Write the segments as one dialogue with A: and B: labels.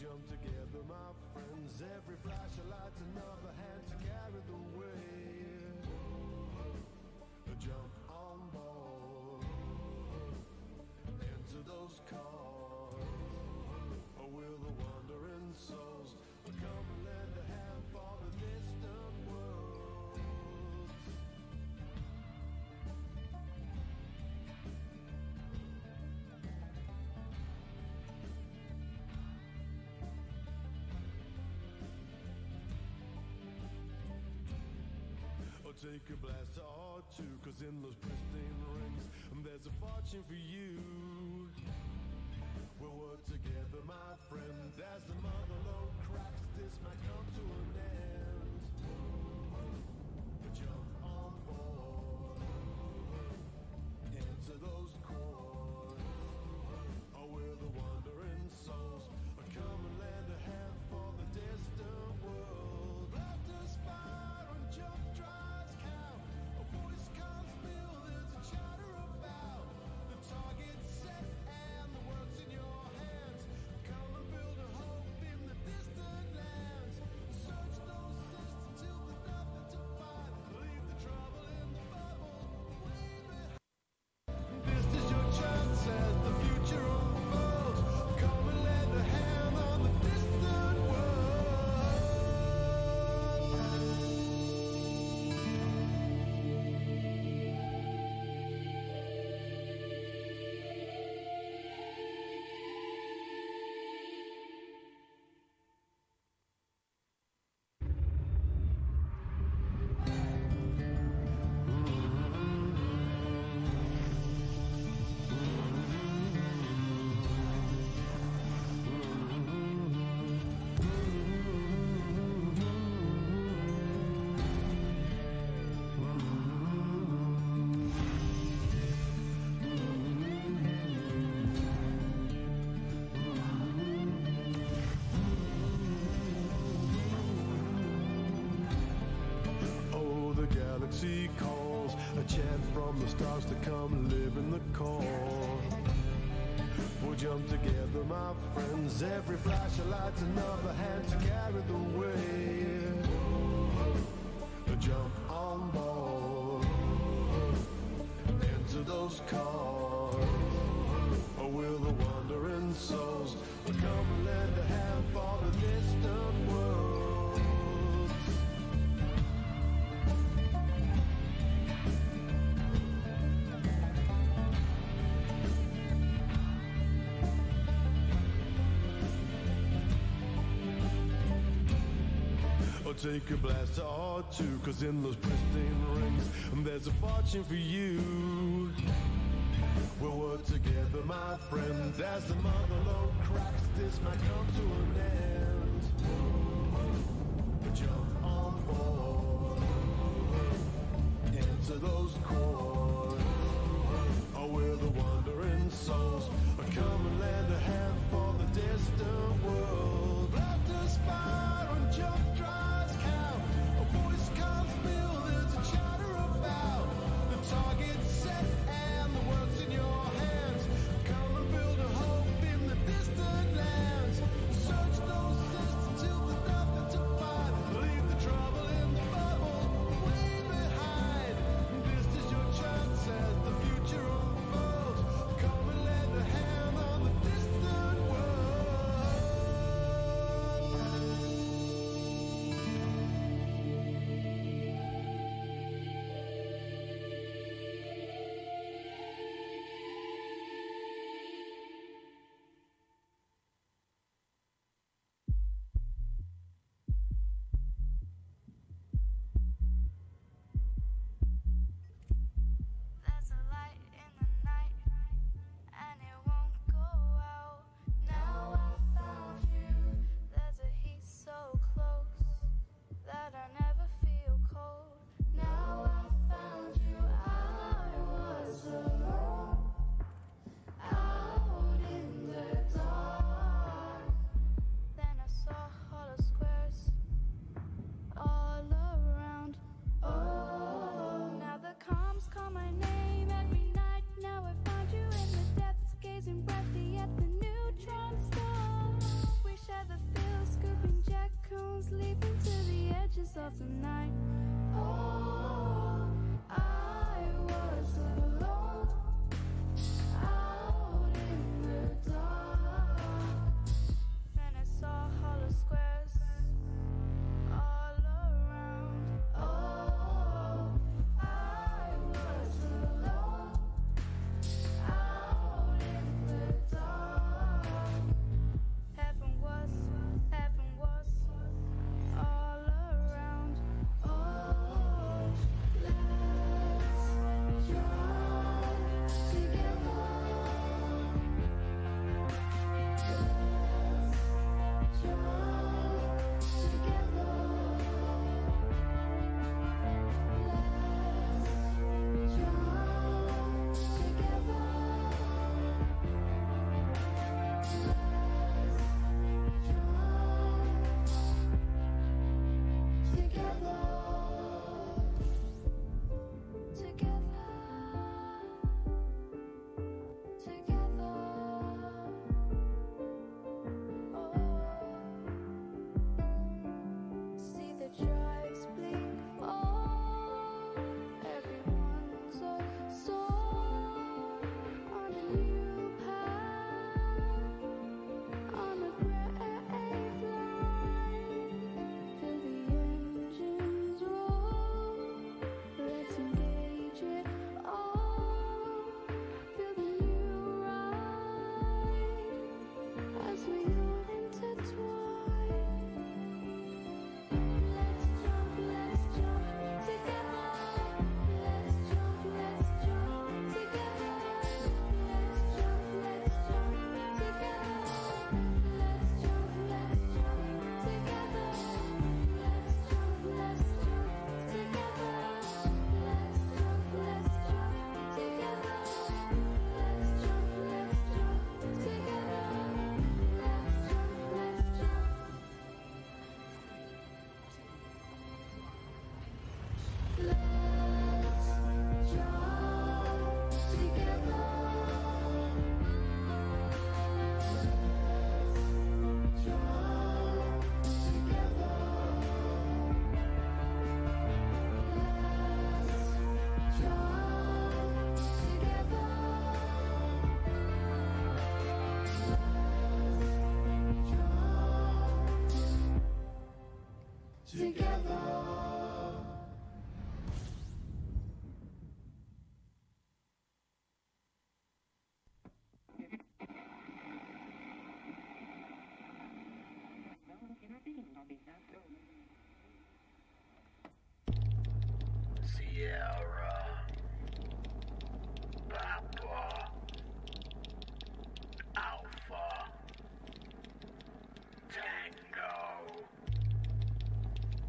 A: jump together, my friends. Every flash of light's another hand to carry the weight. Jump on board into those cars. Or will the wandering souls come and lend a hand for the distant world? Take a blast or two, 'cause in those pristine rings there's a fortune for you. We'll work together, my friends, as the mother load cracks. This might come to an end. Jump on board into those chords. Or will the wandering souls come and lend a hand for the distant world? Let us fire and jump dry. Voice comes feel, there's a chatter about the target set and the words in your hands. Come and build a hope in the distant lands. Search those systems till there's nothing to find. Leave the trouble in the bubble way behind. This is your chance as the future unfolds. Come and lend a hand on the distant world. Galaxy calls, a chant from the stars to come live in the core. We'll jump together, my friends. Every flash of light's another hand to carry the weight. Jump on board into those cars. Or will the wandering souls come and lend a hand for the distant world? Take a blast or two, 'cause in those pristine rings there's a fortune for you. We'll work together, my friends, as the mother load cracks. This might come to an end. Jump on board into those chords. Or will the wandering souls come and lend a hand for the distant world? Let us fire and jump dry. Voice comes feel, there's a chatter about the target set and the words in your hands. Come and build a hope in the distant lands. Search those systems till there's nothing to find. Leave the of the night. Oh, I was alone out in the dark, and I saw hollow squares all around. Oh, I was alone out in the dark. Heaven was all around. Oh, let's try together. Let's try
B: Sierra, Papa, Alpha, Tango,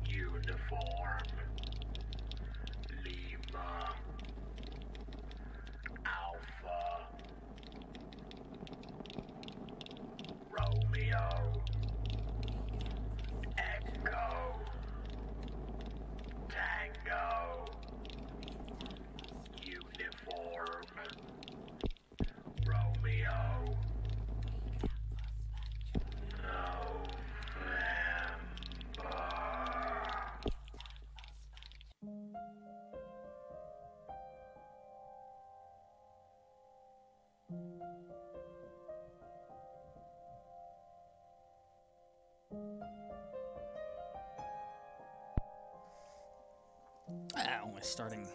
B: Uniform, Lima, Alpha, Romeo, Echo, Tango, Uniform, Romeo, November.
C: Only starting,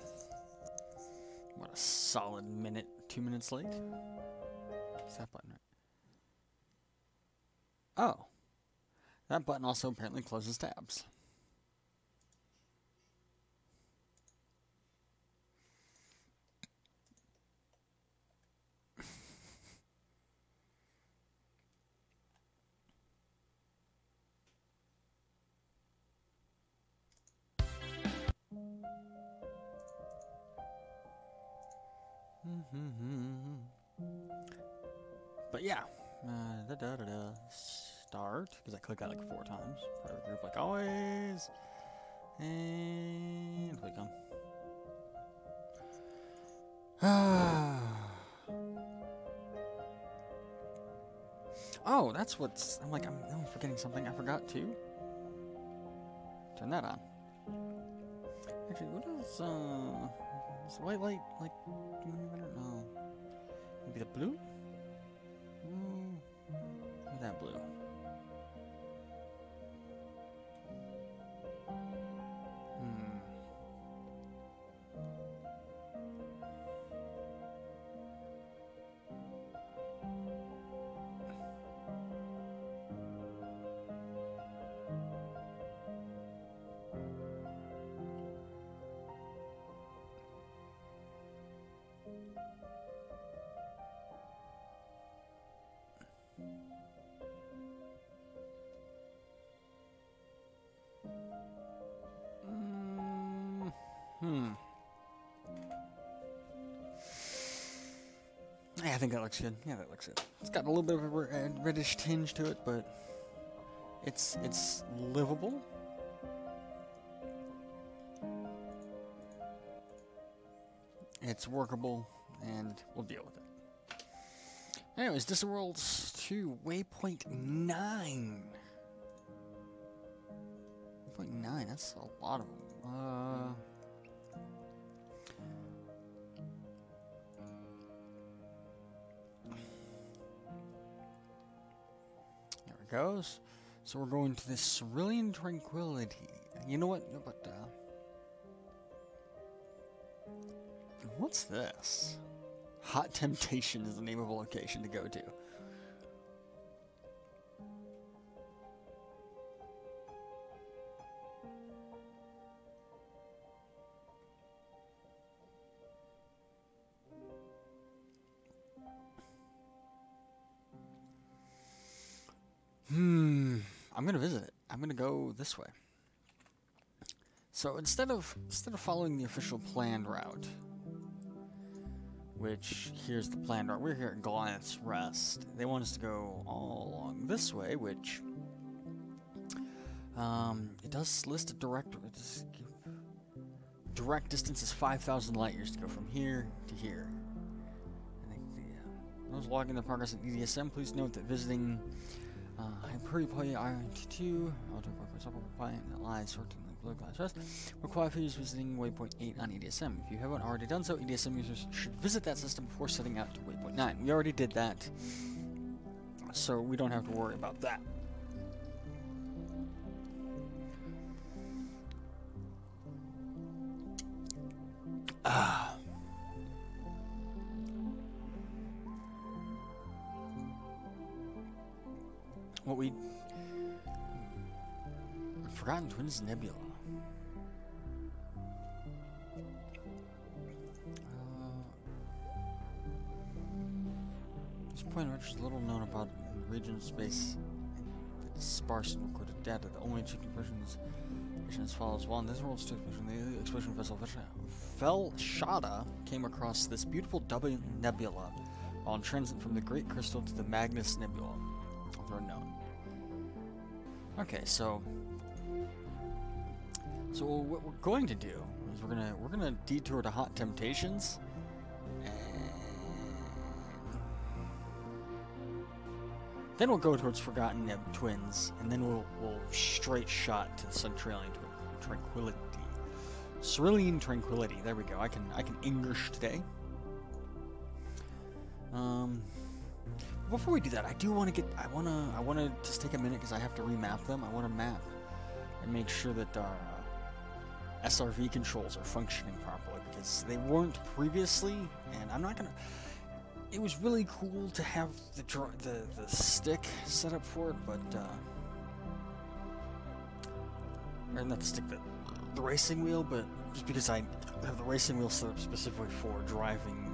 C: what, a solid minute, 2 minutes late? What's that button, right? Oh. That button also apparently closes tabs. But yeah, start, because I click that like 4 times for every group, like always, and click on. Oh, that's what's, I'm forgetting something I forgot to turn that on. Actually, what is white light like? I don't know. Maybe the blue? Maybe that blue. Yeah, I think that looks good. Yeah, that looks good. It's got a little bit of a reddish tinge to it, but it's livable. It's workable, and we'll deal with it. Anyways, Discworld 2, Waypoint 9. Waypoint 9, that's a lot of them. There it goes. So we're going to this Cerulean Tranquility. You know what? No, but, what's this? Hot Temptation is the name of a location to go to. I'm gonna visit it. I'm gonna go this way. So instead of following the official planned route, which here's the planned route. We're here at Goliath's Rest. They want us to go all along this way, which it does list a direct distance is 5,000 light years to go from here to here. I think those logging their progress at EDSM, please note that visiting Prt24 that lies sorting like Goliath's Rest require users visiting Waypoint 8 on EDSM. If you haven't already done so, EDSM users should visit that system before setting out to Waypoint 9. We already did that, so we don't have to worry about that. What we... Forgotten Twins Nebula. This point which is little known about the region of space that is sparse and recorded data. The only achieved versions as follows. While in this world's explosion, the explosion vessel Felshada came across this beautiful double nebula while in transit from the Great Crystal to the Magnus Nebula, although unknown. Okay, so what we're going to do is we're gonna detour to Hot Temptations, and then we'll go towards Forgotten Twins, and then we'll straight shot to the Cerulean Tranquility. Cerulean Tranquility. There we go. I can English today. Before we do that, I wanna just take a minute because I have to remap them. I want to map and make sure that our SRV controls are functioning properly, because they weren't previously, and I'm not gonna... It was really cool to have the stick set up for it, but or not the stick, the racing wheel, but just because I have the racing wheel set up specifically for driving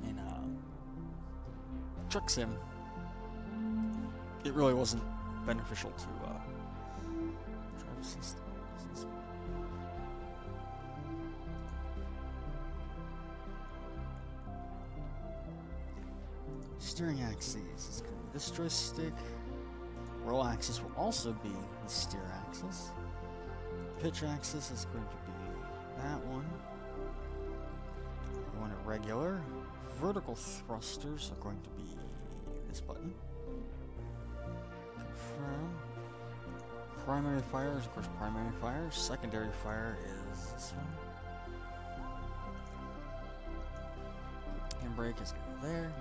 C: in truck sim, it really wasn't beneficial to drive system. Steering axes is going to be this joystick. Roll axis will also be the steer axis. Pitch axis is going to be that one. You want it regular. Vertical thrusters are going to be this button. Confirm. Primary fire is, of course, primary fire. Secondary fire is this one. Handbrake is going there.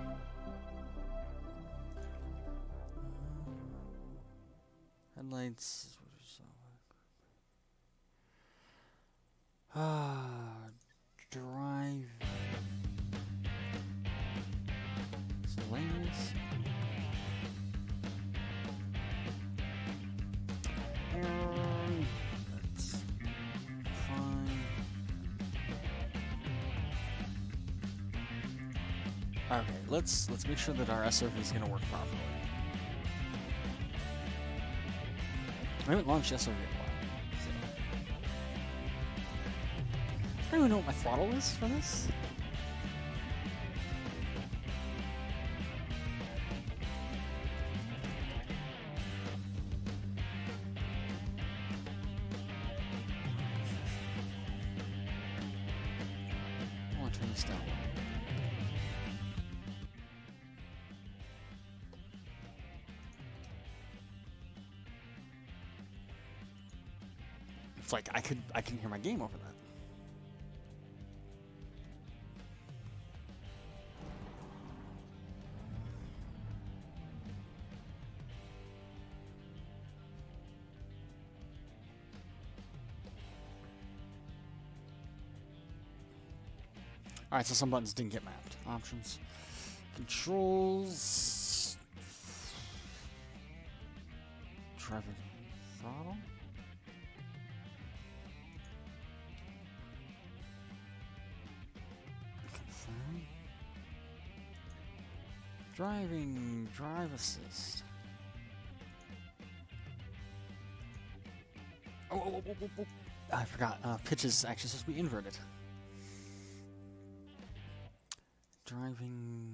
C: Headlights is what you saw. Drive. Lanes. That's fine. Okay, let's make sure that our SOV is going to work properly. I haven't launched SOV in a while, so. I don't even know what my throttle is for this. I want to turn this down. It's like I can hear my game over that. Alright, so some buttons didn't get mapped. Options. Controls. Driver throttle. Confirm. Driving. Drive assist. Oh. I forgot. Pitch is actually supposed to be inverted. Driving.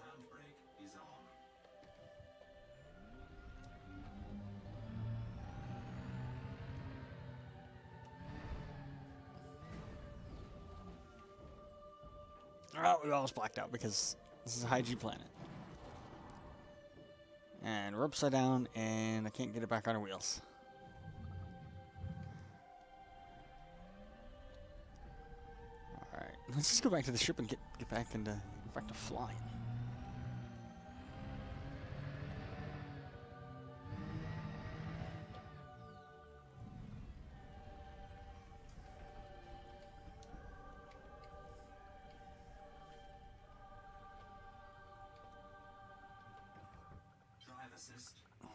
A: Handbrake is on.
C: Oh, we almost blacked out because this is a high G planet. And we're upside down, and I can't get it back on our wheels. Alright, let's just go back to the ship and get back to flying.
A: Assist on.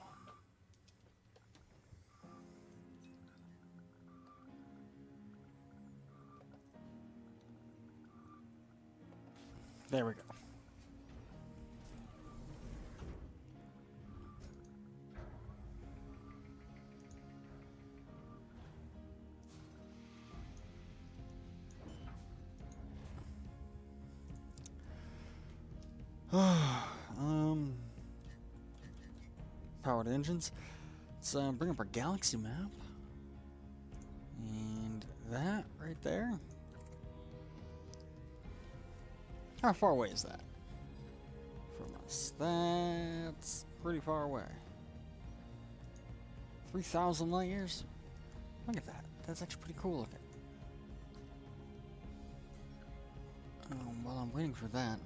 C: There we go. Powered engines. Let's bring up our galaxy map. And that right there. How far away is that from us? That's pretty far away. 3,000 light years? Look at that. That's actually pretty cool looking. While I'm waiting for that.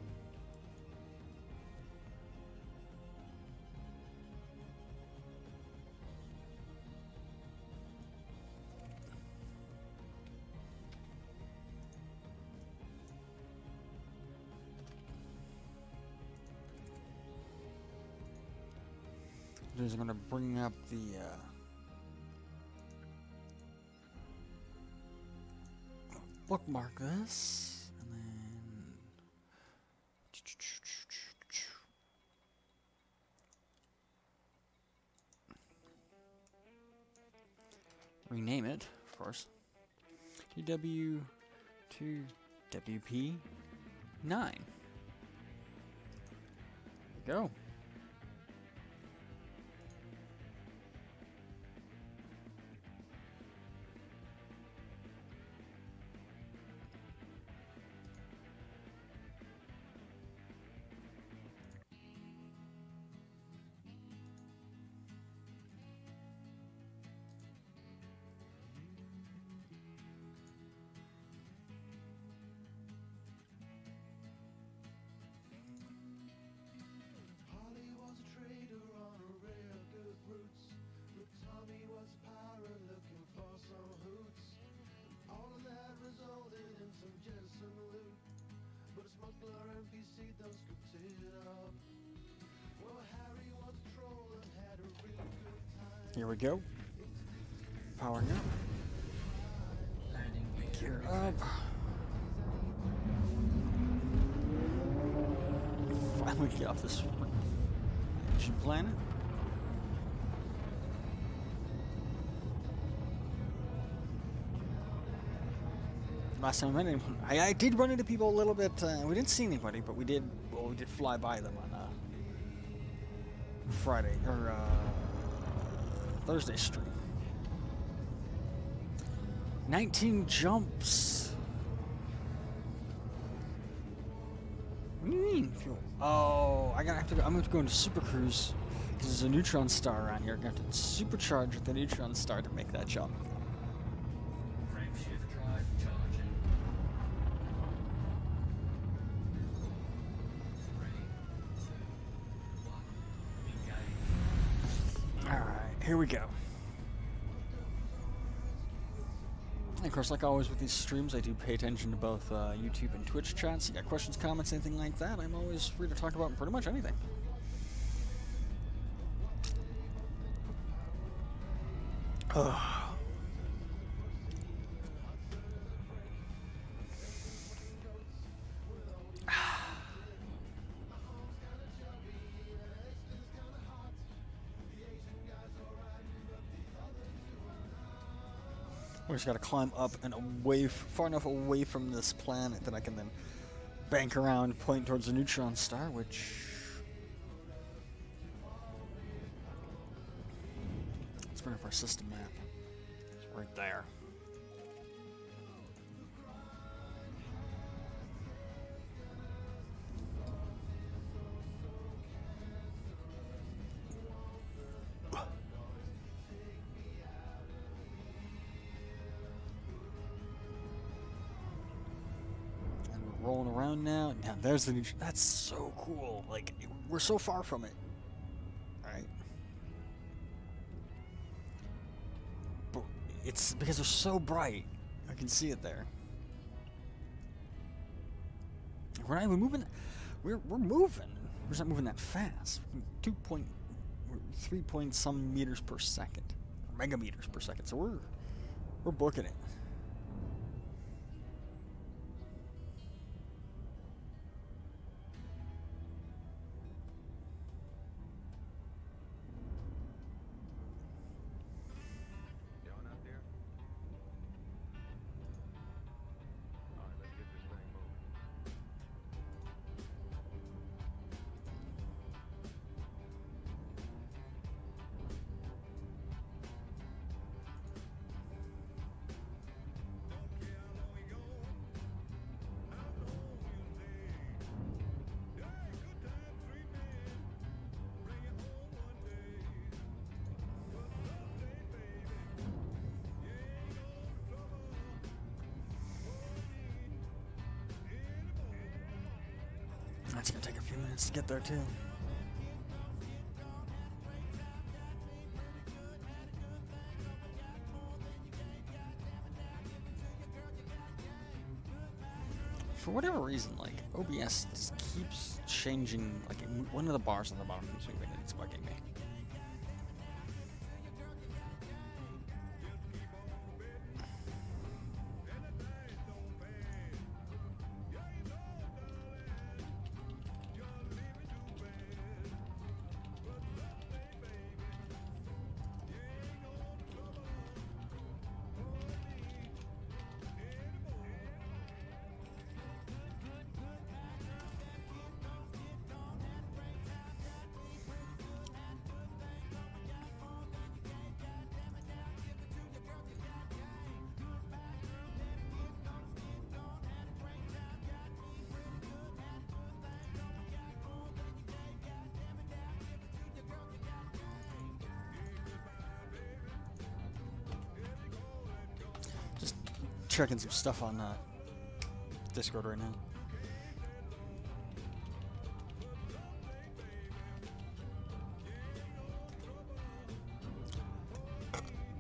C: I'm going to bring up the bookmark this, and then rename it, of course. DW2 WP9. There we go. Here we go. Powering up. Gear up. Finally get off this ancient planet. Last time I met anyone, I did run into people a little bit. We didn't see anybody, but we did fly by them on Friday or Thursday stream. 19 jumps. What do you mean? Oh, I'm gonna have to go into Super Cruise because there's a neutron star around here. I'm gonna have to supercharge with the neutron star to make that jump.
D: Frameshift drive charging. 3, 2, 1. Engage.
C: All right, here we go. And of course, like always with these streams, I do pay attention to both YouTube and Twitch chats. You got questions, comments, anything like that, I'm always free to talk about pretty much anything. We just gotta climb up and away, far enough away from this planet that I can then bank around, point towards the neutron star, which... Let's bring up our system map. It's right there. Rolling around now. Now there's the new. That's so cool. Like, we're so far from it. Alright. But it's because they're so bright. I can see it there. We're not even moving. We're moving. We're just not moving that fast. 3 point some meters per second. Megameters per second. So we're booking it. That's gonna take a few minutes to get there too. For whatever reason, like, OBS just keeps changing, like, one of the bars on the bottom keeps moving and it's bugging me. Checking some stuff on Discord right now.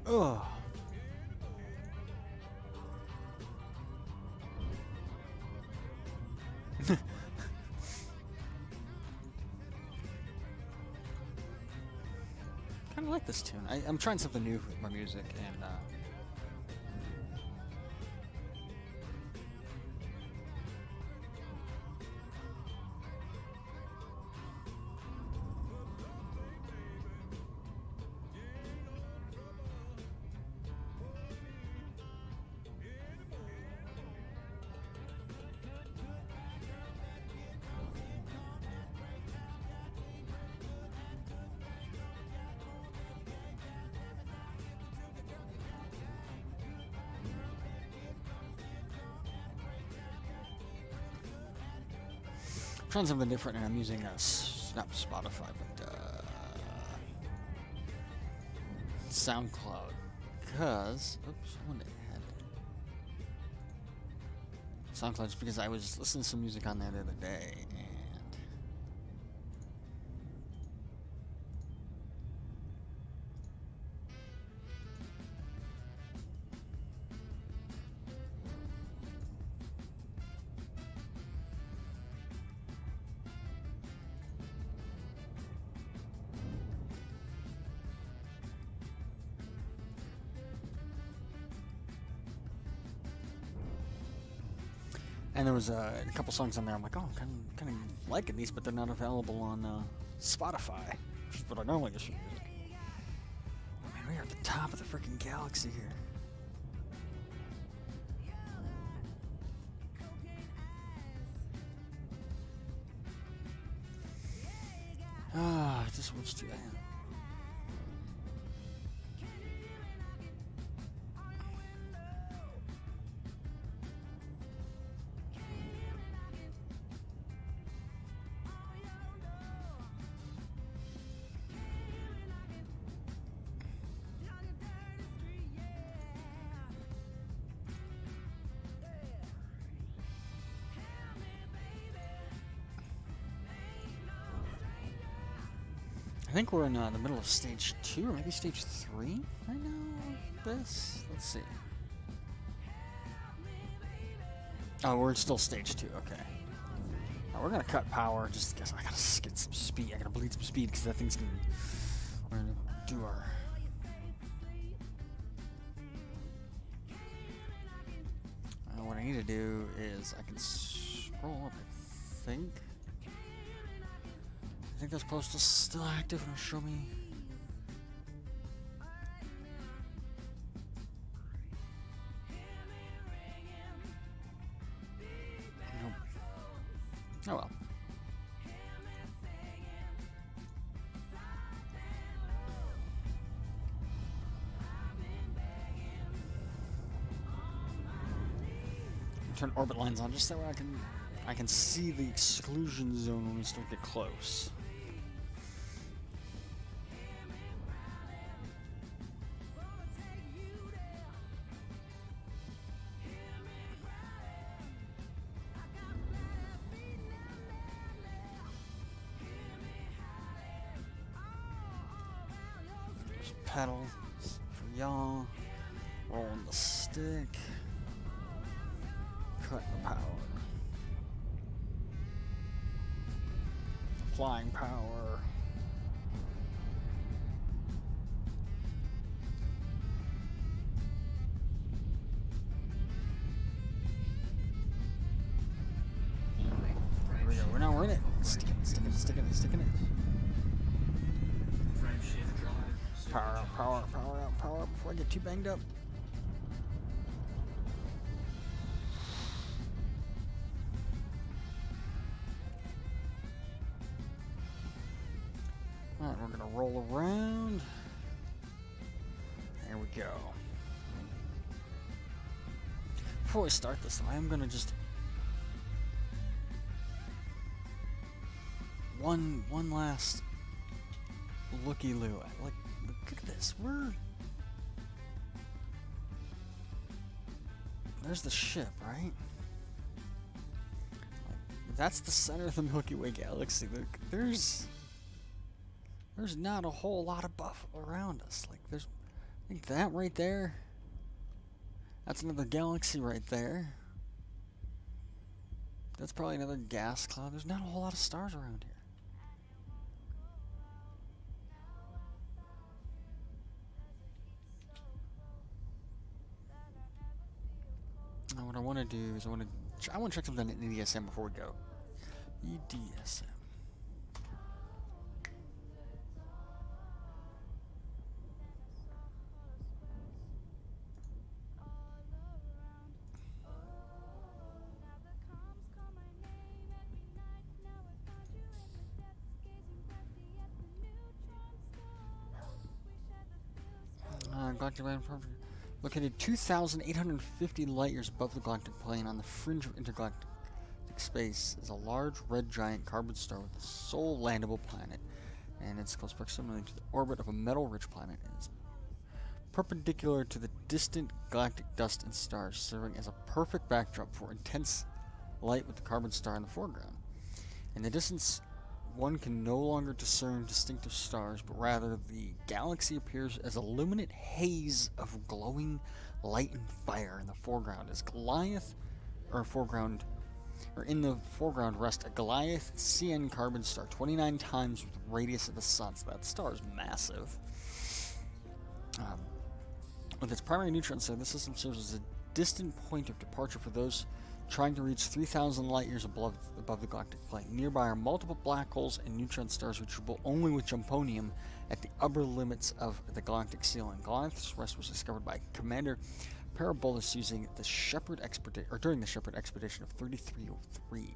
C: Oh. Kind of like this tune. I'm trying something new with my music, and I'm trying something different, and I'm using not Spotify, but SoundCloud. Because, oops, one had SoundCloud just because I was listening to some music on there the other day, and there was a couple songs on there. I'm like, oh, I'm kind of liking these, but they're not available on Spotify, which is what I normally listen to music. Oh, man, we are at the top of the freaking galaxy here. Ah, I just switched to that. I think we're in the middle of stage 2, or maybe stage 3 right now. This, let's see. Oh, we're still stage 2. Okay. Now we're gonna cut power. Just because I gotta get some speed. I gotta bleed some speed because that thing's gonna. We're gonna do our. What I need to do is I can scroll up. I think. I think those posts are still active and show me. Nope. Oh well. Turn orbit lines on just that way I can see the exclusion zone when we start to get close. Pedal for y'all, rolling the stick, cutting the power, applying power, here we go, we're in it, sticking it. Power out before I get too banged up. Alright, we're gonna roll around. There we go. Before we start this, I am gonna just one last looky-loo. Like, look at this. There's the ship, right? That's the center of the Milky Way galaxy. There's not a whole lot of buff around us. Like, I think that right there. That's another galaxy right there. That's probably another gas cloud. There's not a whole lot of stars around here. Now what I want to do is I want to check something in EDSM before we go. EDSM. Galactic plane located 2,850 light years above the galactic plane on the fringe of intergalactic space is a large red giant carbon star with a sole landable planet, and its close proximity to the orbit of a metal-rich planet is perpendicular to the distant galactic dust and stars, serving as a perfect backdrop for intense light with the carbon star in the foreground. In the distance, one can no longer discern distinctive stars, but rather the galaxy appears as a luminant haze of glowing light and fire in the foreground. As in the foreground rests a Goliath CN carbon star, 29 times the radius of the sun. So that star is massive. With its primary neutron star, the system serves as a distant point of departure for those trying to reach 3,000 light years above the galactic plane. Nearby are multiple black holes and neutron stars reachable only with jumponium at the upper limits of the galactic ceiling. Goliath's rest was discovered by Commander Parabolus during the Shepherd expedition of 3303.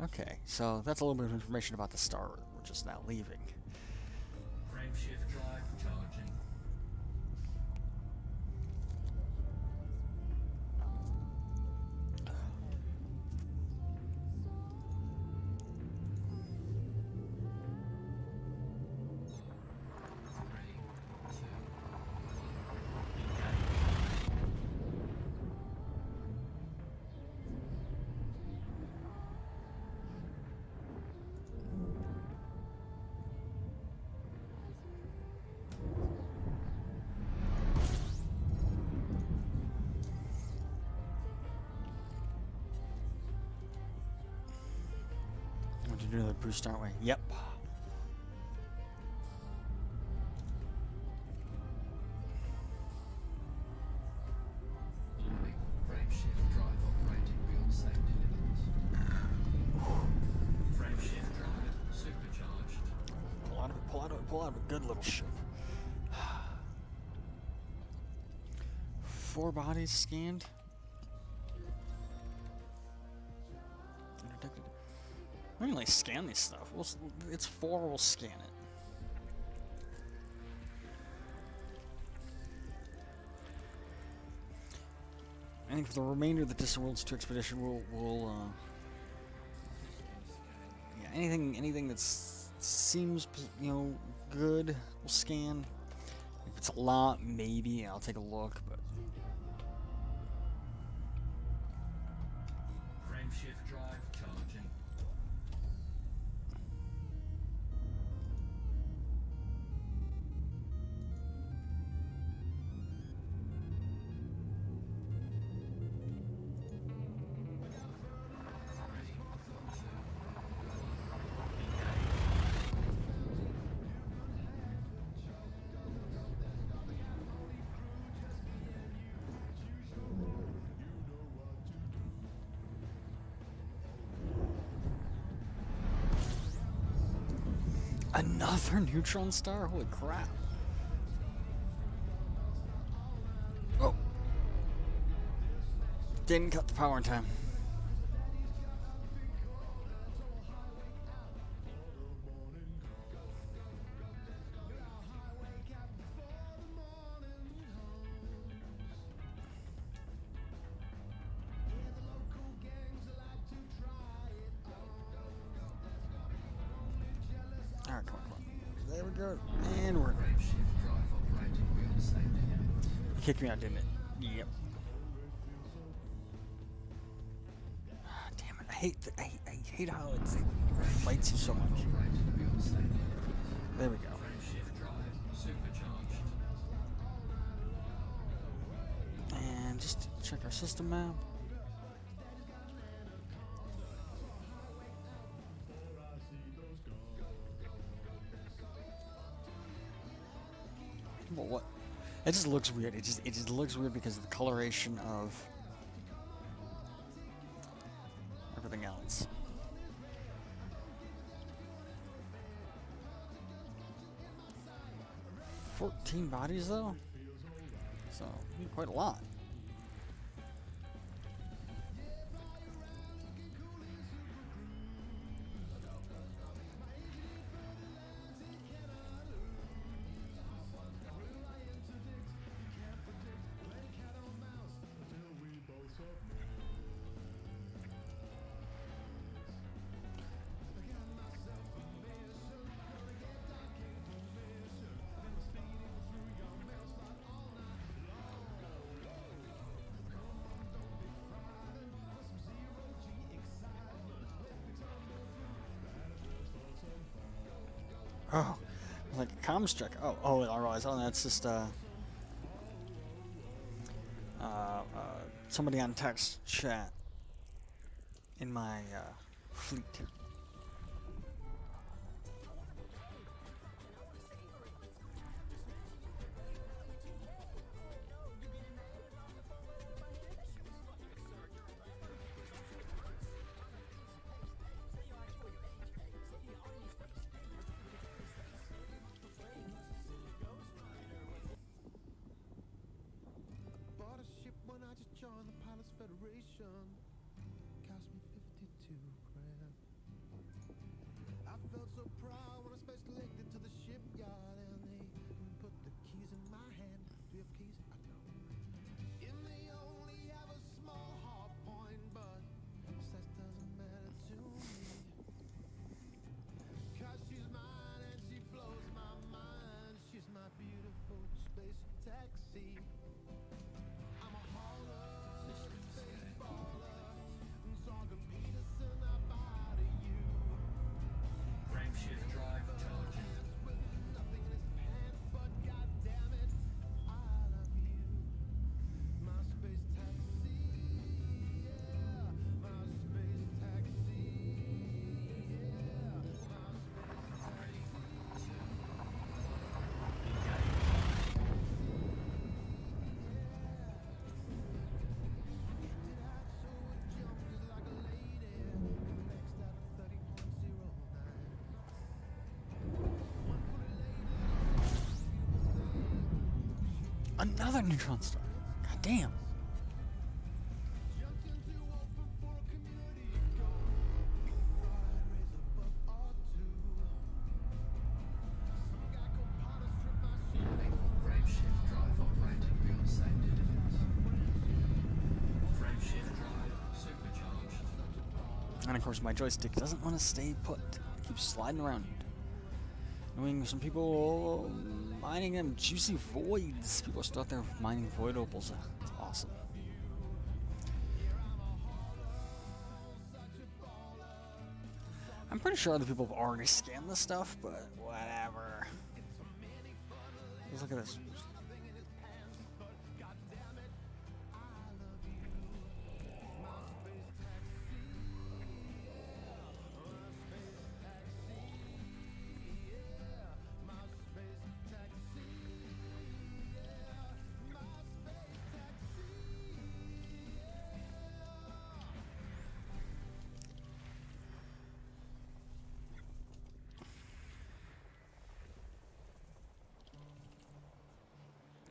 C: Okay, so that's a little bit of information about the star we're just now leaving.
D: Frameshift drive charging.
C: Do the boost, aren't we? Yep.
D: Frameshift drive operating beyond safety limits. Frameshift drive supercharged.
C: Pull out of a good little ship. 4 bodies scanned. Interdicted. We can like scan this stuff. It's 4, we'll scan it. I think for the remainder of the Distant Worlds 2 expedition, we'll yeah, anything that seems, good, we'll scan. If it's a lot, maybe I'll take a look, but
D: Frameshift drive charging.
C: another neutron star? Holy crap. Oh. Didn't cut the power in time. Alright, come on. There we go. And we're... You kicked me out, didn't it? Yep. Ah, damn it. I hate how it fights you so much. There we go. And just to check our system map. It just looks weird. It just looks weird because of the coloration of everything else. "14 bodies though, so quite a lot." Oh, like a comms check. Oh, I realize. Oh, that's just somebody on text chat in my fleet.
A: Bought a ship when I just joined the Pilots Federation. Cost me 52 grand. I felt so proud when I special elected to the shipyard and they put the keys in my hand. Do you have keys? I know. And they only have a small hard point, but sex doesn't matter to me. Cause she's mine and she blows my mind. She's my beautiful space taxi. I'm a hauler, space baller, talking Peterson, I buy to you.
D: Frameshift drive charging.
A: With nothing in his pants, but goddamn it, I love you. My space taxi, yeah. My space taxi, yeah. My space
C: Another neutron star. God damn.
D: Frameshift drive operating beyond safe distance. Frameshift drive supercharged.
C: And of course my joystick doesn't want to stay put. It keeps sliding around. Knowing some people mining them juicy voids. People are still out there mining void opals. It's awesome. I'm pretty sure other people have already scanned this stuff, but whatever. Let's look at this.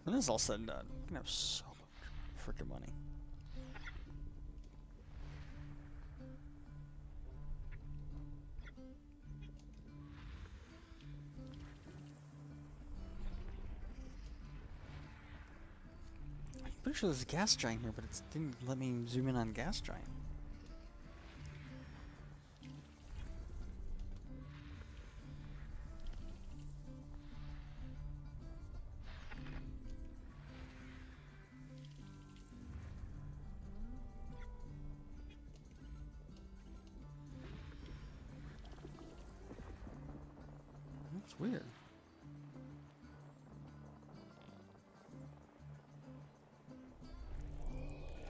C: When this is all said and done, I'm gonna have so much freaking money. I'm pretty sure there's a gas giant here, but it didn't let me zoom in on gas giant. That's weird.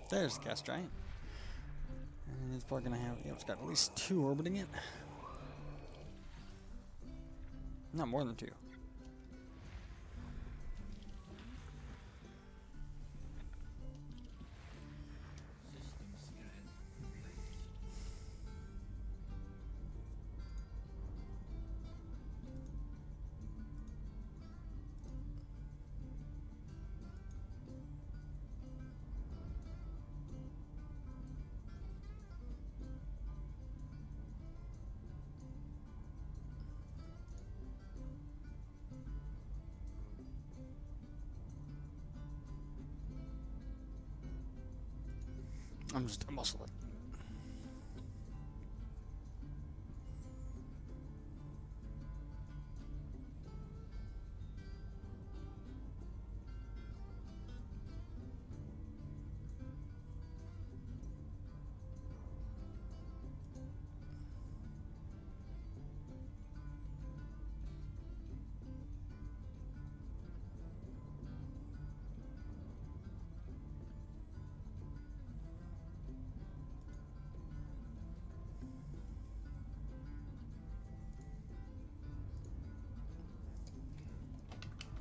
C: There's the gas giant. And it's probably gonna have, yeah, it's got at least 2 orbiting it. Not more than 2. I'm just a muscle it.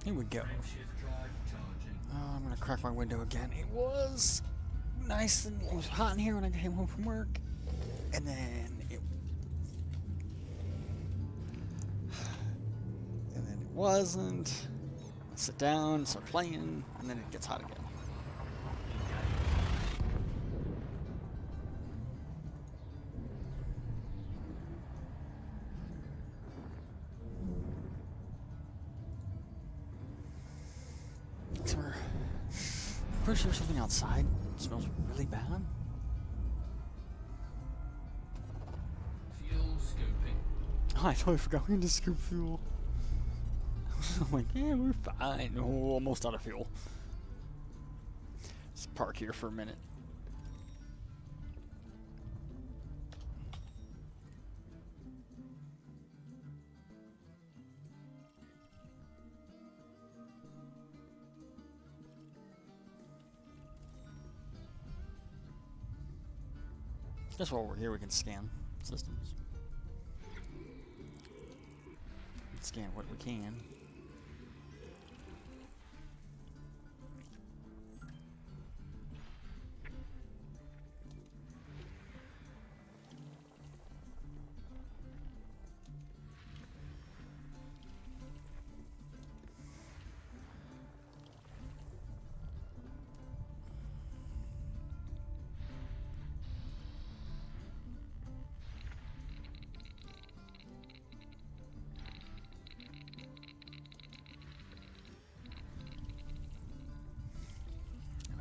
C: Here we go.
D: Shift drive charging.
C: Oh, I'm gonna crack my window again. It was nice and it was hot in here when I came home from work, and then it wasn't. I sit down, start playing, and then it gets hot again. So we're pretty sure something outside smells really bad.
D: Fuel scoping.
C: Oh, I totally forgot we had to scoop fuel. I'm like, yeah, we're fine. Oh, almost out of fuel. Let's park here for a minute. Guess while we're here, we can scan systems. Scan what we can.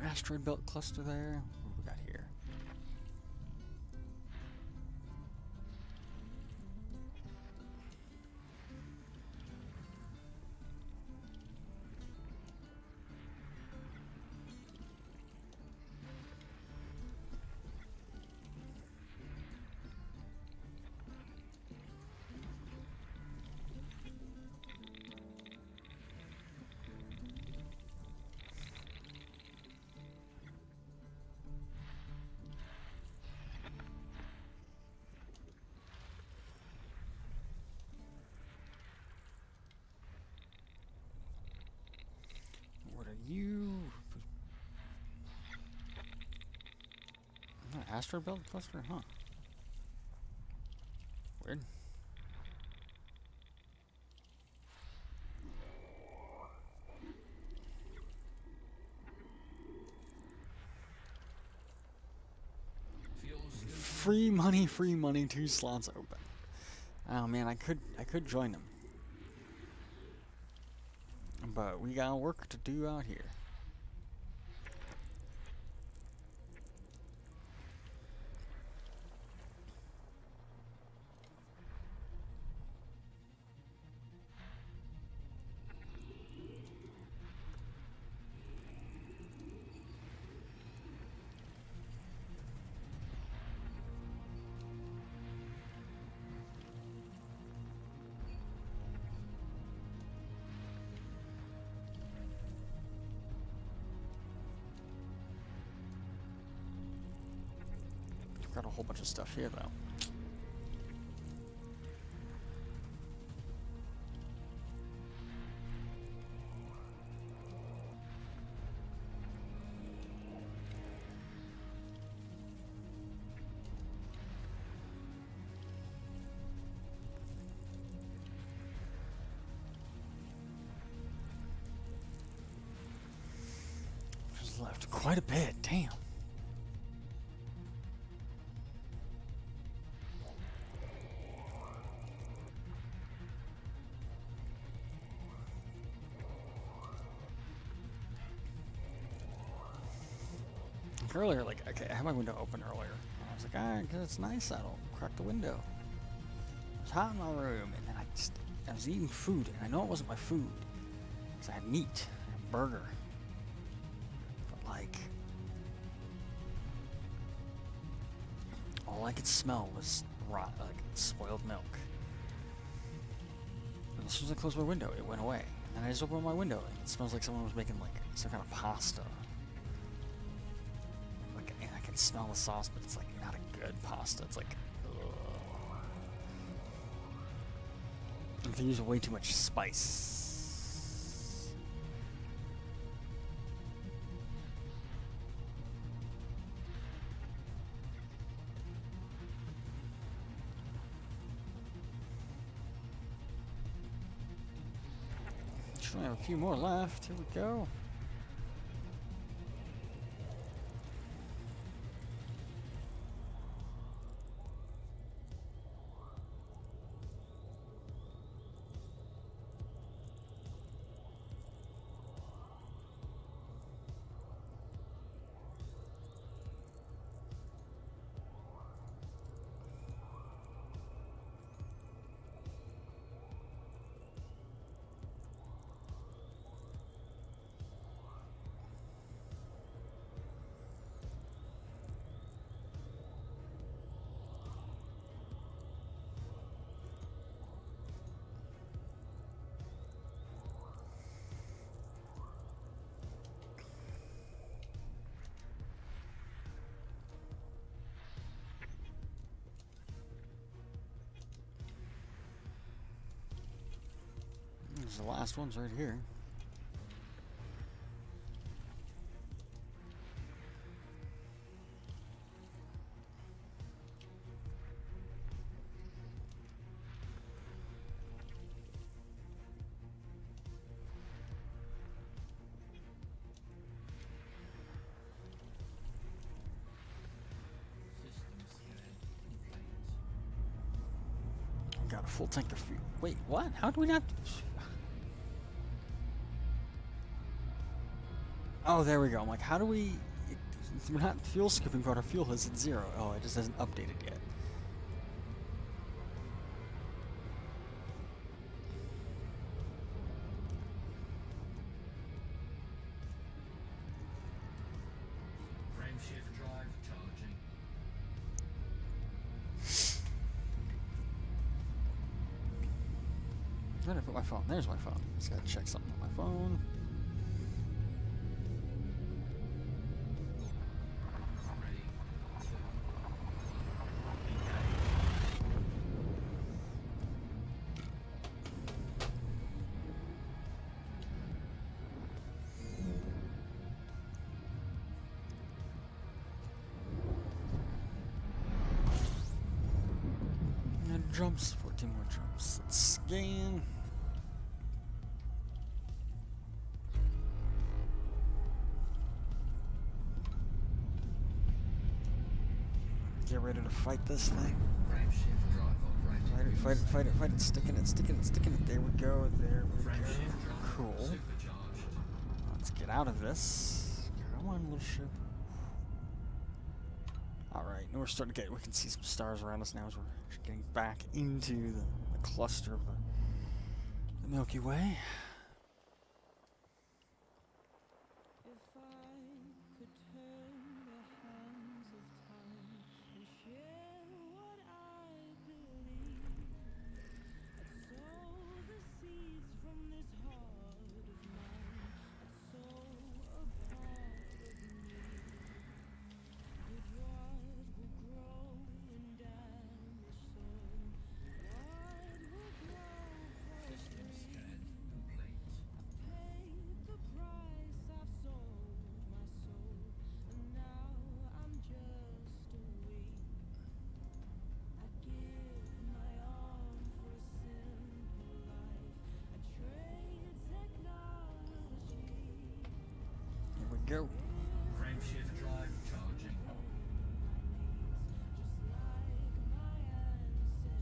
C: Asteroid belt cluster there. What do we got here? What are you? Asteroid belt cluster, huh? Weird.
D: Fuel
C: Free
D: scoping.
C: money, 2 slots open. Oh man, I could join them. But we got work to do out here. Got a whole bunch of stuff here though. Just left quite a bit, damn. Like earlier, like, okay, I had my window open earlier. And I was like, alright, because it's nice out, I'll crack the window. It was hot in my room, and then I was eating food, and I know it wasn't my food. Because I had meat, a burger. But like, all I could smell was like spoiled milk. And as soon as I closed my window, it went away. And then I just opened my window, and it smells like someone was making like some kind of pasta. Like, and I can smell the sauce, but it's like not a good pasta. It's like, ugh. And they use way too much spice. Should have a few more left. Here we go. The last one's right here. Got a full tank of fuel. Wait, what? How do we not? Oh, there we go. I'm like, how do we? We're not fuel skipping, but our fuel is at 0. Oh, it just hasn't updated yet.
D: Frame shift drive charging.
C: Where did I put my phone? There's my phone. Just gotta check something on my phone.
D: Ready to
C: And jumps, 14 more jumps. Let's scan. Get ready to fight this thing.
D: frame shift drive operating.
C: Fight it, fight it, fight it, fight it. Sticking it, sticking it, sticking it. There we go, there we
D: Frame
C: go.
D: shift drive
C: Cool.
D: supercharged.
C: Let's get out of this. Come on, little ship. Alright, now we're starting to get, we can see some stars around us now as we're getting back into the cluster of the Milky Way.
E: If I could turn the hands of time and share what I believe, I'd sow the seeds from this heart of mine, I'd sow a part of me, with what will grow in damaged soil, what will grow for
D: System
E: free.
D: scan complete.
E: Paid the price, I've sold my soul, and now I'm just a weed. I give my all for a simple life. I trade technology.
C: Here we go.
D: Frame shift drive charging.
E: Just like my ancestry, but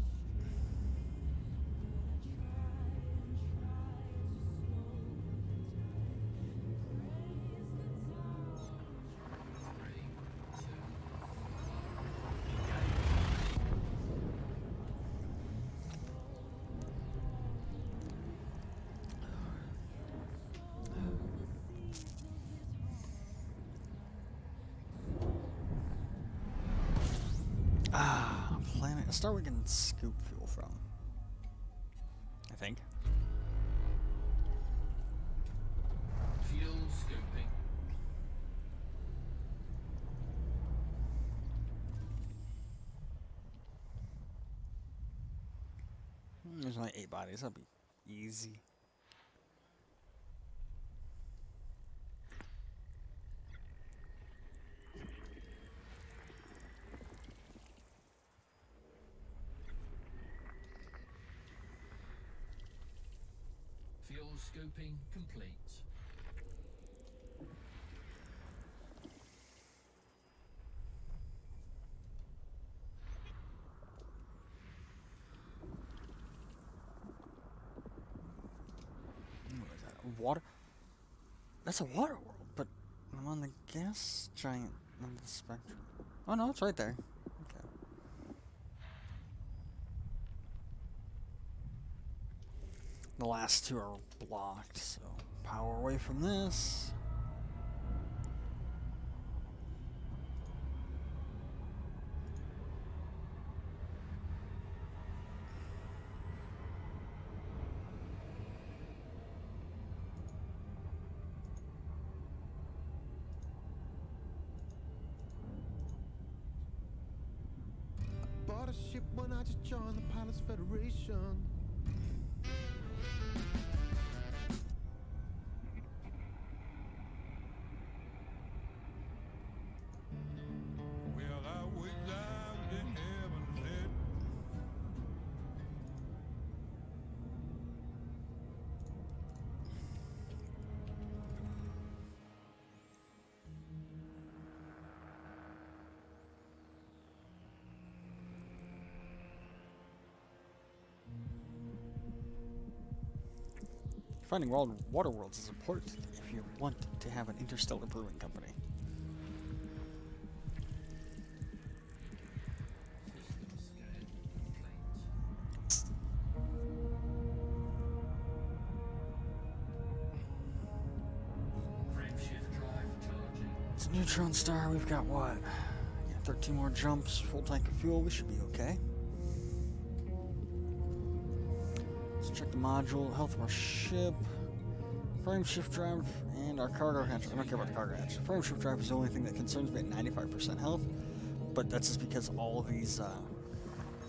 E: I try and try to slow the time. Praise the town.
D: Ready
C: A star we can scoop fuel from. I think.
D: Fuel scooping.
C: There's only 8 bodies. That'll be easy.
D: Fuel scooping complete.
C: What is that? Water? That's a water world, but I'm on the gas giant end of the spectrum. Oh no, it's right there. Okay. The last 2 are blocked, so power away from this.
A: Bought a ship when I just joined the Pilots Federation. Well, I was out in heaven's head.
C: Finding water worlds is important if you want to have an interstellar brewing company.
D: System scan complete. Frameshift drive charging.
C: It's a neutron star. We've got what? Yeah, 13 more jumps, full tank of fuel. We should be okay. Let's check the module, health of our ship, frame shift drive, and our cargo hatch. I don't care about the cargo hatch. Frame shift drive is the only thing that concerns me at 95% health, but that's just because all of these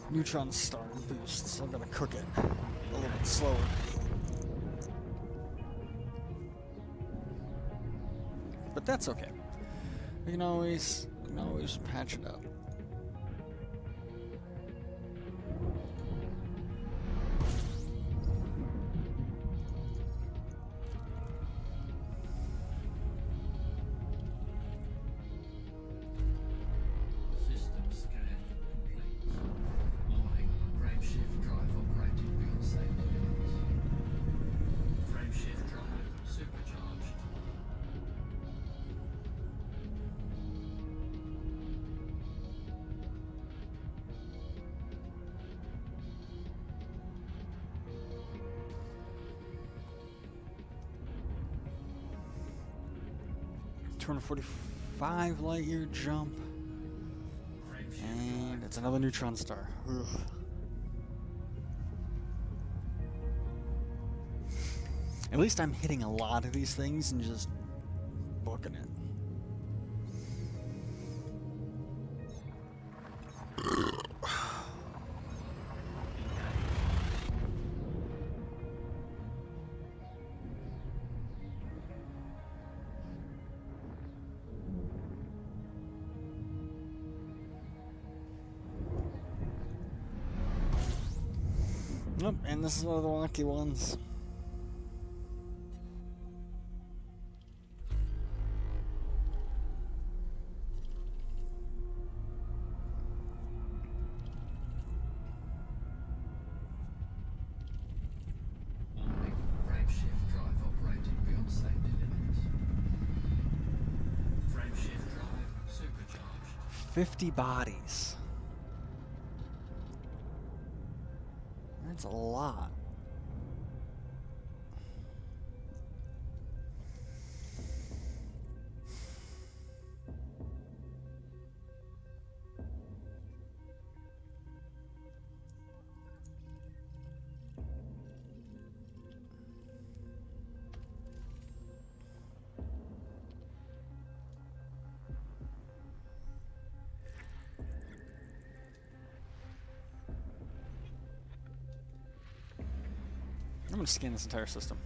C: neutron star boosts. So I'm gonna cook it a little bit slower. But that's okay. We can always patch it up.
D: System scan complete. Warning. Frameshift drive operating beyond safe limits. Frameshift drive supercharged.
C: $245 light year jump, and it's another neutron star. Ugh. At least I'm hitting a lot of these things and just booking it. Yep, and this is one of the lucky ones.
D: Warning. Frameshift drive operating beyond safety limits. Frameshift drive supercharged.
C: 50 bodies. That's a lot. gonna scan this entire system.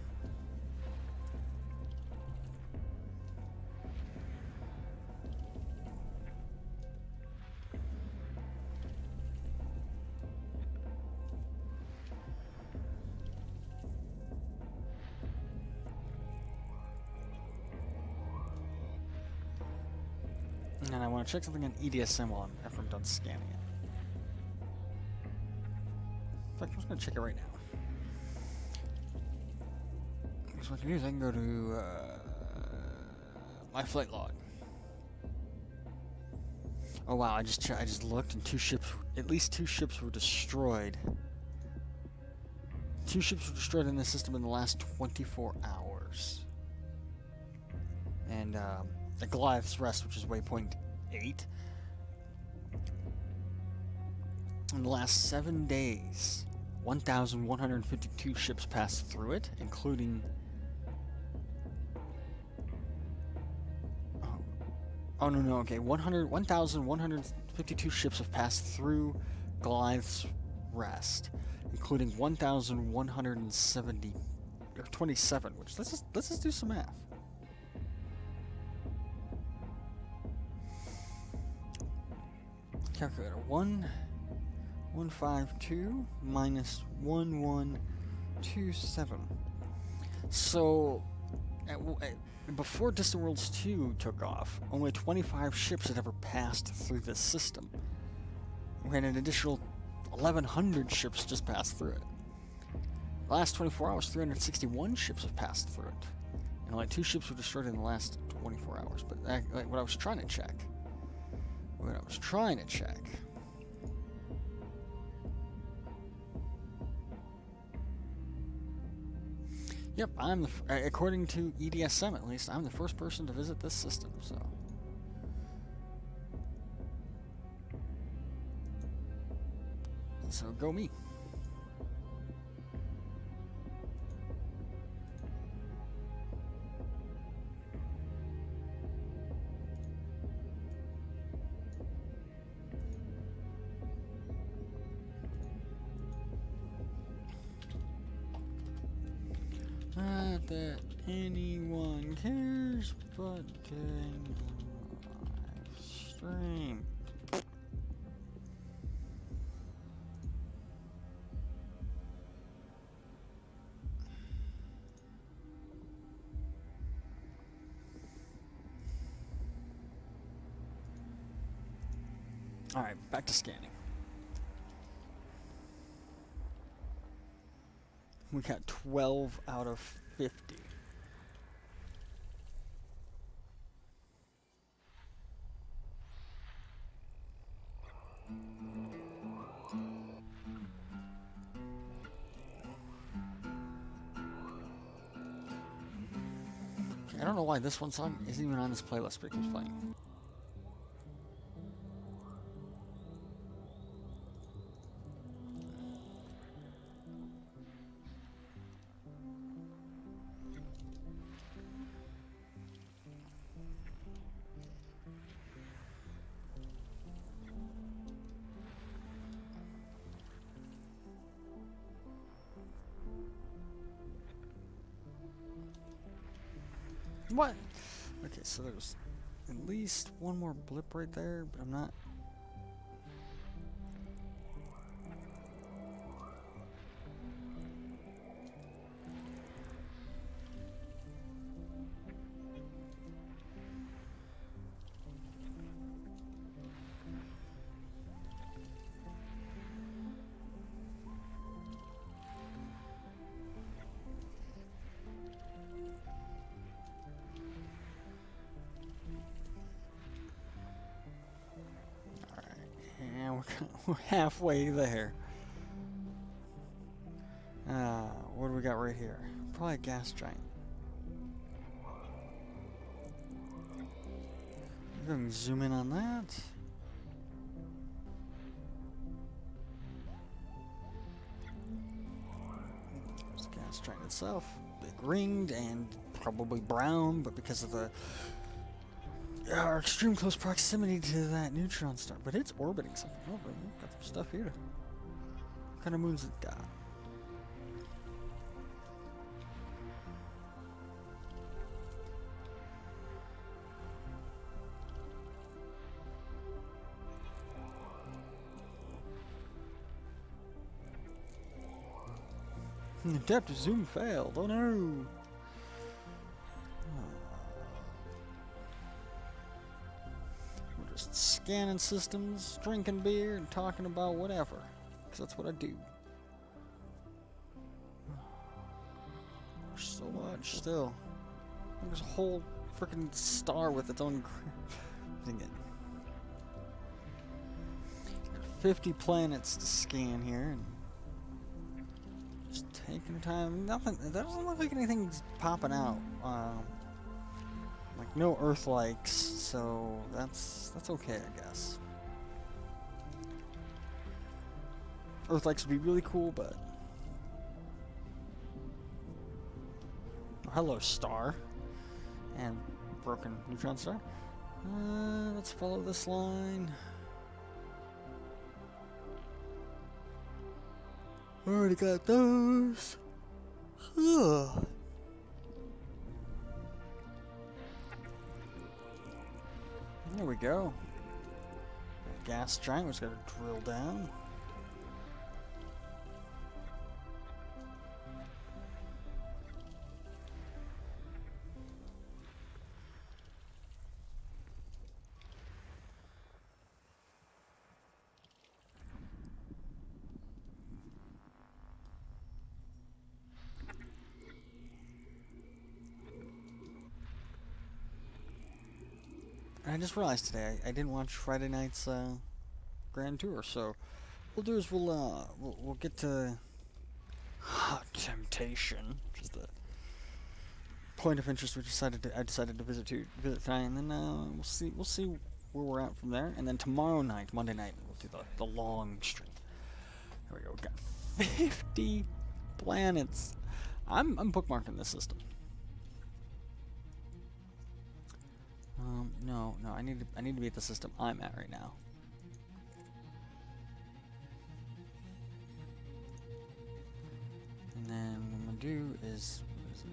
C: And I want to check something on EDSM while after I'm done scanning it. In fact, I'm just going to check it right now. So what I can do is I can go to my flight log. Oh wow! I just looked, and at least two ships were destroyed. 2 ships were destroyed in the system in the last 24 hours. And the Goliath's Rest, which is waypoint 8. In the last 7 days, 1,152 ships passed through it, including... Oh, no, okay. 1,152 ships have passed through Goliath's Rest, including 1,170... or 27, which, let's just do some math. Calculator. 152 minus 1127. So, before Distant Worlds 2 took off, only 25 ships had ever passed through this system. We had an additional 1,100 ships just passed through it. The last 24 hours, 361 ships have passed through it. And only 2 ships were destroyed in the last 24 hours. But what I was trying to check... Yep, according to EDSM at least, I'm the first person to visit this system, so... So, go me. Not that anyone cares, but getting live stream. All right, back to scanning. We got 12 out of 50. Okay, I don't know why this one song isn't even on this playlist, but it keeps playing. What? Okay, so there's at least one more blip right there, but I'm not... We're halfway there. What do we got right here? Probably a gas giant. We're going to zoom in on that. There's the gas giant itself. Big ringed and probably brown, but because of the our extreme close proximity to that neutron star, but it's orbiting something. Oh, but we've got some stuff here. What kind of moons it got? Adaptive zoom failed. Oh no. We're just scanning systems, drinking beer, and talking about whatever. Because that's what I do. There's so much still. There's a whole freaking star with its own thing in. 50 planets to scan here, and just taking time. Nothing. That doesn't look like anything's popping out. Like no Earth likes, so that's okay, I guess. Earth likes would be really cool, but oh, hello, star and broken neutron star. Let's follow this line. Already got those. Ugh. There we go. Gas giant, we just gotta drill down. I just realized today I didn't watch Friday night's grand tour, so what we'll do is we'll get to Hot Temptation, which is the point of interest I decided to visit tonight, and then we'll see where we're at from there, and then tomorrow night, Monday night, we'll do the long stream. There we go. We got 50 planets. I'm bookmarking this system. No, I need to be at the system I'm at right now. And then what I'm gonna do is, what is it?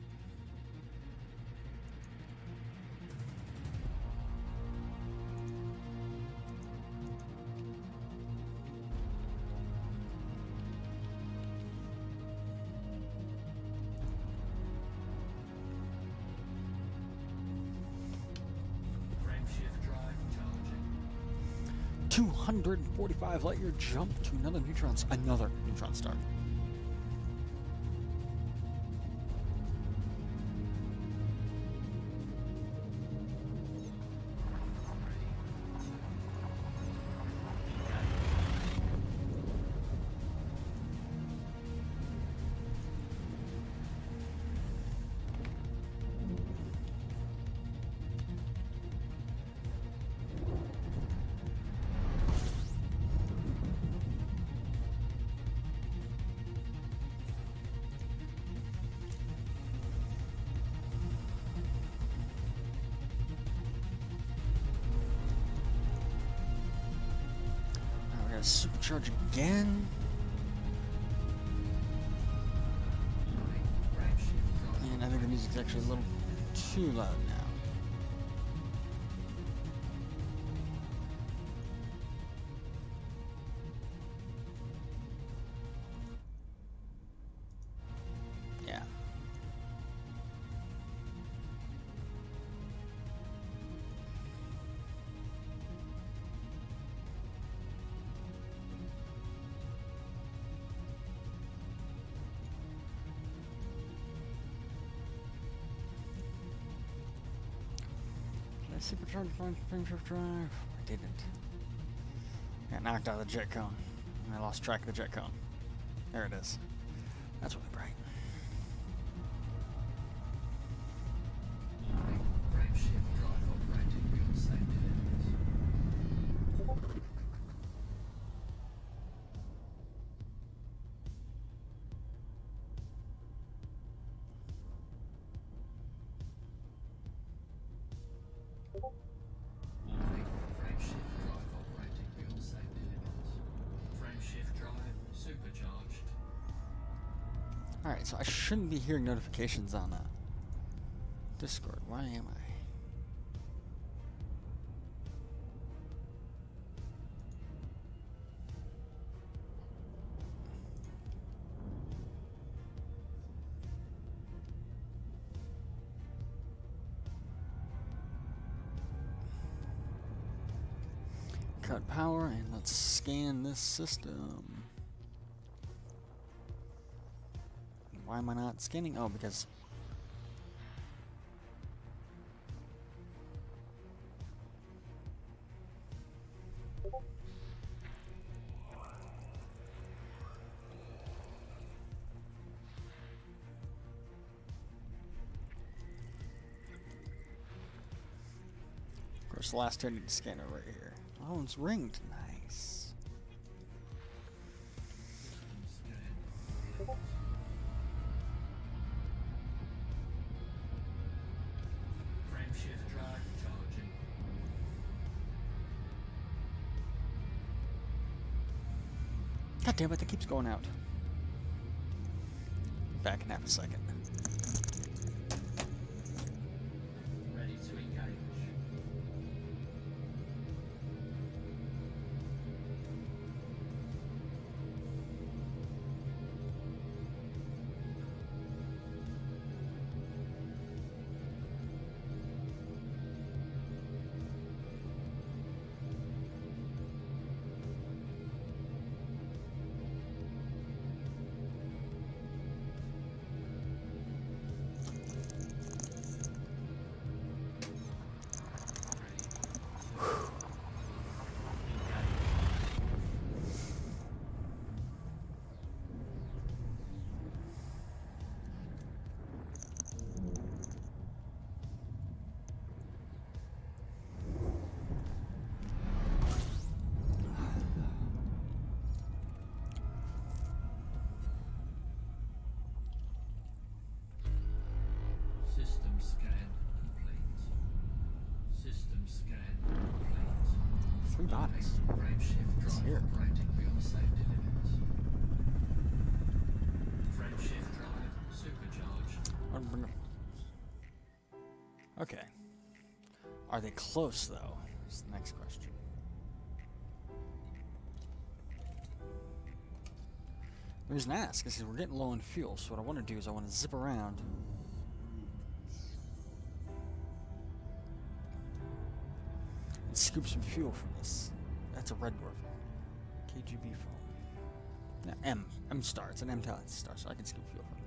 D: Frame shift drive charging.
C: 245 light year jump to another neutron star. Supercharge again. And I think the music's actually a little too loud now. Yeah. Supercharged frame shift drive. I didn't. Got knocked out of the jet cone. And I lost track of the jet cone. There it is. That's really bright.
D: Frame shift drive operating beyond safe limits. Frame shift drive operating beyond safety limits. Frame shift drive supercharged.
C: Alright, so I shouldn't be hearing notifications on Discord. Why am I? cut power and let's scan this system. Why am I not scanning? Oh, because of course the last turn I need to scan it right here. Oh, it's ringed. Nice.
D: Frame shift drive charging.
C: God damn it, that keeps going out. Back in half a second.
D: Ready to engage. System scan complete. System scan complete.
C: 3 bodies.
D: Frame shift drive
C: here.
D: operating beyond safety limits. Frame shift drive supercharged.
C: Okay. Are they close though? Is the next question. The reason I ask is we're getting low on fuel, so what I want to do is I want to zip around. And scoop some fuel from this. That's a red dwarf. KGB phone. No, M star. It's an M talent star, so I can scoop fuel from it.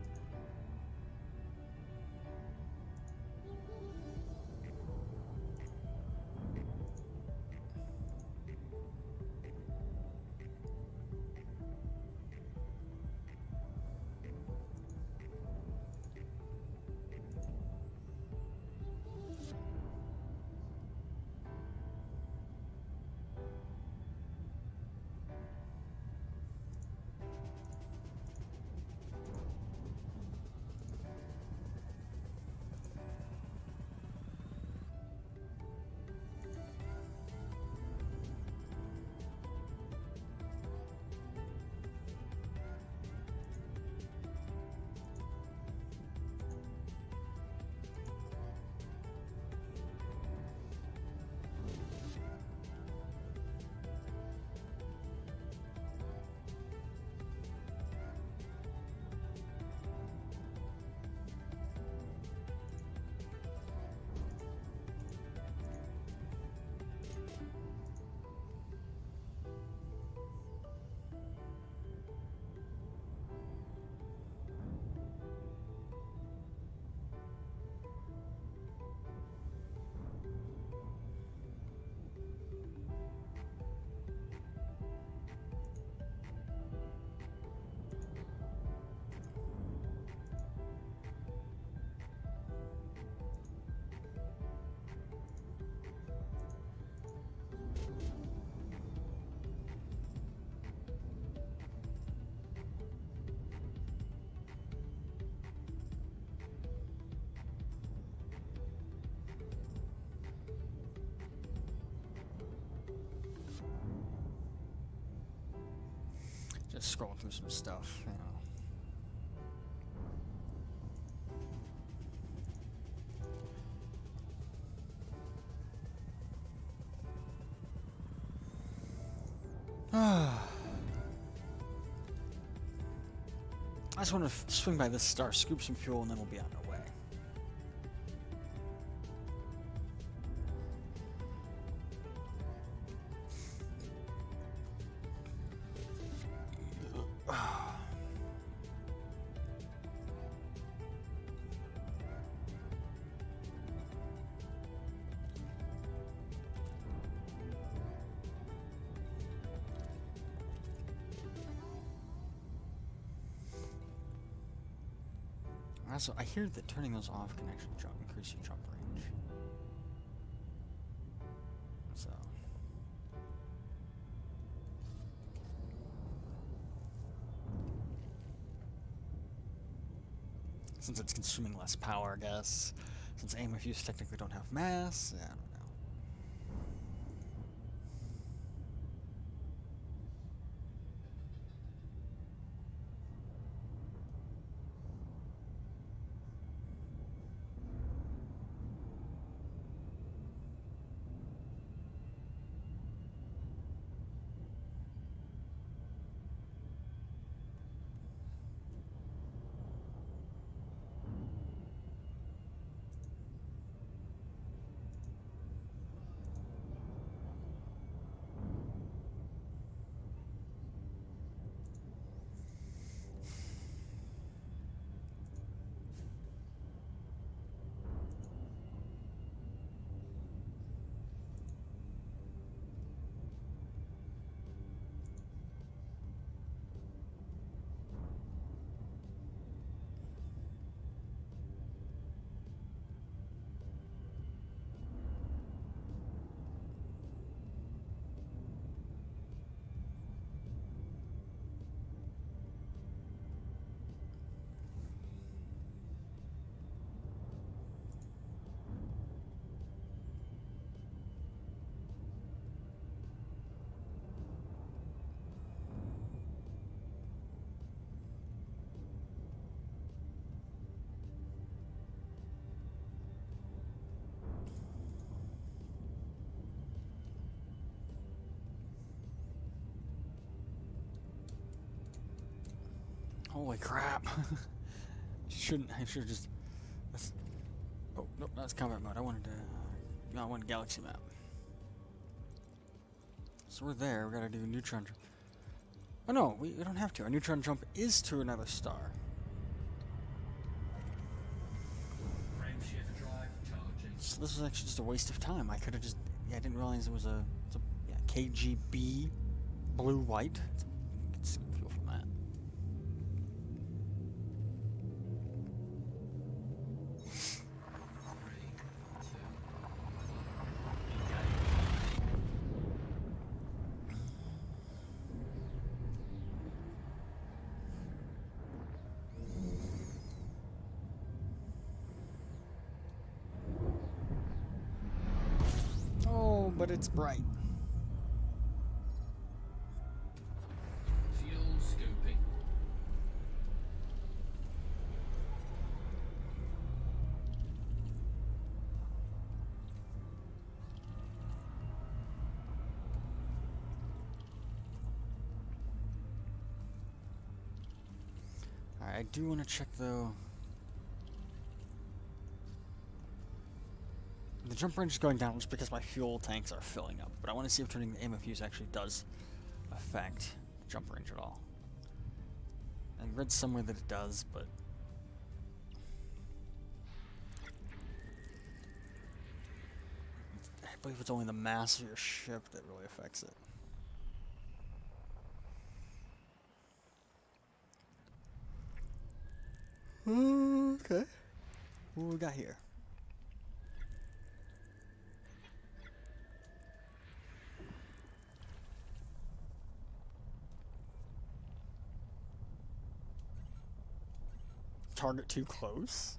C: Just scrolling through some stuff, you know. I just want to swing by this star, scoop some fuel, and then we'll be on our way. Also, I hear that turning those off can actually increase your jump range. So. Since it's consuming less power, I guess. Since AMFUs technically don't have mass, yeah, I don't know. Holy crap. I should just... oh, nope, that's combat mode. I wanted to... no, I wanted galaxy map. So we're there. We gotta do a neutron jump. Oh no, we don't have to. Our neutron jump is to another star.
D: Frame shift drive charging.
C: So this was actually just a waste of time. I could have just... yeah, I didn't realize it was a yeah, KGB blue-white. Get some fuel from that. Oh, but it's bright.
D: Fuel scooping.
C: Alright, I do want to check though. The jump range is going down just because my fuel tanks are filling up, but I want to see if turning the AMFUs actually does affect jump range at all. I read somewhere that it does, but I believe it's only the mass of your ship that really affects it. Okay. What we got here? Target too close?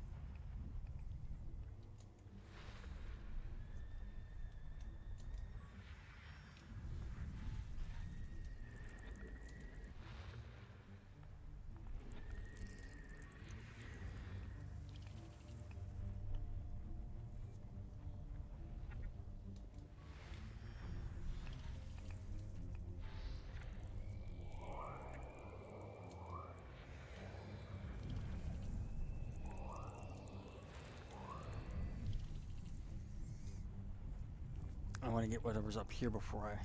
C: I want to get whatever's up here before I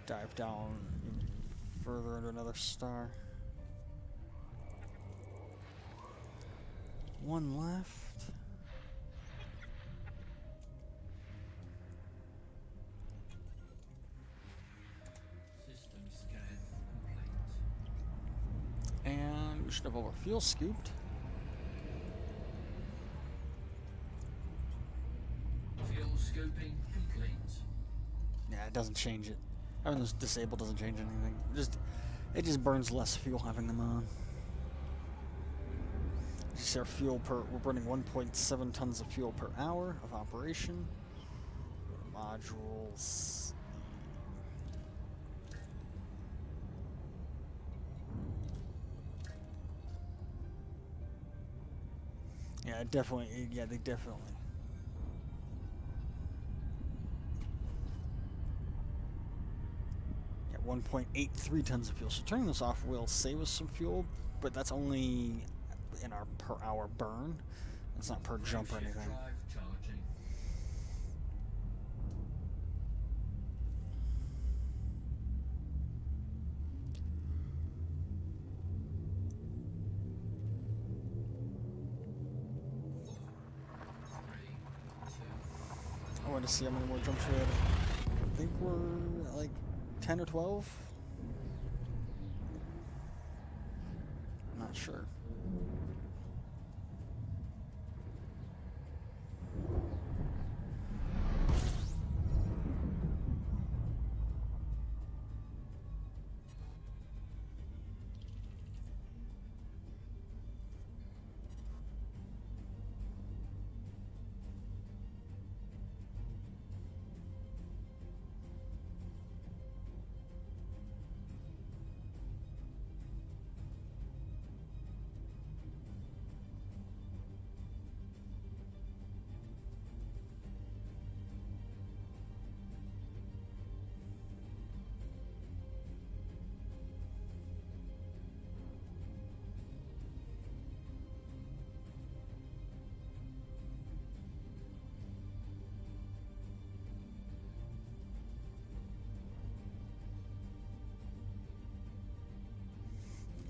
C: dive down even further into another star. One left.
D: System scan complete.
C: And we should have all our fuel scooped.
D: Looping complete.
C: Yeah, it doesn't change it. Having those disabled doesn't change anything. It just burns less fuel having them on. You see our fuel we're burning 1.7 tons of fuel per hour of operation. Modules. Yeah, definitely. Yeah, they definitely. Yeah, 1.83 tons of fuel. So turning this off will save us some fuel, but that's only in our per hour burn. It's not per jump or anything.
D: Drive charging.
C: I want to see how many more jumps we had. I think we're at like 10 or 12. I'm not sure.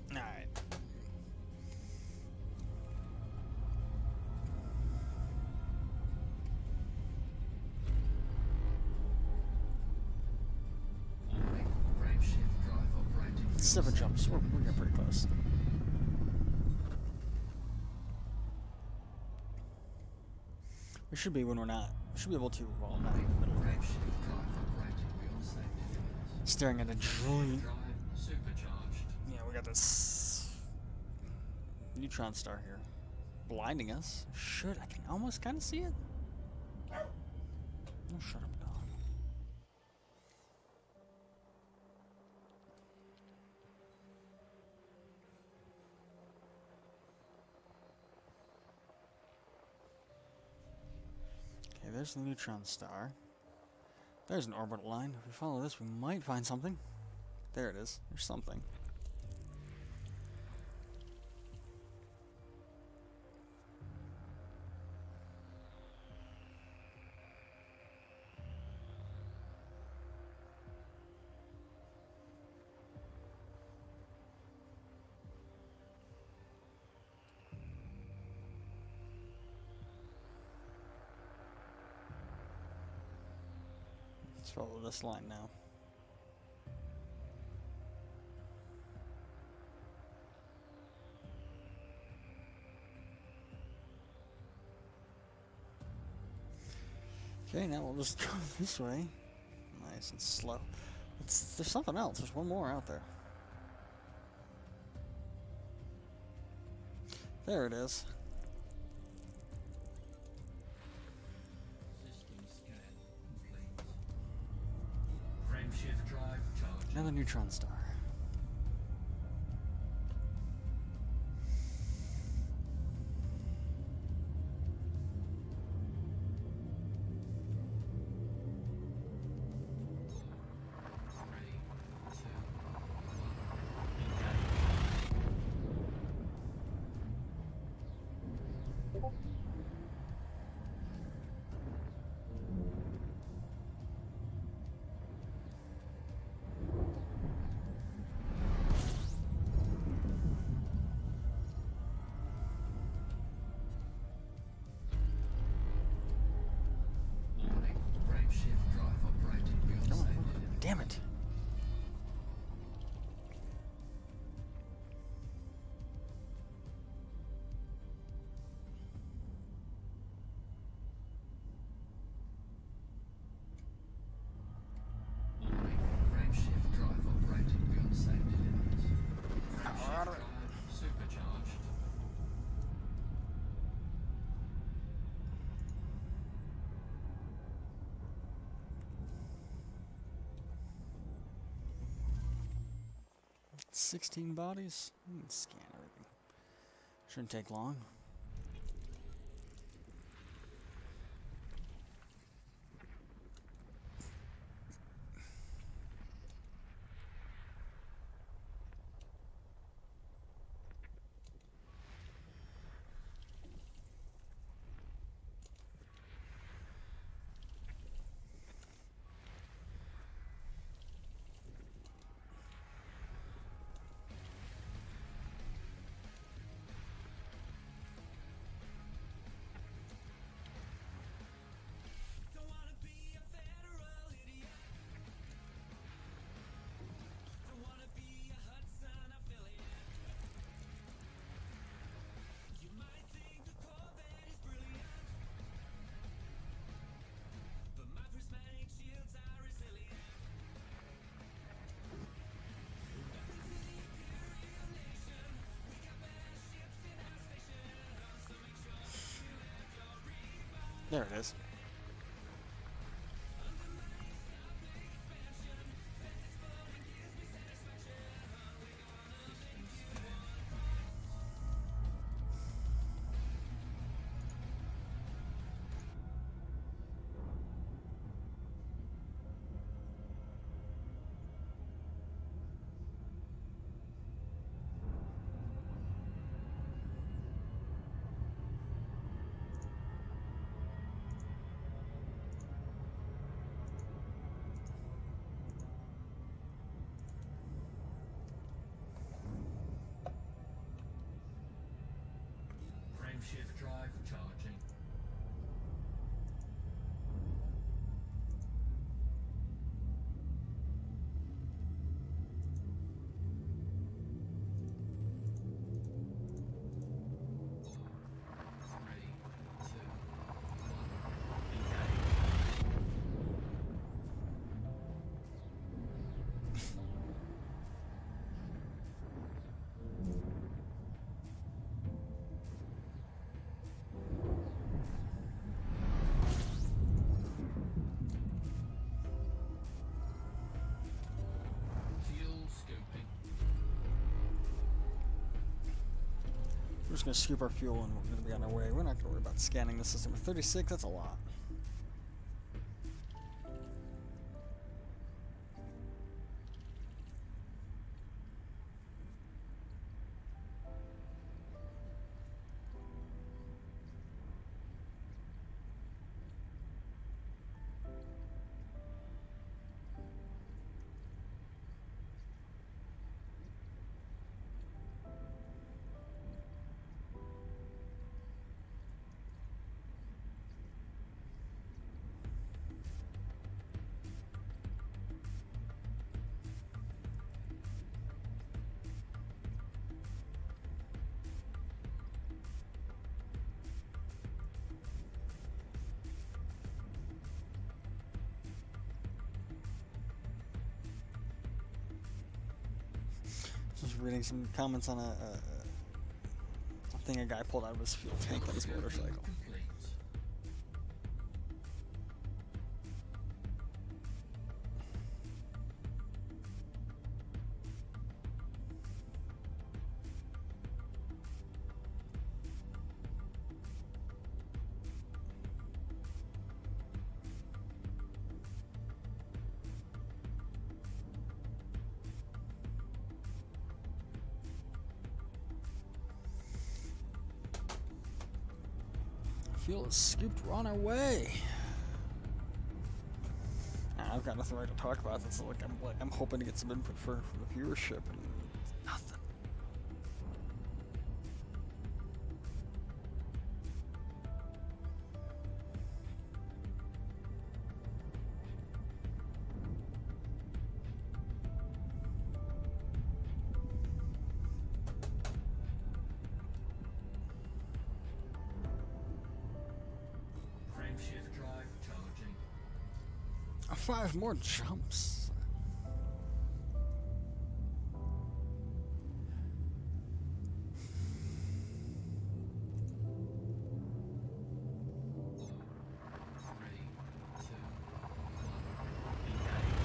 C: Alright.
D: Frame shift drive operating.
C: 7 jumps. We're getting pretty close. We should be when we're not. We should be able to while not in the middle.
D: Frame shift drive operating beyond safety limits.
C: Staring at a giant.
D: Drive supercharged.
C: Yeah, we got this neutron star here, blinding us. I can almost kind of see it. Oh, shut up, dog. Okay, there's the neutron star. There's an orbital line. If we follow this, we might find something. There it is. There's something. Let's follow this line now. Okay, now we'll just go this way. Nice and slow. There's something else. There's one more out there. There it is.
D: System scan complete. Frame shift drive charging.
C: Another neutron star.
D: Warning. Frame shift drive operating beyond
C: Come on.
D: safety limits.
C: Damn it. 16 bodies. Scan everything. Shouldn't take long.
A: Don't wanna be a federal idiot. Don't wanna be a Hudson affiliate. You might think the Corvette is brilliant, but my prismatic shields are resilient. Nothing to the imperial nation. We got bad ships in our station, so make sure you have your rebuy.
C: There it is.
D: Frame shift drive charging. Three, two, one. Engage. Fuel scooping.
C: We're just gonna scoop our fuel and we're gonna be on our way. We're not gonna worry about scanning the system. At 36, that's a lot. Just reading some comments on a thing a guy pulled out of his fuel tank on his
D: Fuel scooping
C: motorcycle.
D: complete.
C: Fuel is scooped. We're on our way. I've got nothing right to talk about. It's like I'm hoping to get some input for the viewership and nothing.
D: Frame shift drive charging.
C: 5 more jumps.
D: Three, two, one. Engage.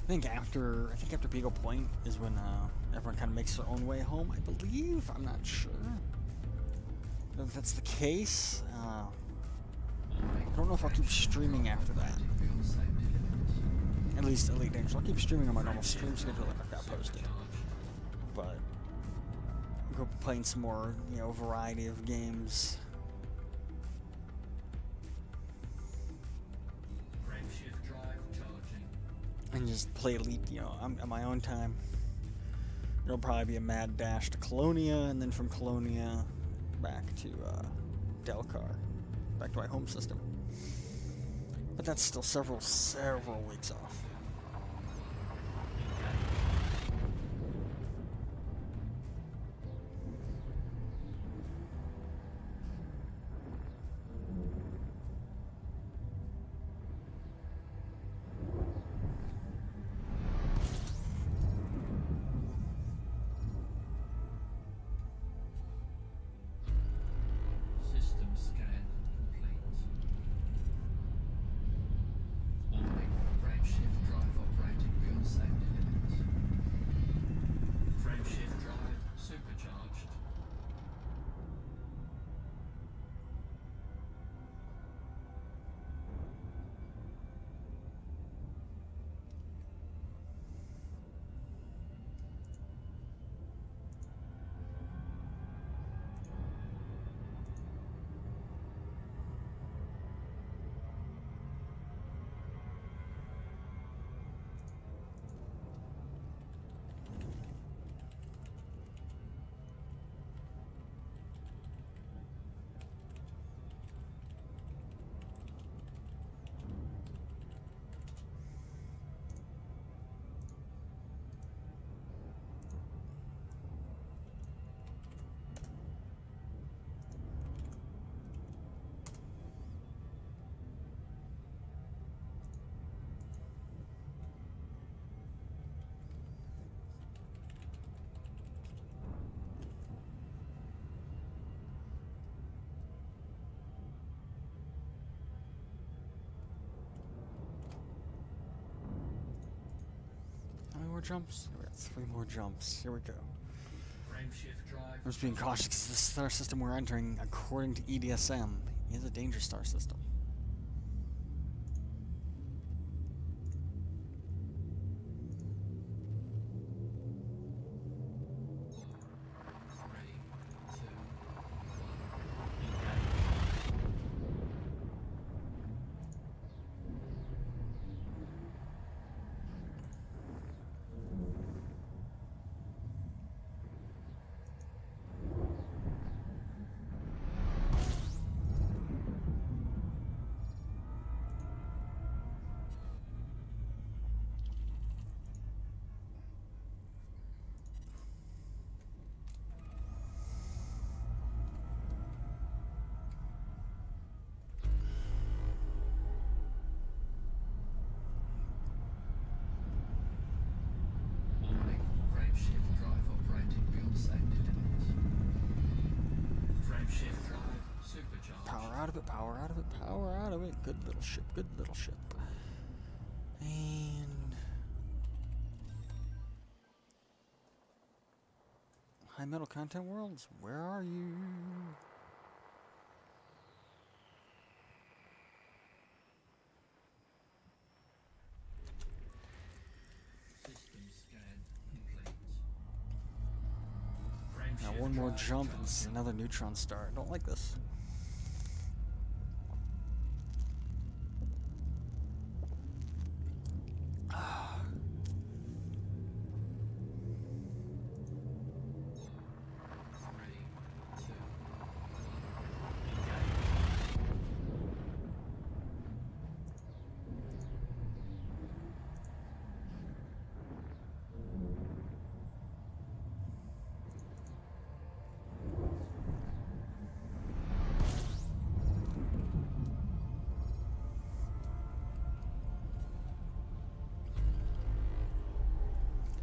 C: I think after Beagle Point is when everyone kind of makes their own way home. I believe. I'm not sure. I don't know if that's the case. I don't know if I'll keep streaming after that. At least Elite Dangerous. I'll keep streaming on my normal stream schedule like I've got posted. But I'll go playing some more, you know, variety of games. And just play Elite, you know, on my own time. It'll probably be a mad dash to Colonia, and then from Colonia back to Delcar, back to my home system. But that's still several weeks off. More jumps? We got 3 more jumps. Here we go. I'm just being cautious because this star system we're entering, according to EDSM, is a dangerous star system. Power out of it, power out of it. Good little ship, good little ship. And high metal content worlds, where are you? Now one more jump and it's another neutron star. I don't like this.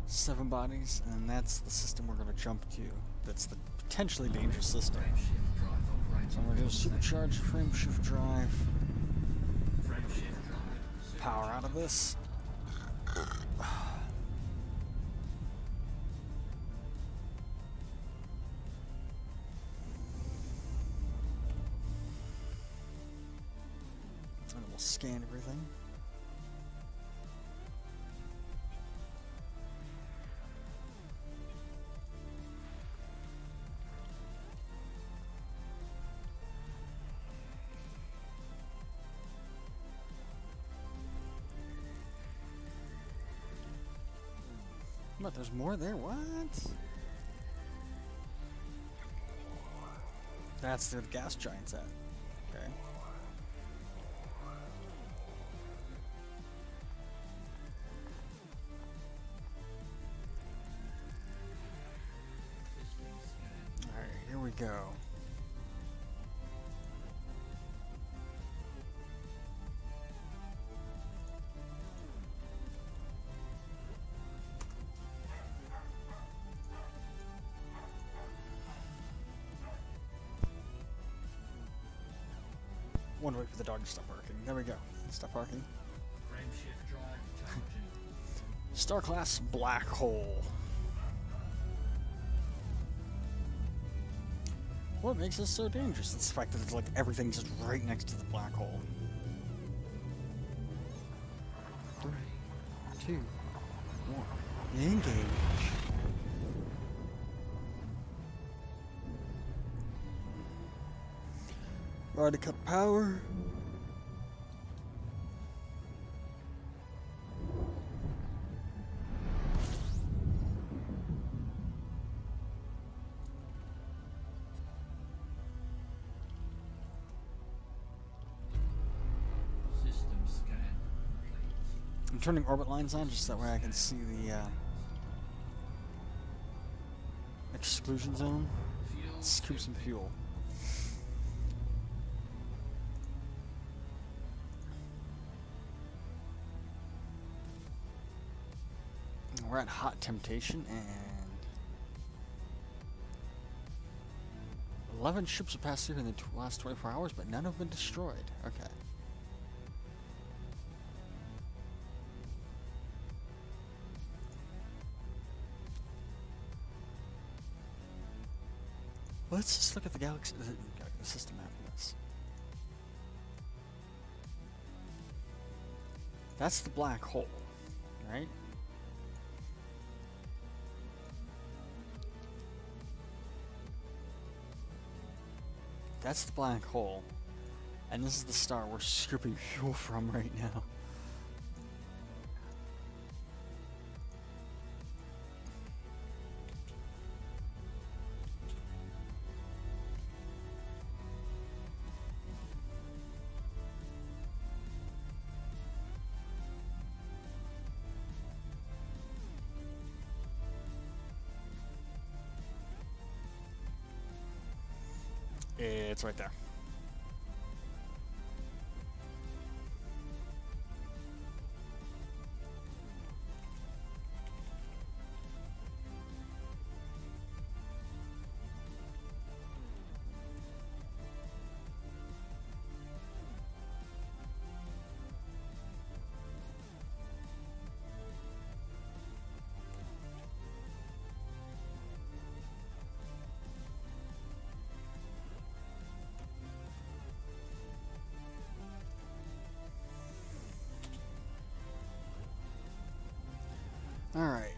C: Seven bodies, and that's the system we're going to jump to. That's the potentially dangerous system. So I'm going to do a supercharged frame shift drive. Power out of this. scan everything. But there's more there. What? That's where the gas giant's at. Okay. Alright, here we go. One wait for the dog to stop barking. There we go. Stop barking.
D: Frame shift drive charging.
C: Star class black hole. What makes this so dangerous? It's the fact that it's like everything's just right next to the black hole. 3, 2, 1. Engage. Already cut power.
D: System scan complete.
C: I'm turning orbit lines on just that way I can see the exclusion zone.
D: Fuel
C: Scoop some fuel. We're at Hot Temptation, and 11 ships have passed through in the last 24 hours, but none have been destroyed. Okay. Let's just look at the galaxy, the system map of this. That's the black hole, right? That's the black hole, and this is the star we're scooping fuel from right now. It's right there. Alright,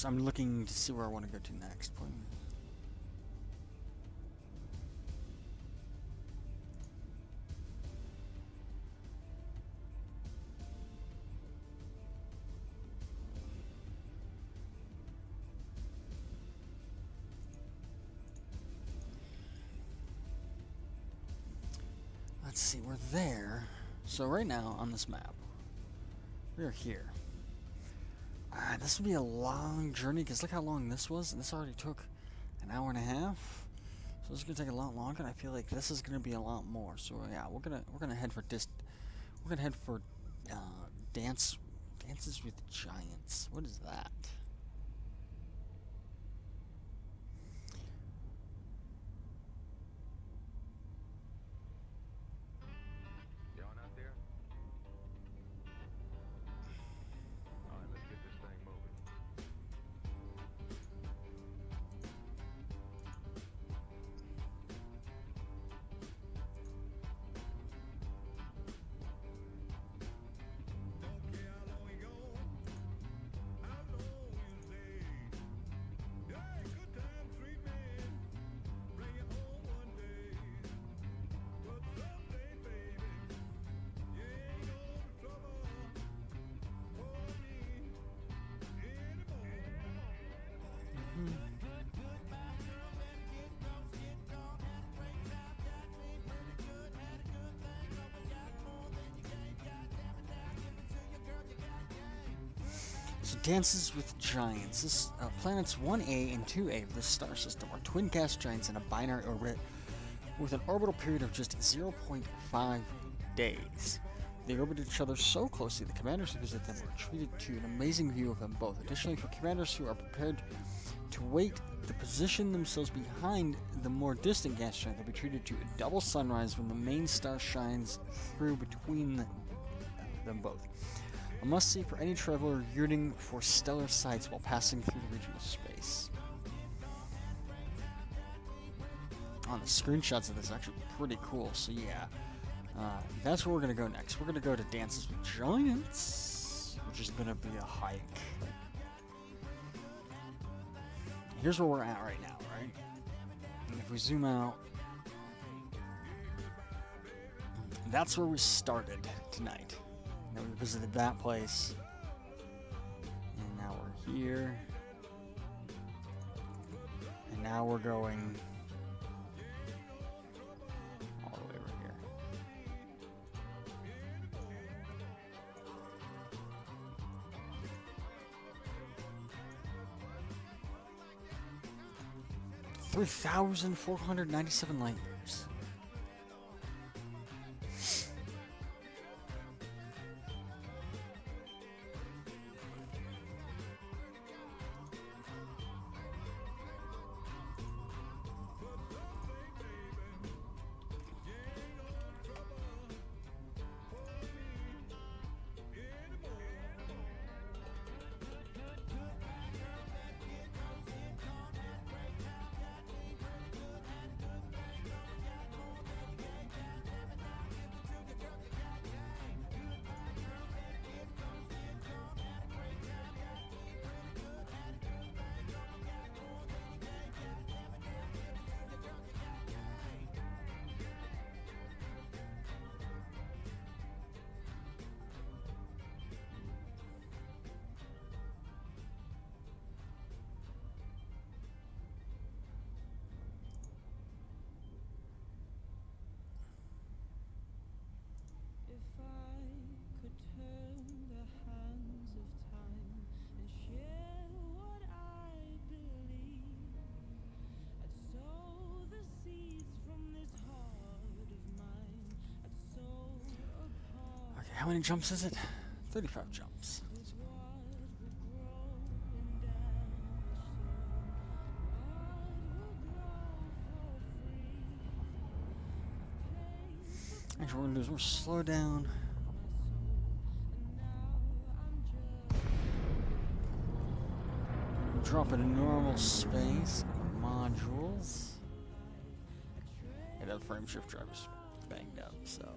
C: I'm looking to see where I want to go to next. let's see, we're there. So right now on this map, we are here. This would be a long journey because look how long this was. This already took an hour and a half. So this is gonna take a lot longer. And I feel like this is gonna be a lot more. So yeah, we're gonna head for Dances with Giants. What is that?
F: Y'all not there? All right, let's get this thing moving.
A: Don't care how long you go, how long you stay. Yeah, good time treatment, bring you home one day. But someday, baby, you ain't gonna trouble for me anymore.
C: So Dances with Giants. This planets 1A and 2A of this star system are twin gas giants in a binary orbit with an orbital period of just 0.5 days. They orbit each other so closely that commanders who visit them are treated to an amazing view of them both. Additionally, for commanders who are prepared to wait to position themselves behind the more distant gas giant, they'll be treated to a double sunrise when the main star shines through between them both. A must-see for any traveler yearning for stellar sights while passing through the region of space. Oh, the screenshots of this are actually pretty cool, so yeah. That's where we're going to go next. We're going to go to Dances with Giants, which is going to be a hike. Here's where we're at right now, right? And if we zoom out, that's where we started tonight. And then we visited that place. And now we're here. And now we're going all the way over here. $3,497 light years.
E: If I could turn the hands of time and share what I believe, I'd sow the seeds from this heart of mine. I'd sow a part
C: Okay, how many jumps is it? 35 jumps.
E: with what will grow and dance. What will grow for free?
C: Actually, what we're gonna do is we're slow down. Drop it in normal space. Modules. Yeah, that frame shift driver's banged up, so.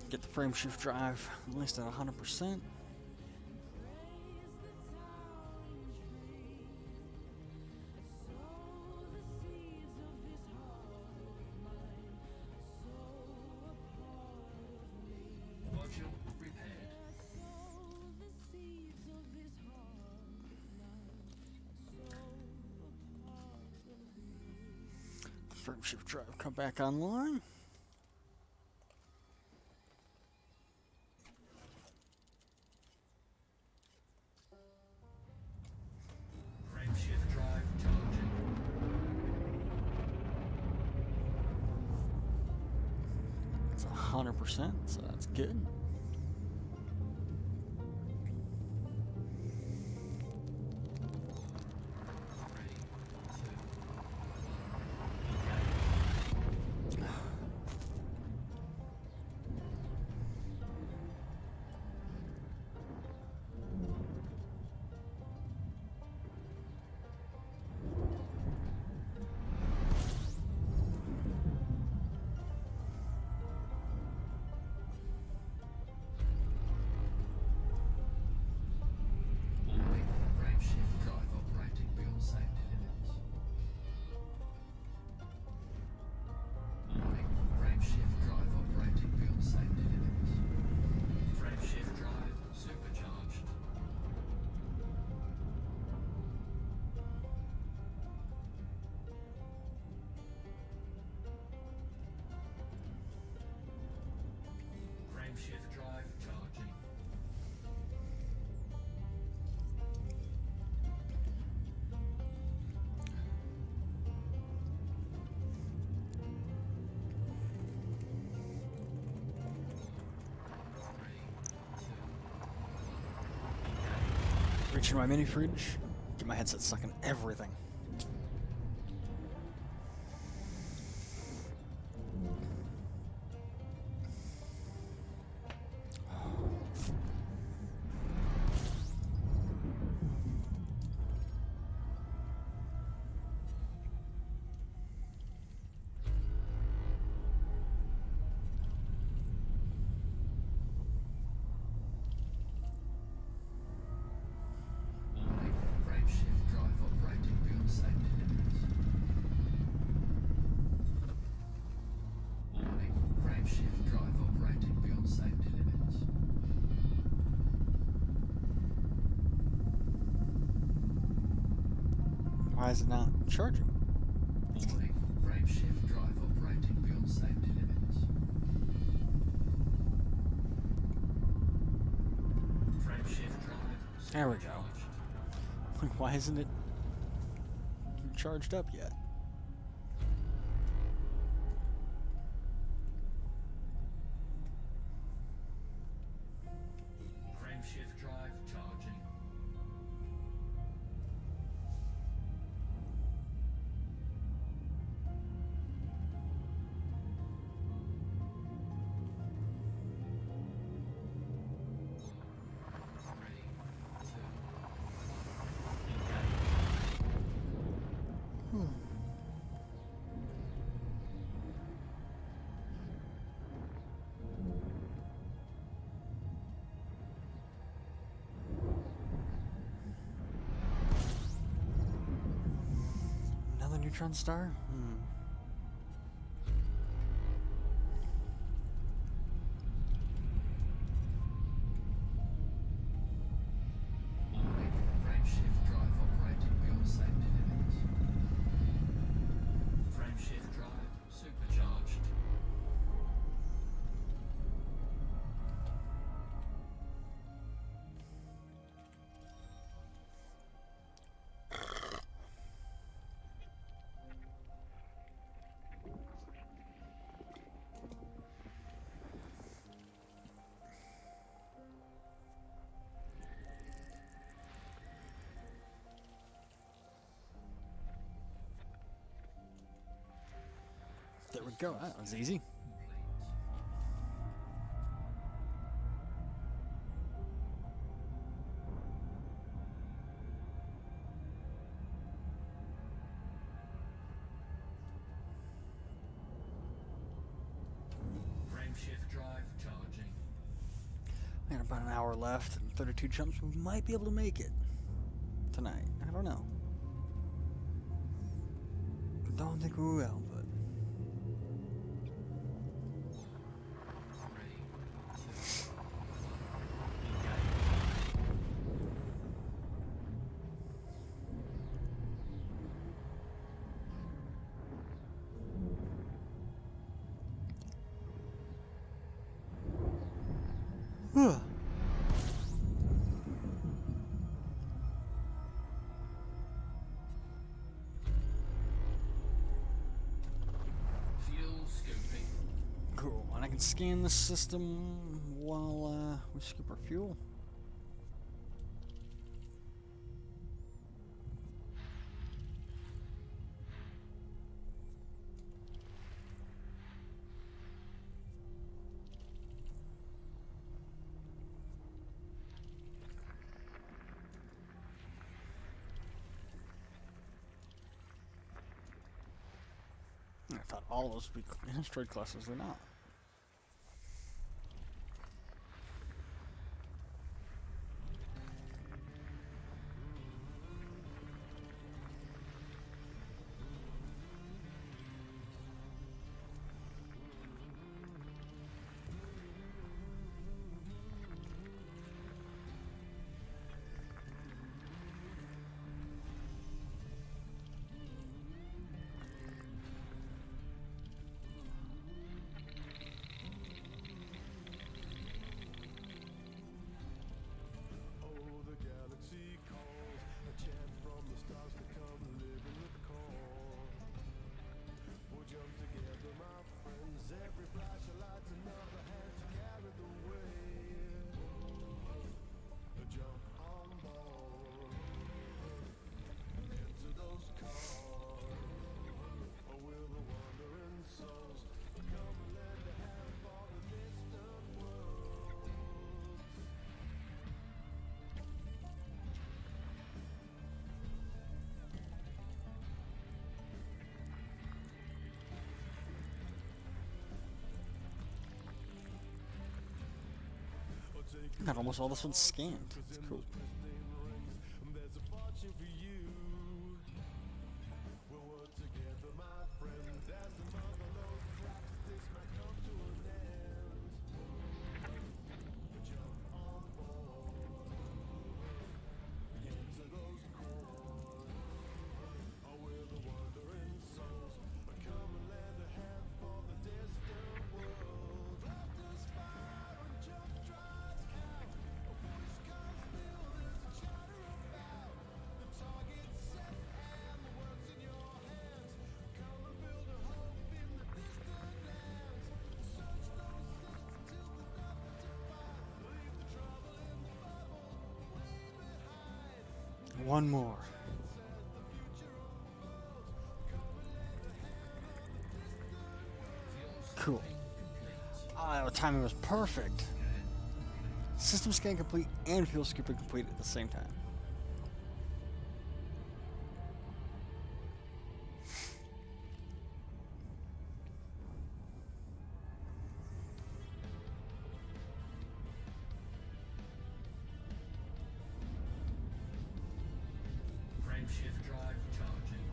C: Get the frame shift drive at least at 100%.
D: Module repaired.
C: frame shift drive come back online.
D: Frame shift drive charging.
C: It's 100%, so that's good.
D: Shift drive charging.
C: Reaching my mini fridge. Get my headset stuck in everything.
D: Frame shift drive operating beyond safety limits. Warning, frame shift drive operating beyond safety limits.
C: Why is it not charging?
D: Warning, frame shift drive operating beyond safety limits. Frame shift drive.
C: There we go.
D: supercharged.
C: Why isn't it charged up yet?
D: Frame shift drive charging. Three, two, engage.
C: Another neutron star?
D: Warning, frame shift drive operating beyond safety limits. Frame shift drive supercharged.
C: There we go. That was easy.
D: Frame shift drive charging.
C: I got about an hour left and 32 jumps. We might be able to make it tonight. I don't know. Don't think we will, but
D: Three, two, engage. Fuel scooping.
C: Cool. And I can scan the system while we scoop our fuel. I thought all of those would be asteroid clusters. They're not.
A: Oh, the galaxy calls, a chant from the stars to come live and recall. We'll jump together, my friends. Every flash of light's another hand to carry the way. Jump on board, into those cars. Oh, will the wandering souls come and lend a hand for the distant world?
C: I got almost all this one scanned. It's cool.
A: There's a fortune for you. We'll work together, my friend. As the mother load cracks, this might come to an end. Jump on board into those cores. Oh, we're the wandering souls. Come and lend a hand for the distant world. Raptors fire and jump drives count. A voice comes still, there's a chatter about. The target's set and the world's in your hands. Come and build a hope in the distant lands. Search those seats till there's nothing to find. Leave the trouble in the bubble way behind.
C: One more. Cool. Ah, the timing was perfect. System scan complete and fuel scooping complete at the same time.
D: Frame shift drive charging.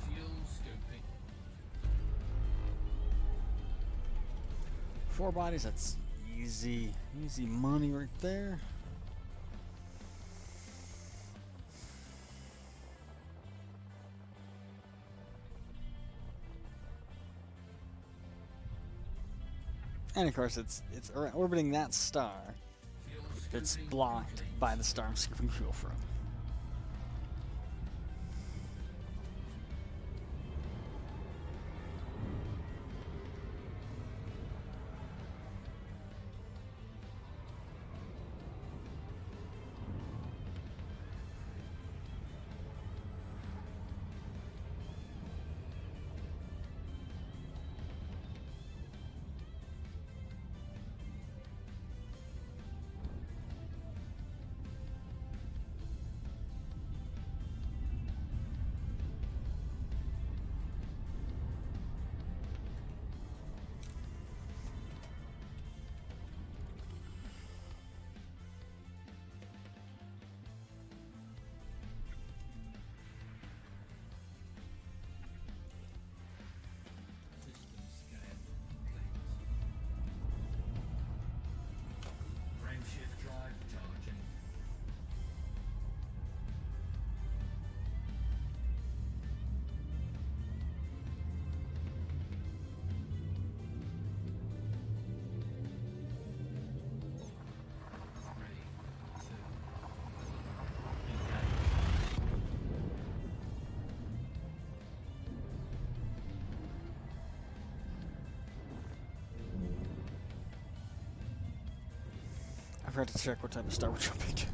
D: Fuel scooping.
C: 4 bodies, that's easy. Easy money right there. And of course, it's orbiting that star
D: Fuel
C: that's
D: scooping
C: blocked
D: complete.
C: by the star I'm scooping fuel from. forgot to check what type of star we're jumping to.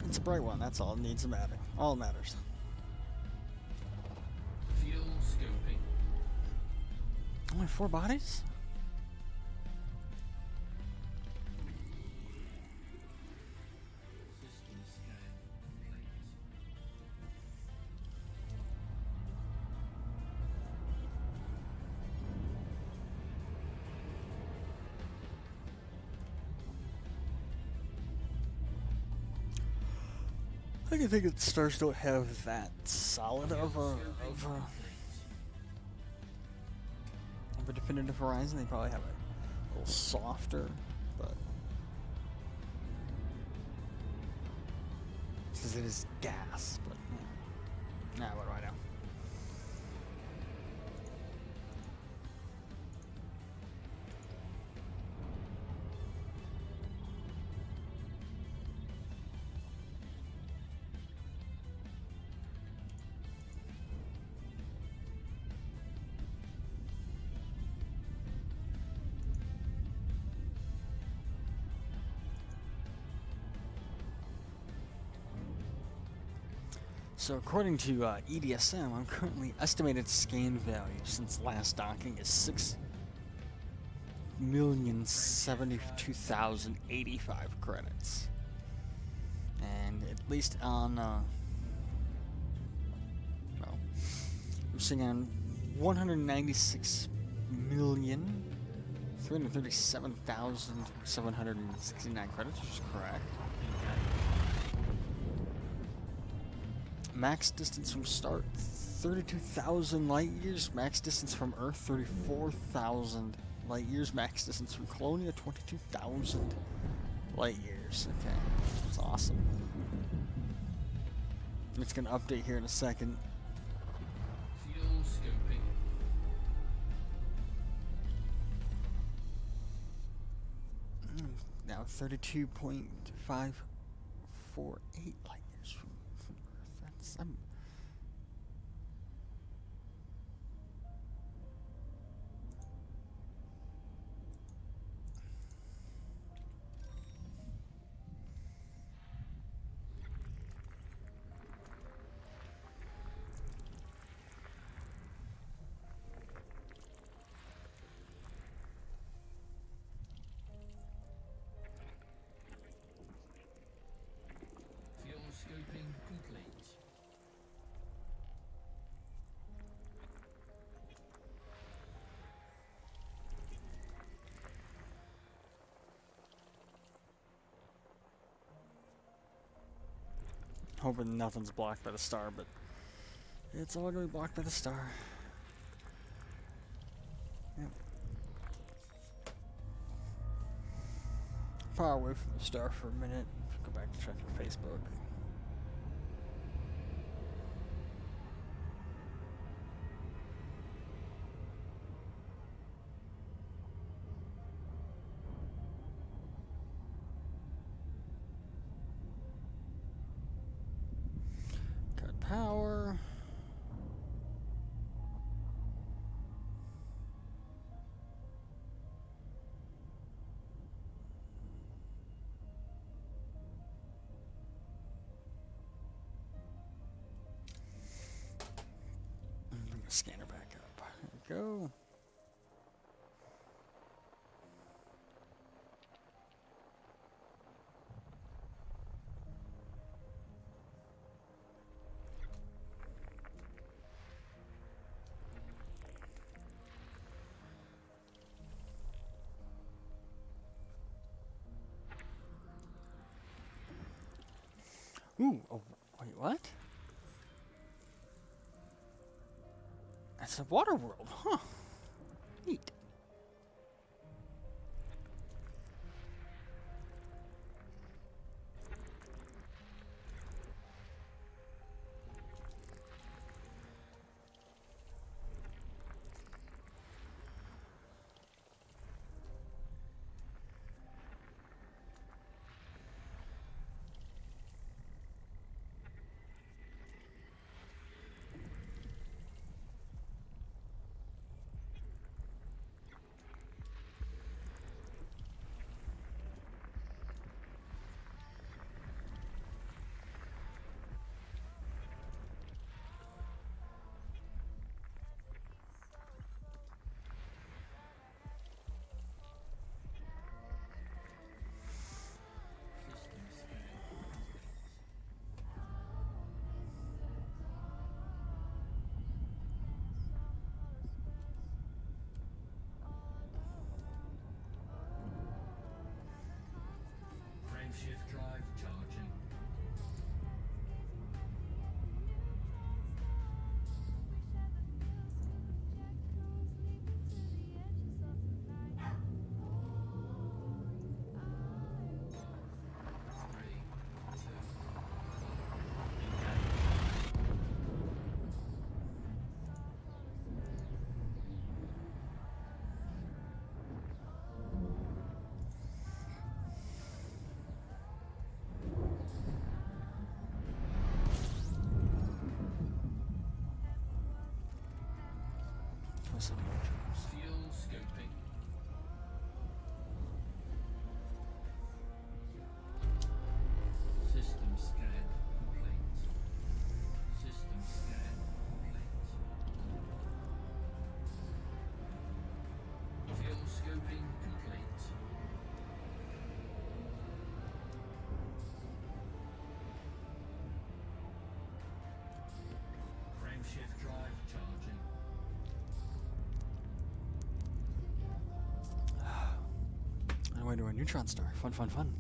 C: It's a bright one, that's all it needs to matter. All that matters.
D: Fuel scoping.
C: Only 4 bodies?
D: System scan complete.
C: I can think that stars don't have that solid of a definitive horizon. They probably have a little softer, but because it is gas. But yeah. Nah, what do I know? So according to EDSM, I'm currently estimated scan value since last docking is 6,072,085 credits, and at least on well, I'm sitting on 196,337,769 credits, which is correct. Max distance from start, 32,000 light years. Max distance from Earth, 34,000 light years. Max distance from Colonia, 22,000 light years. Okay, that's awesome. It's going to update here in a second.
D: Fuel scoping.
C: Now 32.548 light years from Earth. That's
D: Fuel scoping complete.
C: hoping nothing's blocked by the star, but it's all going to be blocked by the star. Yep. Power away from the star for a minute. Go back to checking Facebook. Cut power. Bring the scanner back up. There we go. Ooh, oh, wait, what? That's a water world, huh? Neat. 27 jobs.
D: Fuel scooping. System scan complete. System scan complete. Fuel scooping complete. Frameshift drive charging.
C: On the way to a neutron star. Fun, fun, fun.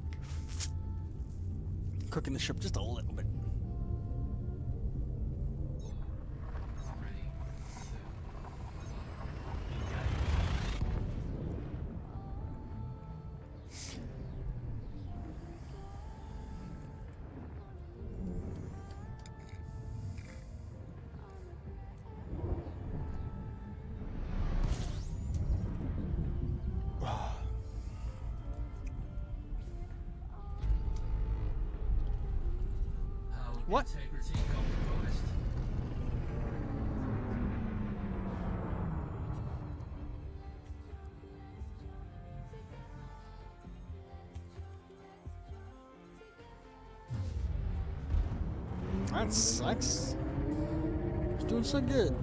C: Cooking the ship just a little bit.
D: 3, 2, 1. Engage. Power
C: What?
D: integrity compromised.
C: That sucks. It's doing so good.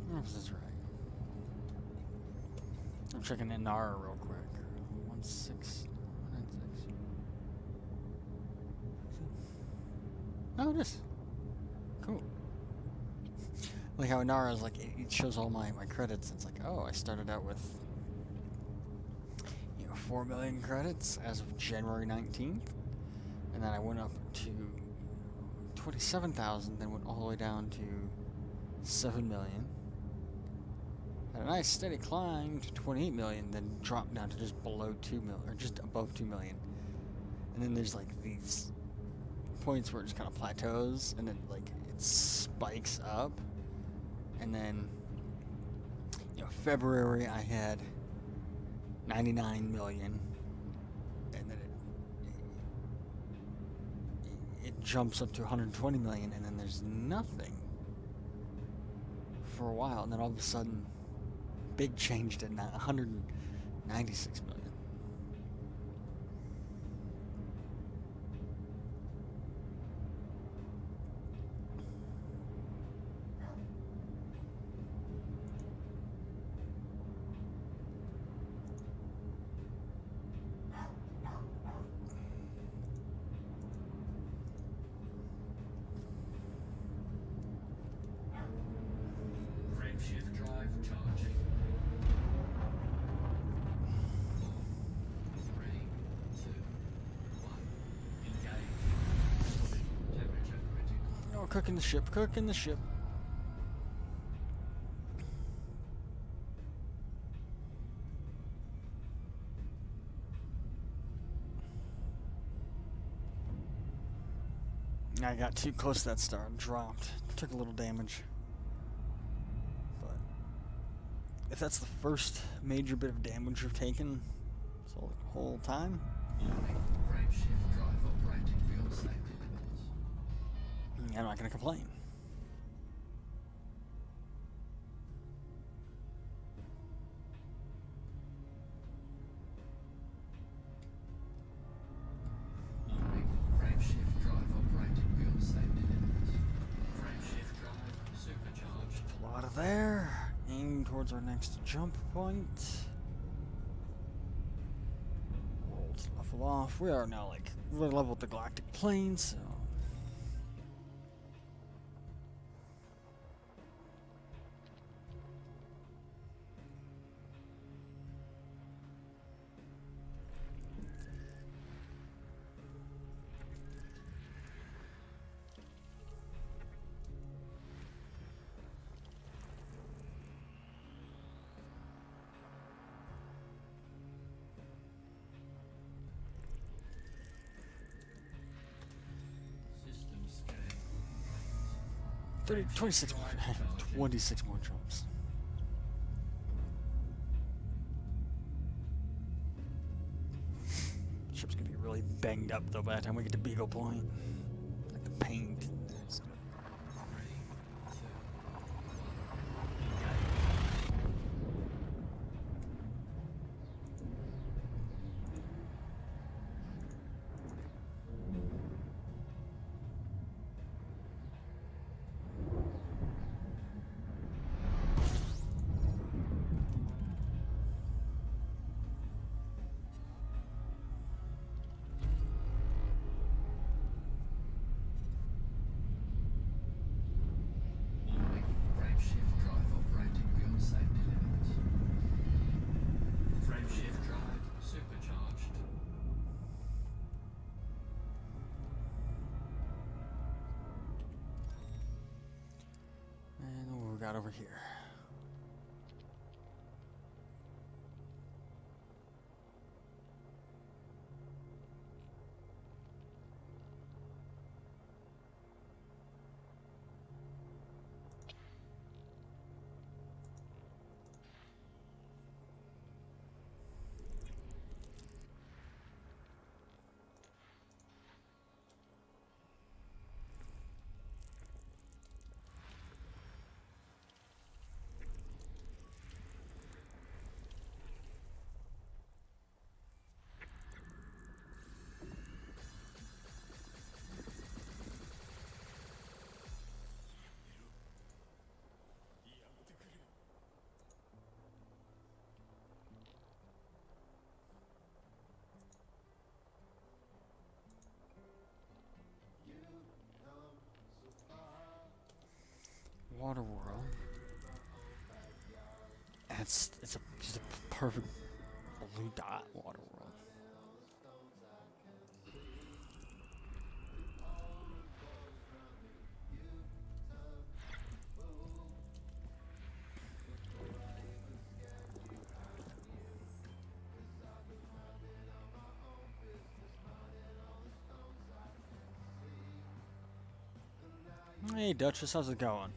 C: I don't know if this is right. I'm checking NR real quick. 16196. Oh, it is. Cool. Like how NR is like, it shows all my credits. It's like, oh, I started out with 4 million credits as of January 19th. And then I went up to 27,000, then went all the way down to 7 million. Had a nice steady climb to 28 million, then dropped down to just below 2 million, or just above 2 million. And then there's like these points where it just kind of plateaus, and then like it spikes up. And then, February I had 99 million, and then it jumps up to 120 million, and then there's nothing for a while, and then all of a sudden, big change to 196 million.
D: Frameshift drive charging. 3, 2, 1. Engage. Temperature critical.
C: Oh, cooking the ship, cooking the ship. I got too close to that star and dropped. Took a little damage. But if that's the first major bit of damage you've taken this whole time,
D: Warning. Frameshift drive operating beyond safety limits.
C: I'm not going to complain.
D: Warning. Frameshift drive operating beyond safety limits. Frameshift
C: there. Aim towards our next jump point. Roll to level off. We are now like we're level with the galactic plane, so.
D: System scan.
C: 26 more, 26 more jumps. Ship's gonna be really banged up though by the time we get to Beagle Point. Like the paint. is gonna-
D: 3, 2, 1. Warning, frameshift drive operating beyond safety limits. Frameshift drive supercharged.
C: And what we got over here? Water world. It's just a perfect blue dot water world. Hey Duchess, how's it going?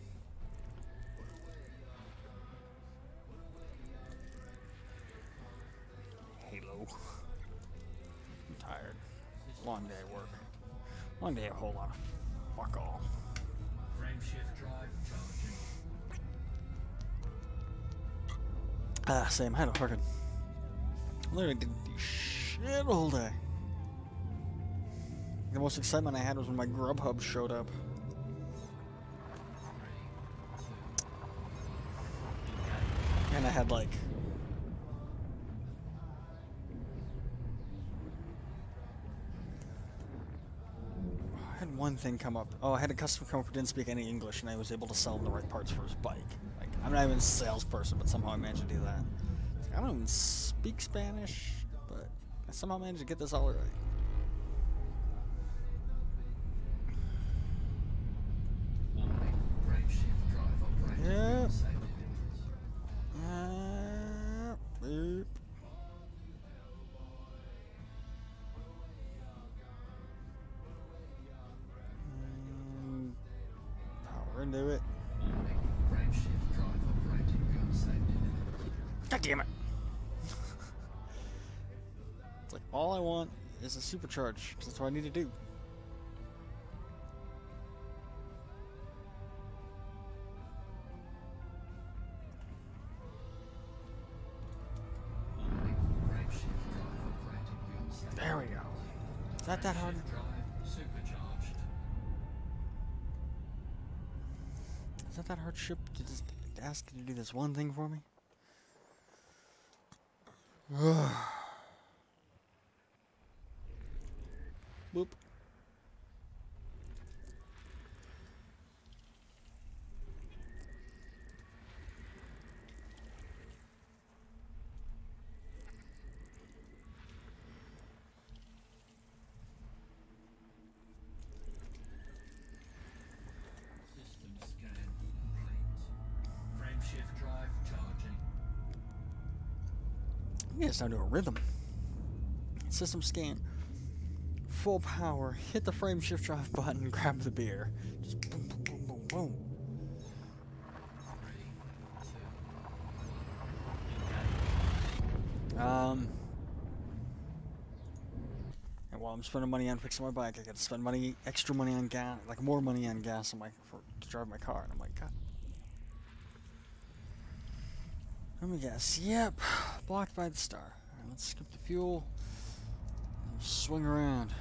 C: Halo. I'm tired. Long day at work. Long day, a whole lot of fuck all.
D: Frameshift drive charging.
C: Same. I had a fucking. Literally didn't do shit all day. The most excitement I had was when my Grubhub showed up.
D: 3, 2,
C: And I had like. I had one thing come up. Oh, I had a customer come up who didn't speak any English, and I was able to sell him the right parts for his bike. Like, I'm not even a salesperson, but somehow I managed to do that. It's like, I don't even speak Spanish, but I somehow managed to get this all right.
D: warning, frameshift drive operating
C: Yeah.
D: beyond safety limits.
C: Beep. Power into it.
D: Warning, frameshift drive operating beyond safety limits.
C: God damn it! It's like all I want is a supercharge, 'cause that's what I need to do.
D: Warning, frameshift drive operating beyond safety
C: There we go. Is that hard?
D: Frameshift drive supercharged.
C: Is that hard ship to just ask you to do this one thing for me? Boop.
D: System scan complete. Frame shift drive charging.
C: Yeah, it's down to a rhythm. System scan. Full power. Hit the frame shift drive button. Grab the beer. Just boom, boom, boom, boom, boom.
D: 3, 2, 1.
C: And while I'm spending money on fixing my bike, I gotta spend money, extra money on gas, like more money on gas on to drive my car. And I'm like, God. Let me guess. Yep, blocked by the star. All right, let's skip the fuel. And swing around.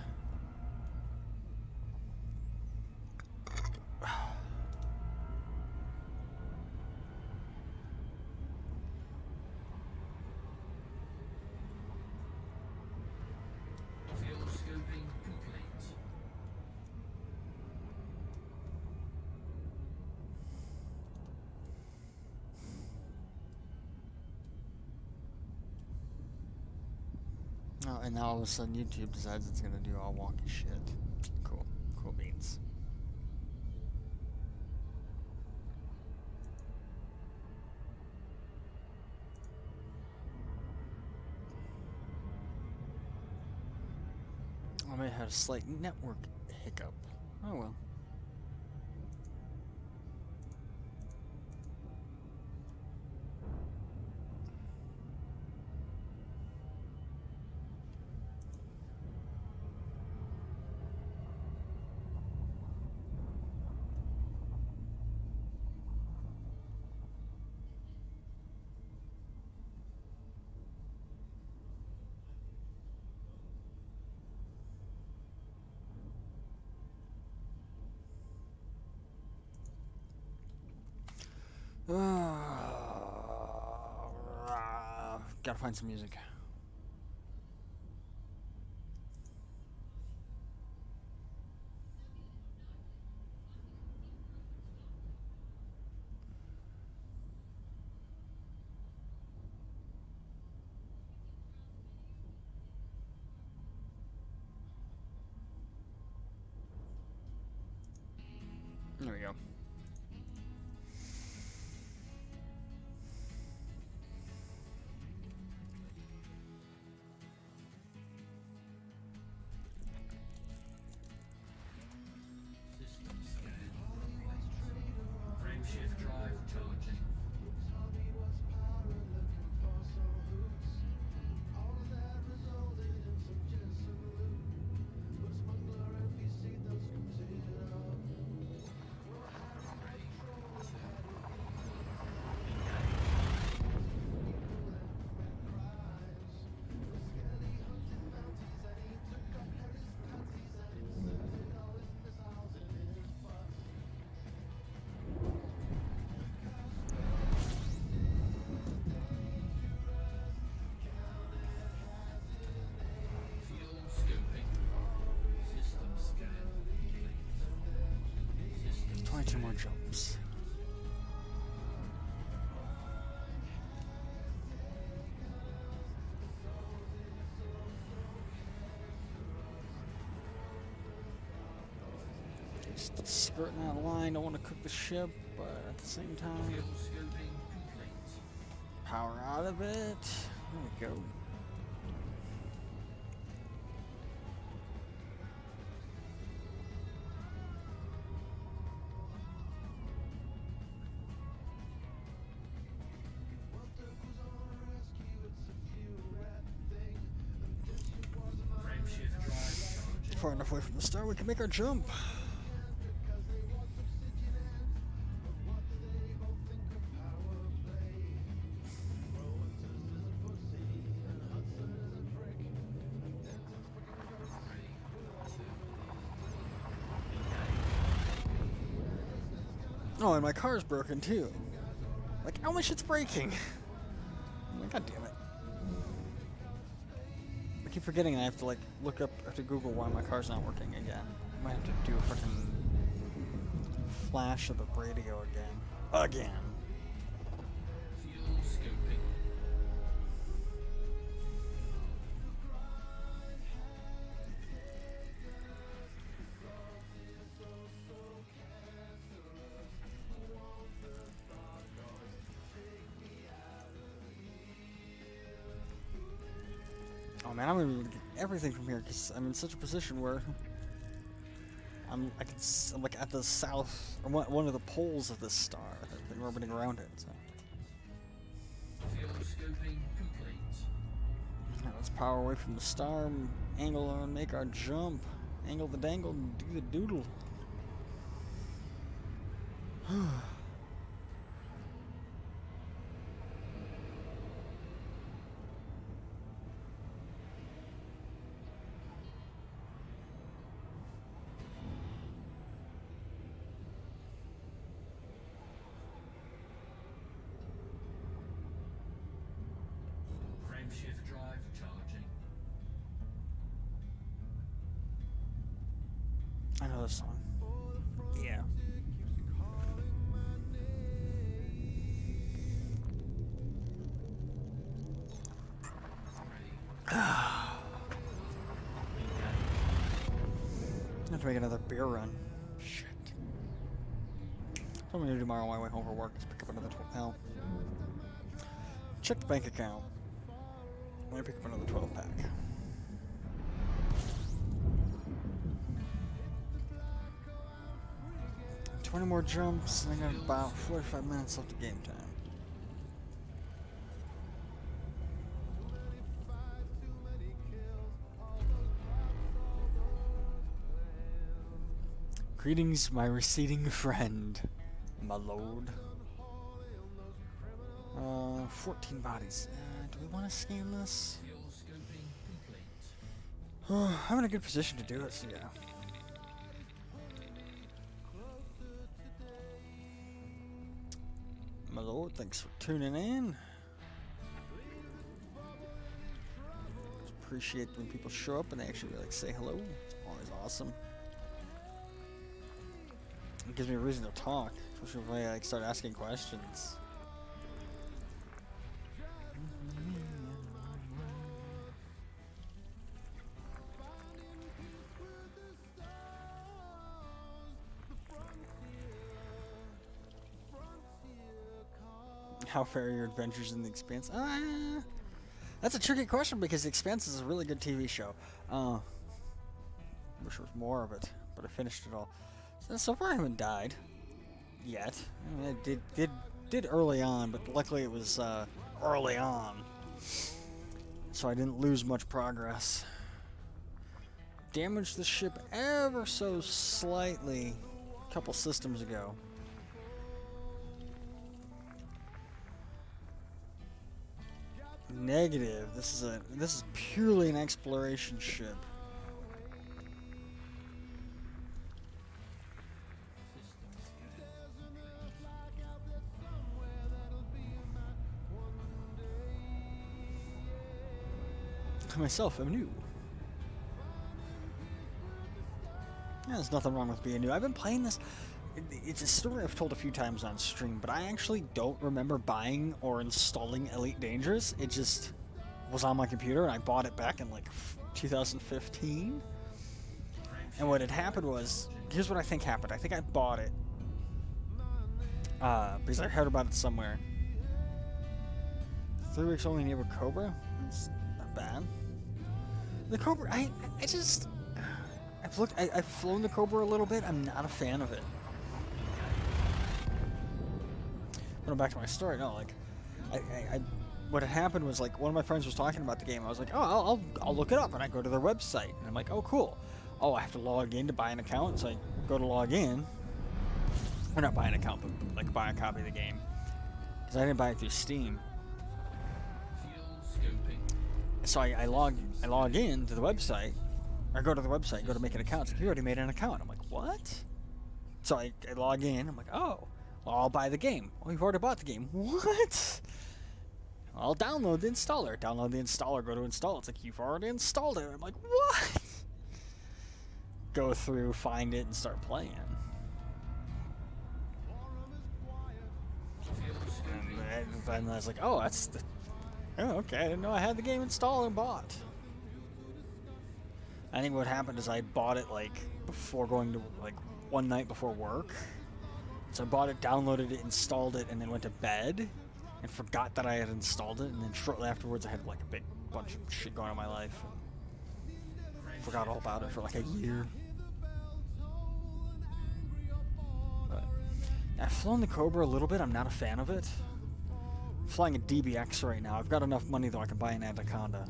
D: Fuel scooping complete.
C: Oh, and now all of a sudden YouTube decides it's gonna do all wonky shit. Cool. Cool beans. I may have had a slight network hiccup. Oh well. Gotta find some music. There we go.
D: System scan complete. Frame shift drive charging. Fuel scooping. System scan complete. System
C: 22 more jumps. Just skirting that line. Don't want to cook the ship, but at the same time,
D: fuel scooping complete.
C: power out of it. There we go.
D: Frame shift drive charging.
C: Far enough away from the star, we can make our jump. Oh, and my car's broken too. Like, oh, my shit's breaking. I'm like, God damn it. I keep forgetting I have to, like, look up, I have to Google why my car's not working again. I might have to do a fucking flash of the radio again. Again.
D: Fuel scoping.
C: Oh man, I'm gonna be able to get everything from here because I'm in such a position where I'm like at the south, or one of the poles of this star that's been orbiting around it. So
D: Fuel scoping complete.
C: now let's power away from the star, angle and make our jump, angle the dangle, and do the doodle.
D: Frameshift drive charging.
C: I know this song. Yeah. I have to make another beer run. Shit. What I'm gonna do tomorrow on my way home from work is pick up another 12. Hell. Check the bank account. I'm gonna pick up another 12 pack. $20 more jumps, and I got about 45 minutes left of game time. Greetings, my receding friend, my lord. 14 bodies. Do we want to scan this?
D: Fuel scoping complete.
C: I'm in a good position to do it, so yeah. My lord, thanks for tuning in. Just appreciate when people show up and they actually like say hello. It's always awesome. It gives me a reason to talk, especially if I like start asking questions. How fair are your adventures in The Expanse? That's a tricky question because The Expanse is a really good TV show. Wish there was more of it, but I finished it all. So far I haven't died yet. I mean, I did early on, but luckily it was early on, so I didn't lose much progress. Damaged the ship ever so slightly a couple systems ago. Negative. This is purely an exploration ship. Myself, I'm new. Yeah, there's nothing wrong with being new. I've been playing this. It's a story I've told a few times on stream, but I actually don't remember buying or installing Elite Dangerous. It just was on my computer, and I bought it back in like 2015. And what had happened was, here's what I think happened. I think I bought it because I heard about it somewhere. 3 weeks only near a Cobra. It's not bad. The Cobra, I've flown the Cobra a little bit. I'm not a fan of it. Going back to my story, no, like, what had happened was, like, one of my friends was talking about the game. I was like, oh, I'll look it up, and I go to their website, and I'm like, oh, cool. Oh, I have to log in to buy an account, so I go to log in. Or not buy an account, but like buy a copy of the game, because I didn't buy it through Steam. So I log in to the website, or go to the website, go to make an account. So you already made an account. I'm like, what? So I log in. I'm like, oh, I'll buy the game. Oh, you've already bought the game. What? I'll download the installer. Download the installer, go to install. It's like, you've already installed it. I'm like, what? Go through, find it, and start playing. And I was like, oh, that's the... Oh, okay, I didn't know I had the game installed and bought. I think what happened is I bought it, like, before going to, like, one night before work. So I bought it, downloaded it, installed it, and then went to bed. And forgot that I had installed it, and then shortly afterwards I had, like, a big bunch of shit going on in my life. Forgot all about it for, like, a year. But I've flown the Cobra a little bit. I'm not a fan of it. I'm flying a DBX right now. I've got enough money, though, I can buy an Anaconda.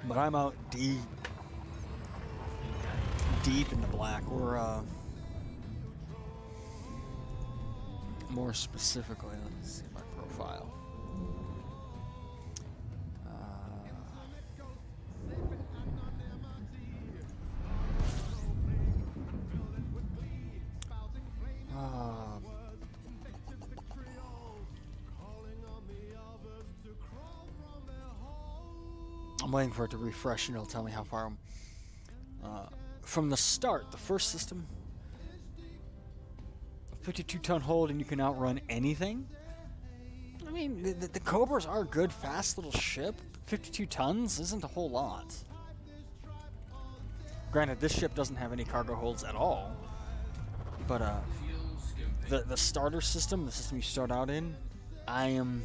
C: But I'm out deep in the black. We're, more specifically, let's see my profile. I'm waiting for it to refresh and it'll tell me how far I'm from the start. The first system, 52-ton hold, and you can outrun anything. I mean, the Cobras are a good, fast little ship. 52 tons isn't a whole lot. Granted, this ship doesn't have any cargo holds at all. But the starter system, the system you start out in, I am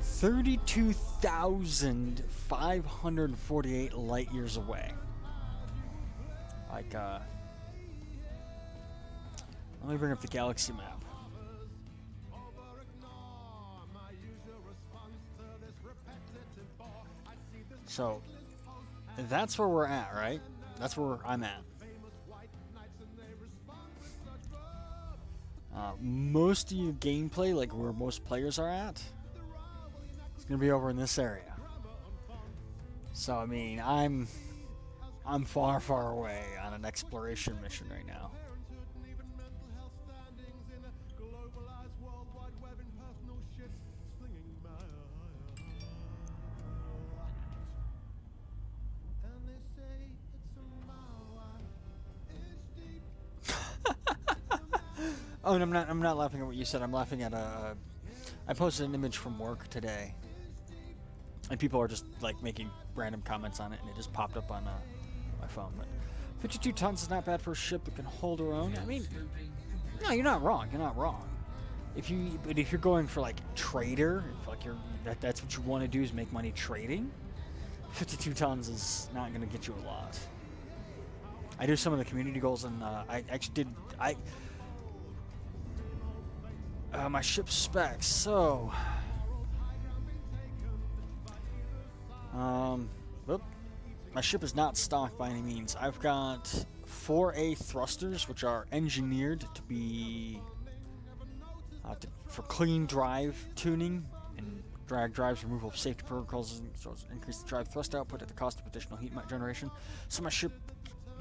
C: 32,548 light years away. Like, let me bring up the galaxy map. So, that's where we're at, right? That's where I'm at. Most of your gameplay, like where most players are at, it's gonna be over in this area. So, I mean, I'm far, far away on an exploration mission right now. Oh, and I'm not laughing at what you said. I'm laughing at I posted an image from work today, and people are just like making random comments on it, and it just popped up on my phone. But 52 tons is not bad for a ship that can hold her own. I mean, no, you're not wrong. You're not wrong. If you're going for like trader, if like that's what you want to do is make money trading, 52 tons is not going to get you a lot. I do some of the community goals, and I actually did my ship specs. So, my ship is not stock by any means. I've got 4A thrusters, which are engineered to be for clean drive tuning and drag drives, removal of safety protocols, so it's increase the drive thrust output at the cost of additional heat generation. So my ship,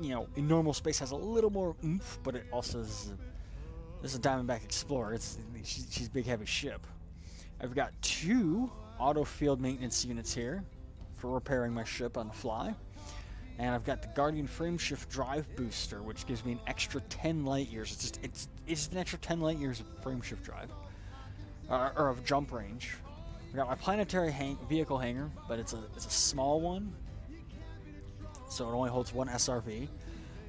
C: you know, in normal space has a little more oomph, but it also is. This is a Diamondback Explorer. She's a big, heavy ship. I've got 2 auto field maintenance units here for repairing my ship on the fly. And I've got the Guardian Frameshift Drive Booster, which gives me an extra 10 light years. It's just an extra 10 light years of frameshift drive, or of jump range. I've got my planetary vehicle hangar, but it's a small one, so it only holds 1 SRV.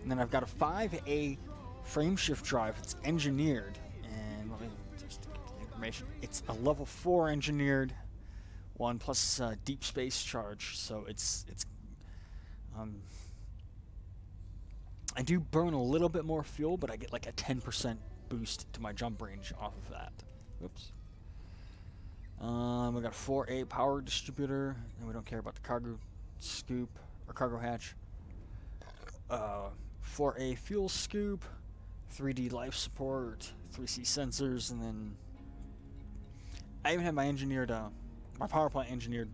C: And then I've got a 5A frameshift drive. It's engineered, and let me just get the information. It's a level 4 engineered one plus deep space charge, so it's I do burn a little bit more fuel, but I get like a 10% boost to my jump range off of that. Oops. We got a 4A power distributor, and we don't care about the cargo scoop or cargo hatch. 4A fuel scoop, 3D life support, 3C sensors, and then I even have my engineered, my power plant engineered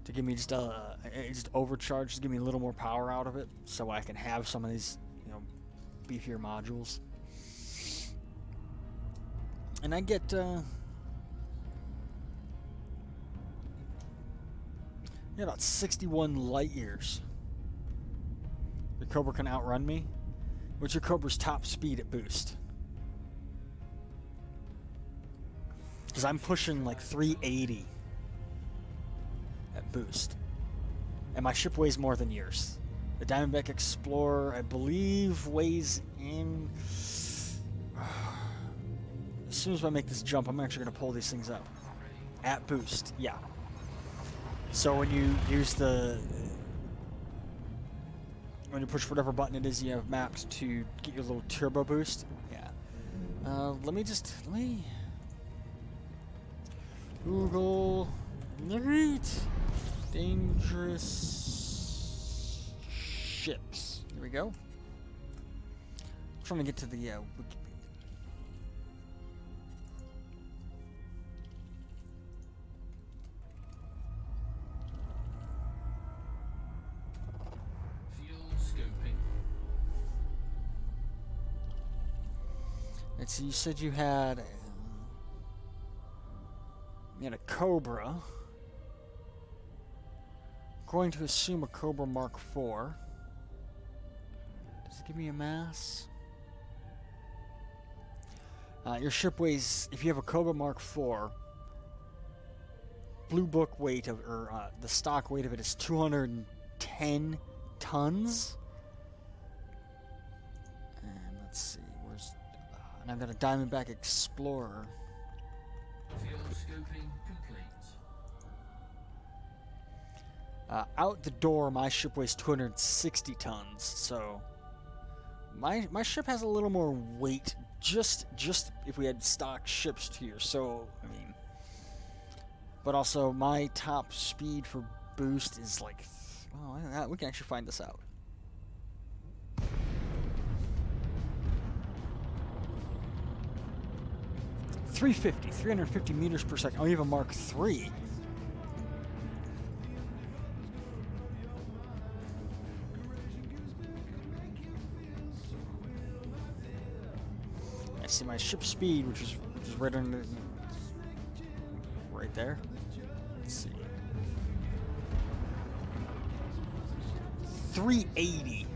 C: to give me just overcharge, to give me a little more power out of it, so I can have some of these, you know, beefier modules. And I get about 61 light years. The Cobra can outrun me. What's your Cobra's top speed at boost? Because I'm pushing like 380 at boost. And my ship weighs more than yours. The Diamondback Explorer, I believe, weighs in... As soon as I make this jump, I'm actually going to pull these things up. At boost, yeah. So when you use the... When you push whatever button it is you have mapped to get your little turbo boost, yeah. Let me Google dangerous ships. Here we go. I'm trying to get to the Wikipedia. Let's see, you said you had a Cobra. Going to assume a Cobra Mark IV. Does it give me a mass? Your ship weighs, if you have a Cobra Mark IV, Blue Book weight of, or the stock weight of it is 210 tons. And let's see, where's, and I've got a Diamondback Explorer.
D: Fuel scoping complete.
C: Out the door, my ship weighs 260 tons, so my ship has a little more weight. Just if we had stock ships to yours. So I mean, but also my top speed for boost is like, well, we can actually find this out. .350, 350 meters per second. Oh, you have a Mark III. I see my ship speed, which is right under, right there. Let's see. 380.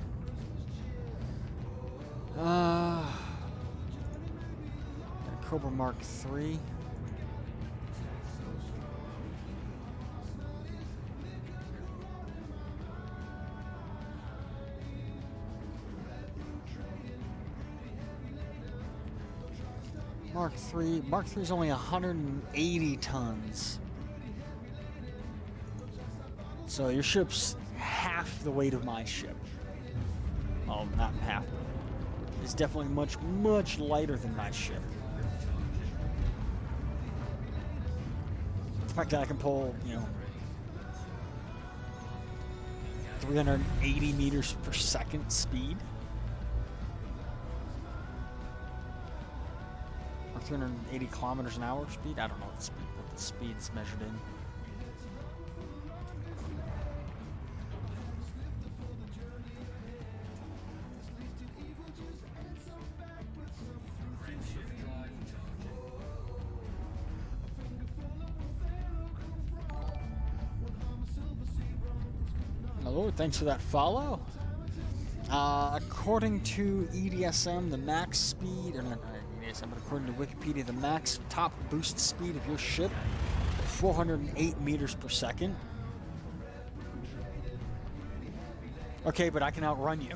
C: Cobra Mark III. Mark III. Mark III is only 180 tons. So your ship's half the weight of my ship. Well, not half. It's definitely much, much lighter than my ship. The fact that I can pull, 380 meters per second speed. Or 380 kilometers an hour speed? I don't know what the speed is measured in. Hello, thanks for that follow. According to EDSM, the max speed, or not EDSM, but according to Wikipedia, the max top boost speed of your ship, 408 meters per second. Okay, but I can outrun you.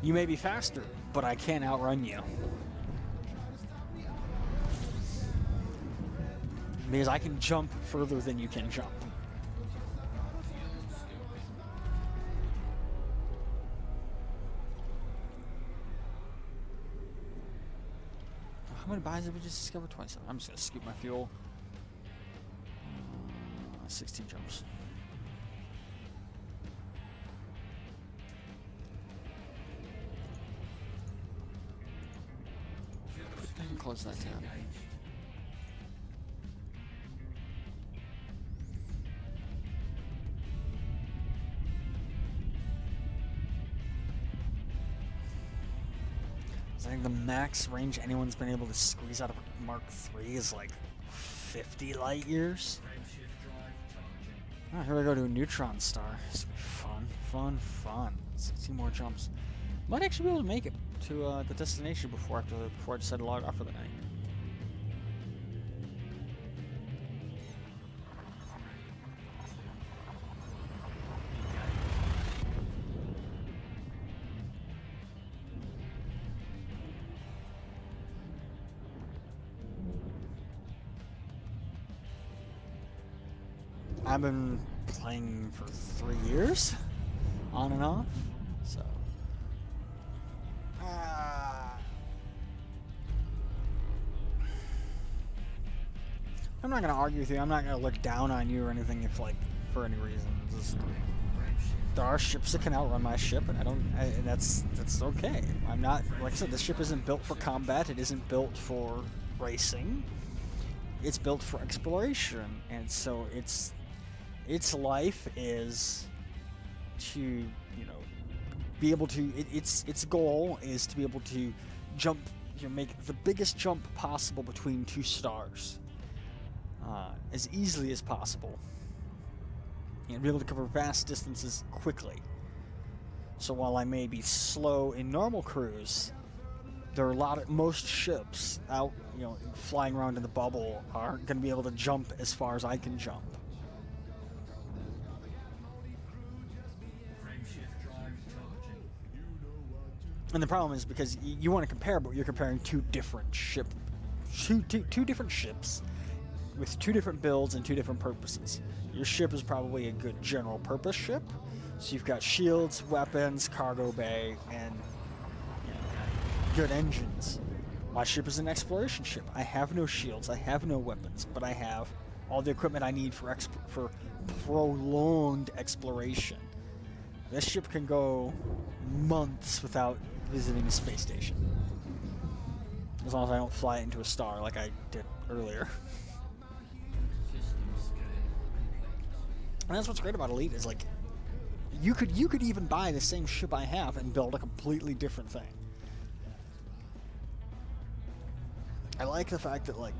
C: You may be faster, but I can't outrun you. Because I can jump further than you can jump. How many buys did we just discover? 27. I'm just going to scoop my fuel. 16 jumps. I can close that tab. I think the max range anyone's been able to squeeze out of a Mark III is like 50 light years. Oh, here we go to a neutron star. This will be fun, fun, fun. 16 more jumps. Might actually be able to make it to the destination before I decide to log off for the night. I've been playing for 3 years, on and off, so. I'm not gonna argue with you. I'm not gonna look down on you or anything if, like, for any reason. There are ships that can outrun my ship, and that's okay. I'm not, like I said, this ship isn't built for combat. It isn't built for racing. It's built for exploration, and so its life is to, you know, be able to. Its goal is to be able to jump, make the biggest jump possible between two stars, as easily as possible, and be able to cover vast distances quickly. So while I may be slow in normal cruise, there are most ships out, flying around in the bubble aren't going to be able to jump as far as I can jump. And the problem is because you want to compare, but you're comparing two different ships with two different builds and two different purposes. Your ship is probably a good general purpose ship, so you've got shields, weapons, cargo bay, and good engines. My ship is an exploration ship. I have no shields, I have no weapons, but I have all the equipment I need for prolonged exploration. This ship can go months without visiting a space station, as long as I don't fly it into a star like I did earlier. And that's what's great about Elite is, like, you could even buy the same ship I have and build a completely different thing. I like the fact that, like,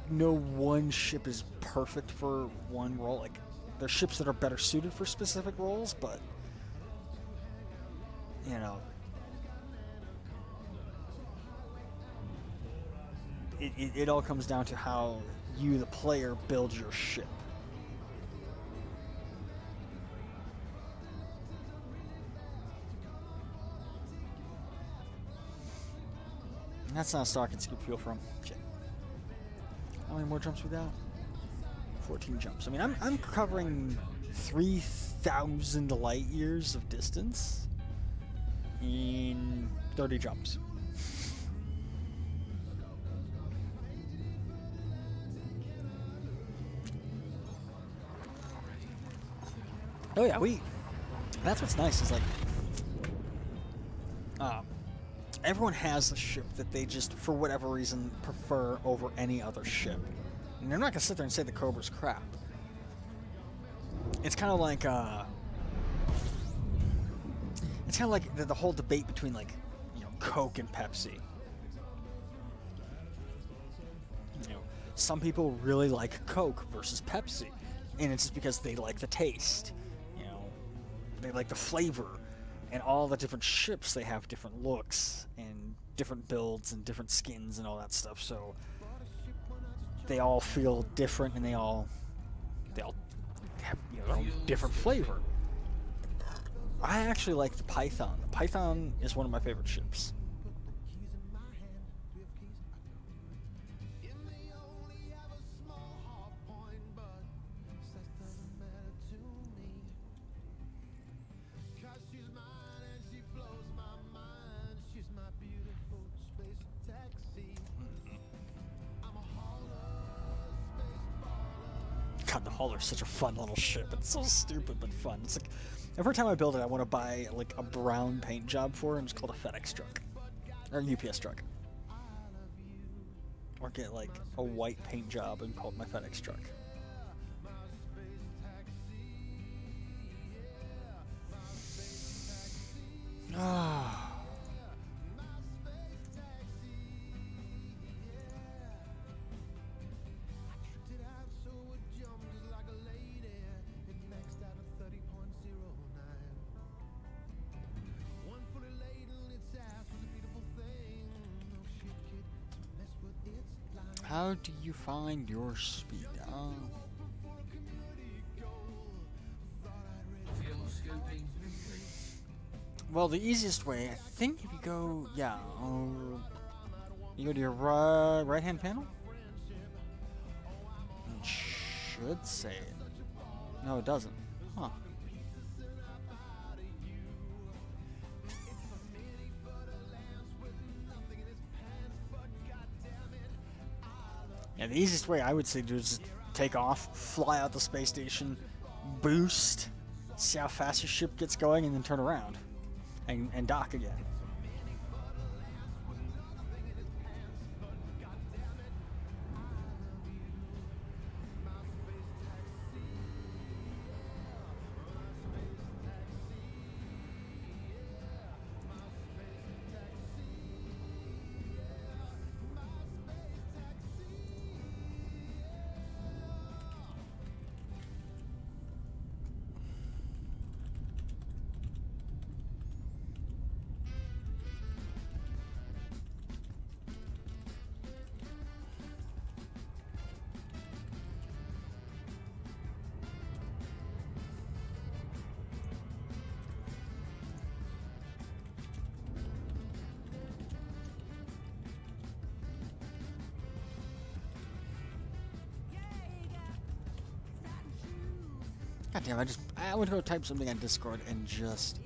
C: no one ship is perfect for one role. Like, there's ships that are better suited for specific roles, but it all comes down to how you, the player, build your ship. And that's not a star I can scoop fuel from. Shit. How many more jumps we got? 14 jumps. I mean, I'm covering 3,000 light years of distance in 30 jumps. Oh yeah, that's what's nice is, like, everyone has a ship that they just, for whatever reason, prefer over any other ship. And they're not gonna sit there and say the Cobra's crap. It's kind of like the whole debate between, like, Coke and Pepsi. Some people really like Coke versus Pepsi, and it's just because they like the taste. They like the flavor, and all the different ships, they have different looks and different builds and different skins and all that stuff. So they all feel different, and they all have their own different flavor. I actually like the Python. The Python is one of my favorite ships. God, the Hauler's such a fun little ship. It's so stupid but fun. It's like, every time I build it, I want to buy, like, a brown paint job for it, and it's called a FedEx truck. Or a UPS truck. Or get, like, a white paint job and call it my FedEx truck. How do you find your speed?
D: Fuel scooping complete.
C: Well, the easiest way, I think, if you go, you go to your right-hand panel. It should say it. No, it doesn't. Huh. Yeah, the easiest way I would say to is just take off, fly out the space station, boost, see how fast your ship gets going, and then turn around and dock again. God damn, I would go type something on Discord and just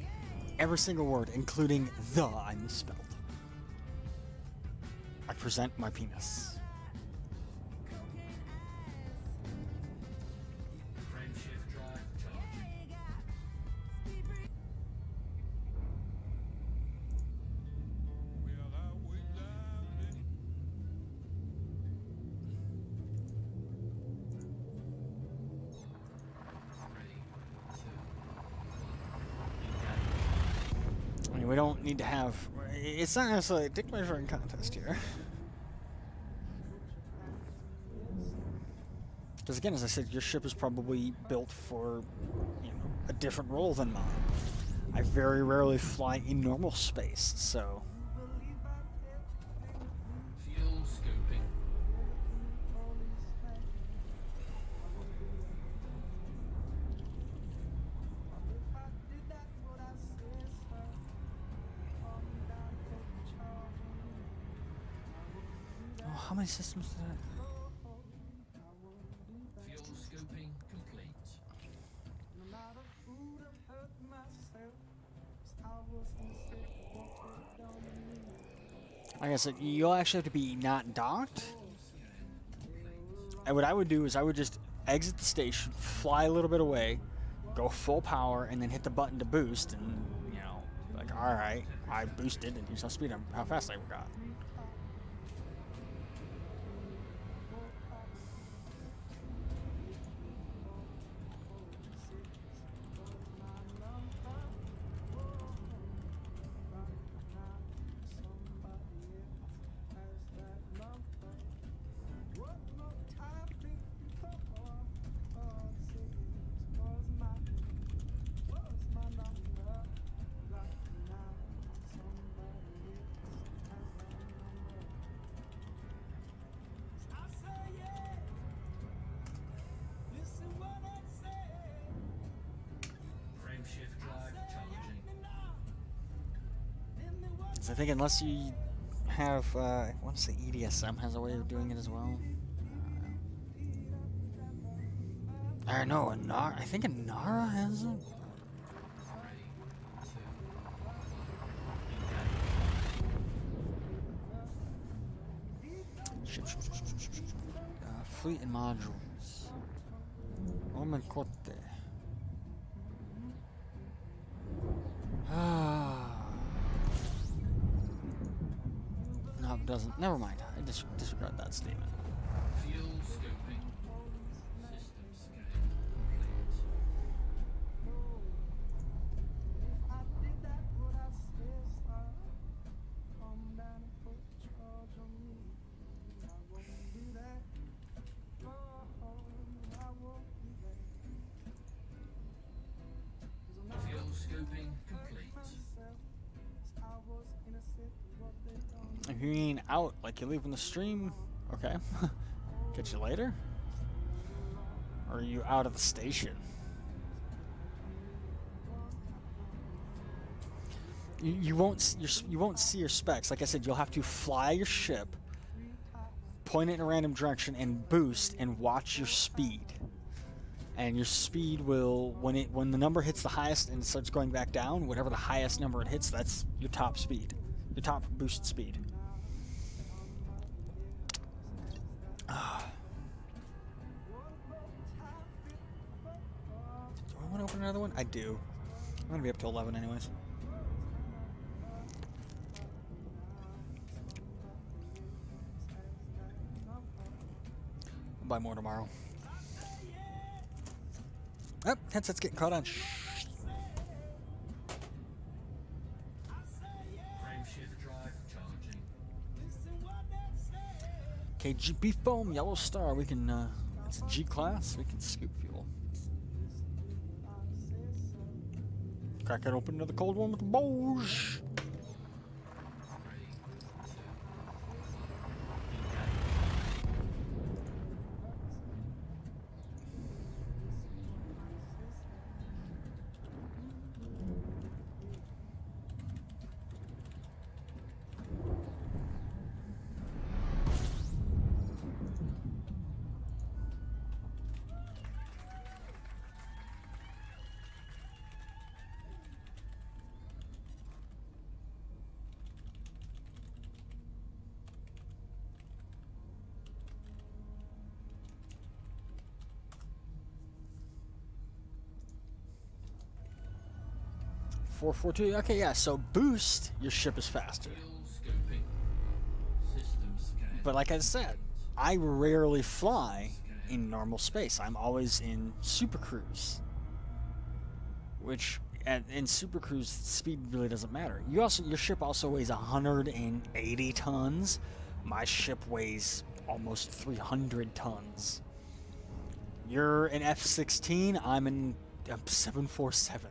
C: every single word, including the, I misspelled. I present my penis.
D: Frame shift drive charging.
C: I mean, we don't need to have. It's not necessarily a dick measuring contest here. Because again, as I said, your ship is probably built for, a different role than mine. I very rarely fly in normal space, so.
D: Fuel scooping.
C: Oh, how many systems did I?
D: Fuel scooping complete.
C: Like I said, you'll actually have to be not docked. And what I would do is I would just exit the station, fly a little bit away, go full power, and then hit the button to boost. And like, all right, I boosted, and here's how fast I got.
D: Frame shift drive charging.
C: So I think unless you have, I want to say EDSM has a way of doing it as well. I know, Anara. I think Anara has it. Fleet and modules. Omen Corte. No, it doesn't. Never mind. I disregard that statement.
D: Fuel scooping. System scan complete. Fuel scooping complete.
C: If you mean out, like you're leaving the stream, Okay. Catch you later? Or are you out of the station? You won't see your specs. Like I said, you'll have to fly your ship, point it in a random direction, and boost, and watch your speed. And your speed will, when the number hits the highest and it starts going back down, whatever the highest number it hits, that's your top speed, your top boost speed. Do I want to open another one? I do. I'm gonna be up to 11 anyways. I'll buy more tomorrow. Oh, headset's getting caught on.
D: Frame shift drive charging.
C: KGB foam, yellow star. We can, it's a G class. We can scoop fuel. Crack it open to the cold one with the Bose. .442. Okay, yeah. So boost, your ship is faster. But like I said, I rarely fly in normal space. I'm always in Super Cruise, which in Super Cruise speed really doesn't matter. Your ship also weighs 180 tons. My ship weighs almost 300 tons. You're an F-16. I'm in a 747.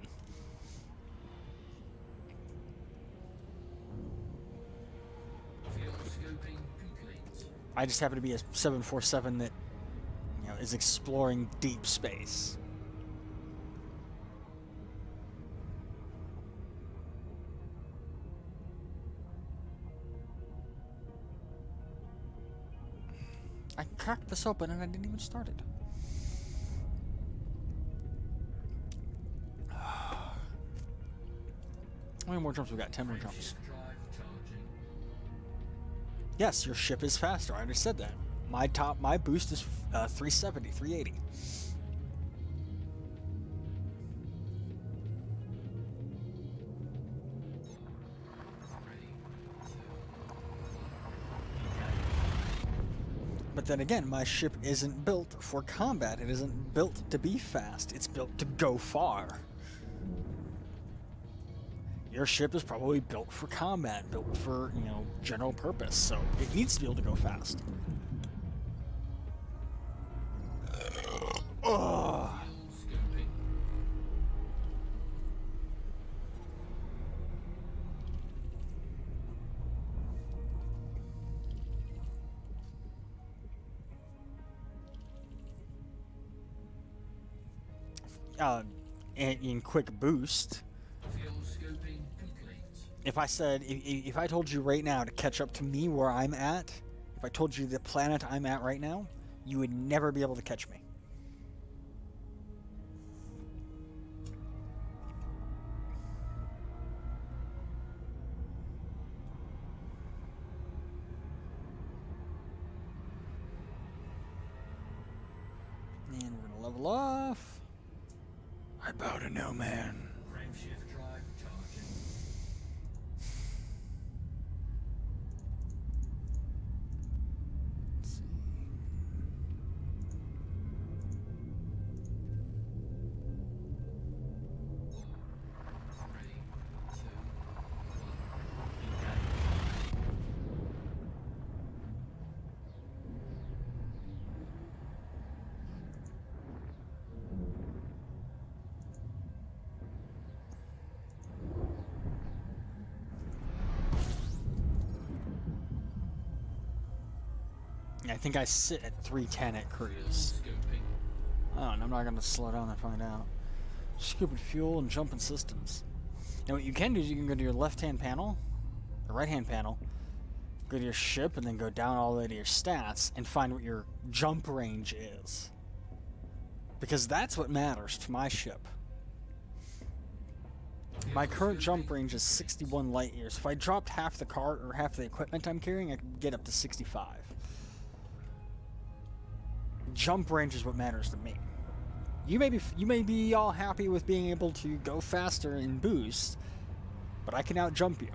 C: I just happen to be a 747 that, is exploring deep space. I cracked this open and I didn't even start it. How many more jumps we got? 10 more jumps. Yes, your ship is faster. I already said that. My boost is 370, 380. But then again, my ship isn't built for combat. It isn't built to be fast. It's built to go far. Your ship is probably built for combat, built for, general purpose, so it needs to be able to go fast. In quick boost, if I told you right now to catch up to me where I'm at, if I told you the planet I'm at right now, you would never be able to catch me. And we're gonna level off. I bow to no man.
D: Frame shift drive charging.
C: Let's see. I think I sit at 310 at cruise.
D: Scoping.
C: Oh, and I'm not gonna slow down and find out. Scooping fuel and jumping systems. Now what you can do is you can go to your left-hand panel, the right-hand panel, go to your ship, and then go down all the way to your stats and find what your jump range is. Because that's what matters to my ship. My current jump range is 61 light years. If I dropped half the cart or half the equipment I'm carrying, I could get up to 65. Jump range is what matters to me. You may be all happy with being able to go faster and boost, but I can out jump you.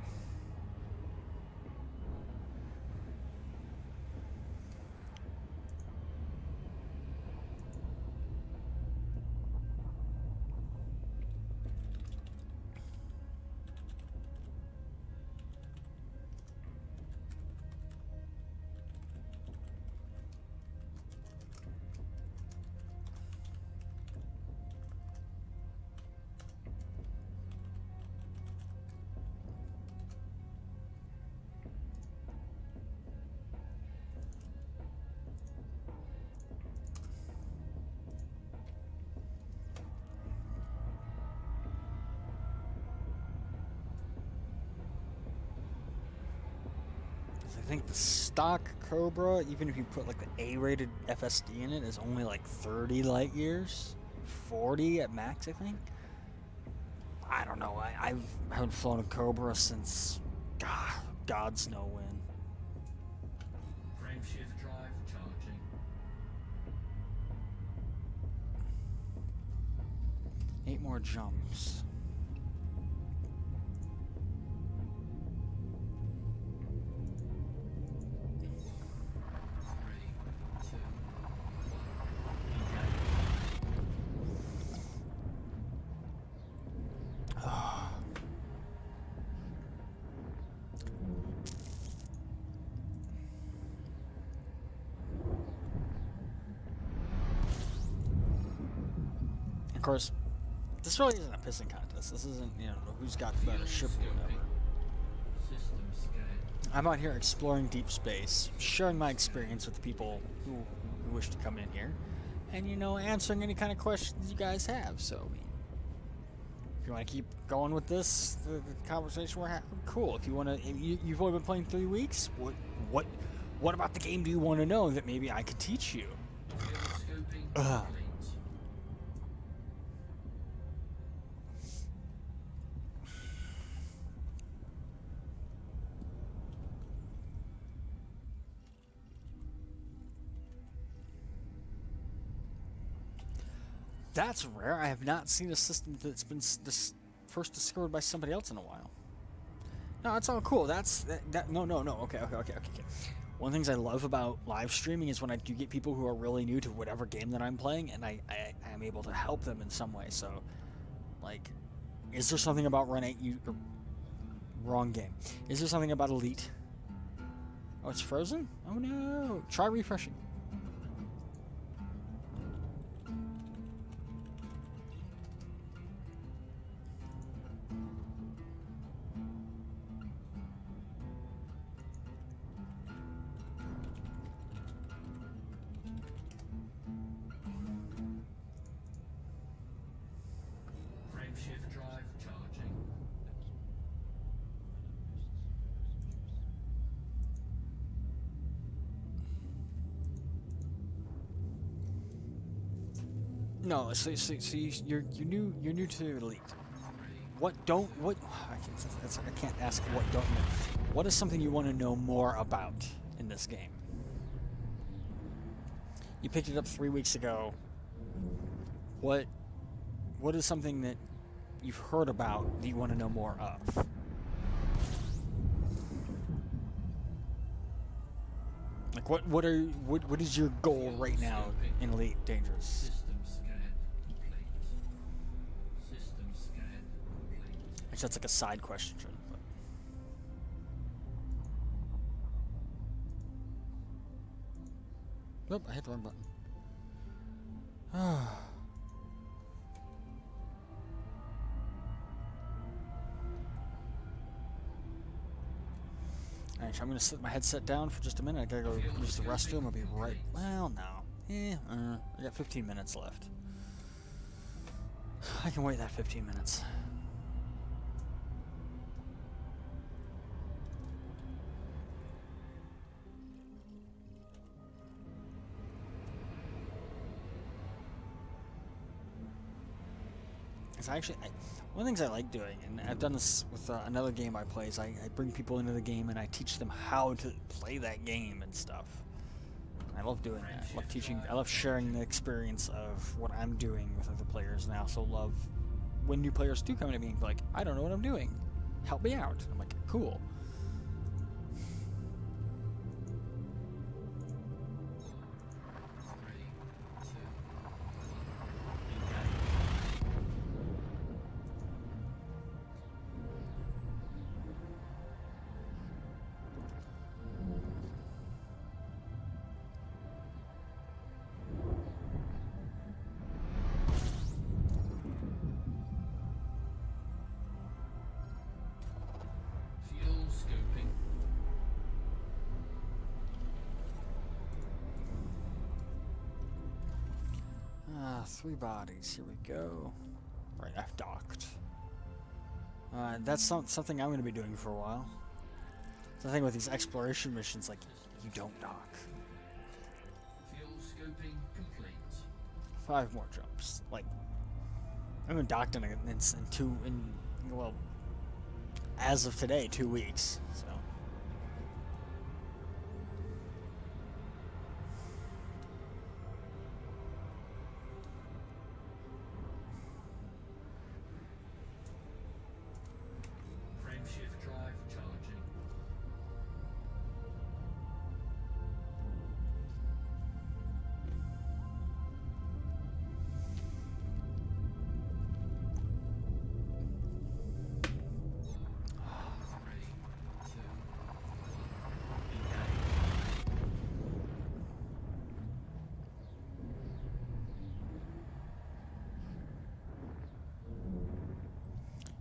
C: I think the stock Cobra, even if you put like the A-rated FSD in it, is only like 30 light years, 40 at max, I think. I don't know. I haven't flown a Cobra since God's know when.
D: Frame shift drive charging.
C: Eight more jumps. Of course, this really isn't a pissing contest. This isn't, you know, who's got the better ship or whatever.
D: System scan.
C: I'm out here exploring deep space, sharing my experience with the people who wish to come in here, and, you know, answering any kind of questions you guys have. So, I mean, if you want to keep going with this, the conversation we're having, cool. If you want to, you've only been playing 3 weeks. What about the game do you want to know that maybe I could teach you?
D: Scoping complete.
C: That's rare. I have not seen a system that's been first discovered by somebody else in a while. No, it's all cool. No. Okay. One of the things I love about live streaming is when I do get people who are really new to whatever game that I'm playing, and I am able to help them in some way. So, like, is there something about Run 8 wrong game? Is there something about Elite? Oh, it's frozen? Oh no. Try refreshing.
D: Frame shift drive charging.
C: No, so you're new to Elite. I can't ask what don't you know. What is something you want to know more about in this game? You picked it up 3 weeks ago. What is something that you've heard about that you want to know more of? Like what is your goal right now in Elite Dangerous?
D: System scan complete. System scan complete.
C: Actually, that's like a side question. But nope, I hit the wrong button. Actually, I'm gonna set my headset down for just a minute. I gotta go use the restroom. I'll be right. Well, no. I got 15 minutes left. I can wait that 15 minutes. It's actually one of the things I like doing, and I've done this with another game I play, is I bring people into the game and I teach them how to play that game and stuff. I love doing that. I love sharing the experience of what I'm doing with other players, and I also love when new players do come to me and be like, I don't know what I'm doing. Help me out. I'm like, cool.
D: Fuel scoping.
C: 3 bodies. Here we go. Right, I've docked. That's something I'm going to be doing for a while. The thing with these exploration missions, like, you don't dock.
D: Fuel scoping complete.
C: 5 more jumps. Like, I haven't docked in well, as of today, 2 weeks. So.
D: Frame shift drive charging.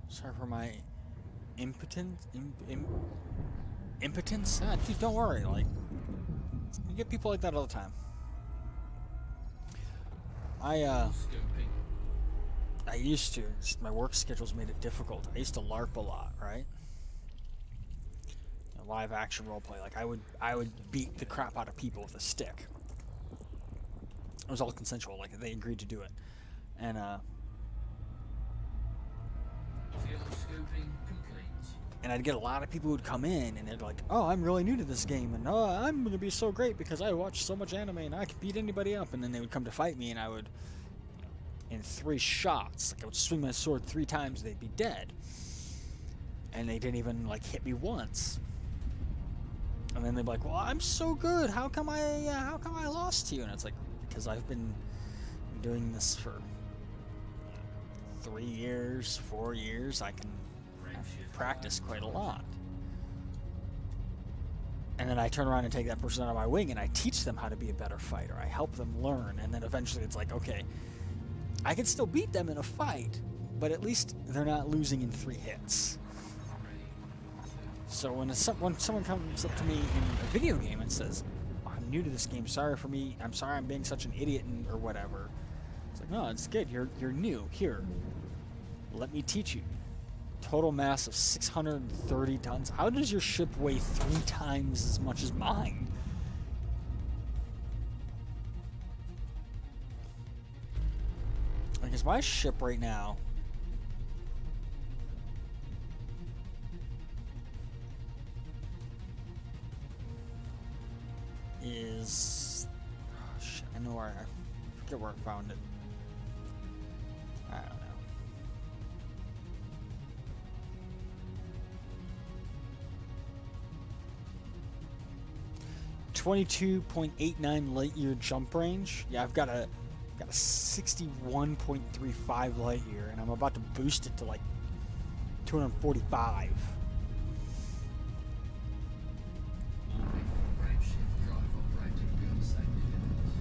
C: Sorry for my impotence. Impotence? Dude, don't worry. Like, you get people like that all the time. I used to. My work schedules made it difficult. I used to LARP a lot, right? Live action roleplay. Like, I would beat the crap out of people with a stick. It was all consensual. Like, they agreed to do it, and
D: Fuel scoping complete.
C: and I'd get a lot of people who'd come in and they'd be like, oh, I'm really new to this game, and oh, I'm gonna be so great because I watch so much anime and I can beat anybody up, and then they would come to fight me and I would, in 3 shots, like I would swing my sword 3 times, they'd be dead, and they didn't even like hit me once. And then they'd be like, well, I'm so good, how come I lost to you? And it's like, because I've been doing this for 3 years, 4 years, I can practice quite a lot. And then I turn around and take that person out of my wing and I teach them how to be a better fighter. I help them learn, and then eventually it's like, okay, I can still beat them in a fight, but at least they're not losing in 3 hits. So when someone comes up to me in a video game and says, oh, I'm new to this game, I'm sorry I'm being such an idiot or whatever. It's like, no, it's good, you're new. Here, let me teach you. Total mass of 630 tons. How does your ship weigh 3 times as much as mine? I guess my ship right now is... Oh, shit, I know where I forget where I found it. I don't know. 22.89 light year jump range. Yeah, I've got a 61.35 light year, and I'm about to boost it to like 245.
D: Frame shift drive operating beyond safety limits.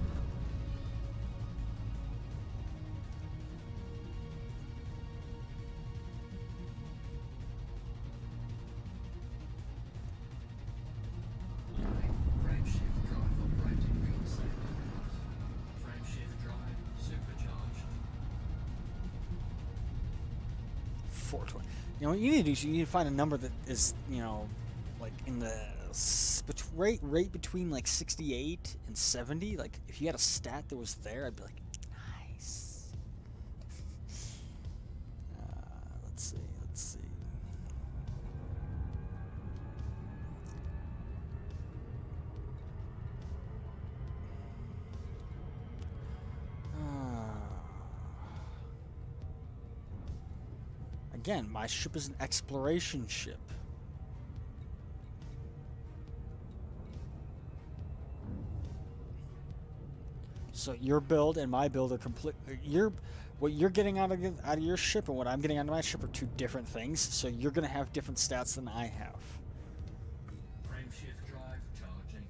C: 420. You know what you need to do is you need to find a number that is, you know, like in the rate between like 68 and 70. Like if you had a stat that was there, I'd be like, nice. Let's see. Again, my ship is an exploration ship. So your build and my build are complete. What you're getting out of your ship and what I'm getting out of my ship are two different things. So you're gonna have different stats than I have.
D: Frame shift drive charging.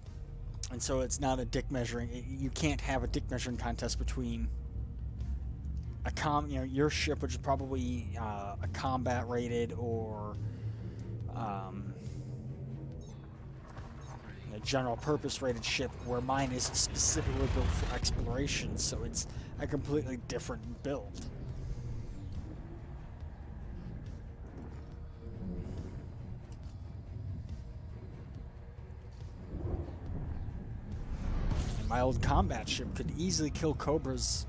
C: And so it's not a dick measuring. You can't have a dick measuring contest between you know, your ship, which is probably a combat rated or a general purpose rated ship, where mine is specifically built for exploration, so it's a completely different build. And my old combat ship could easily kill cobras.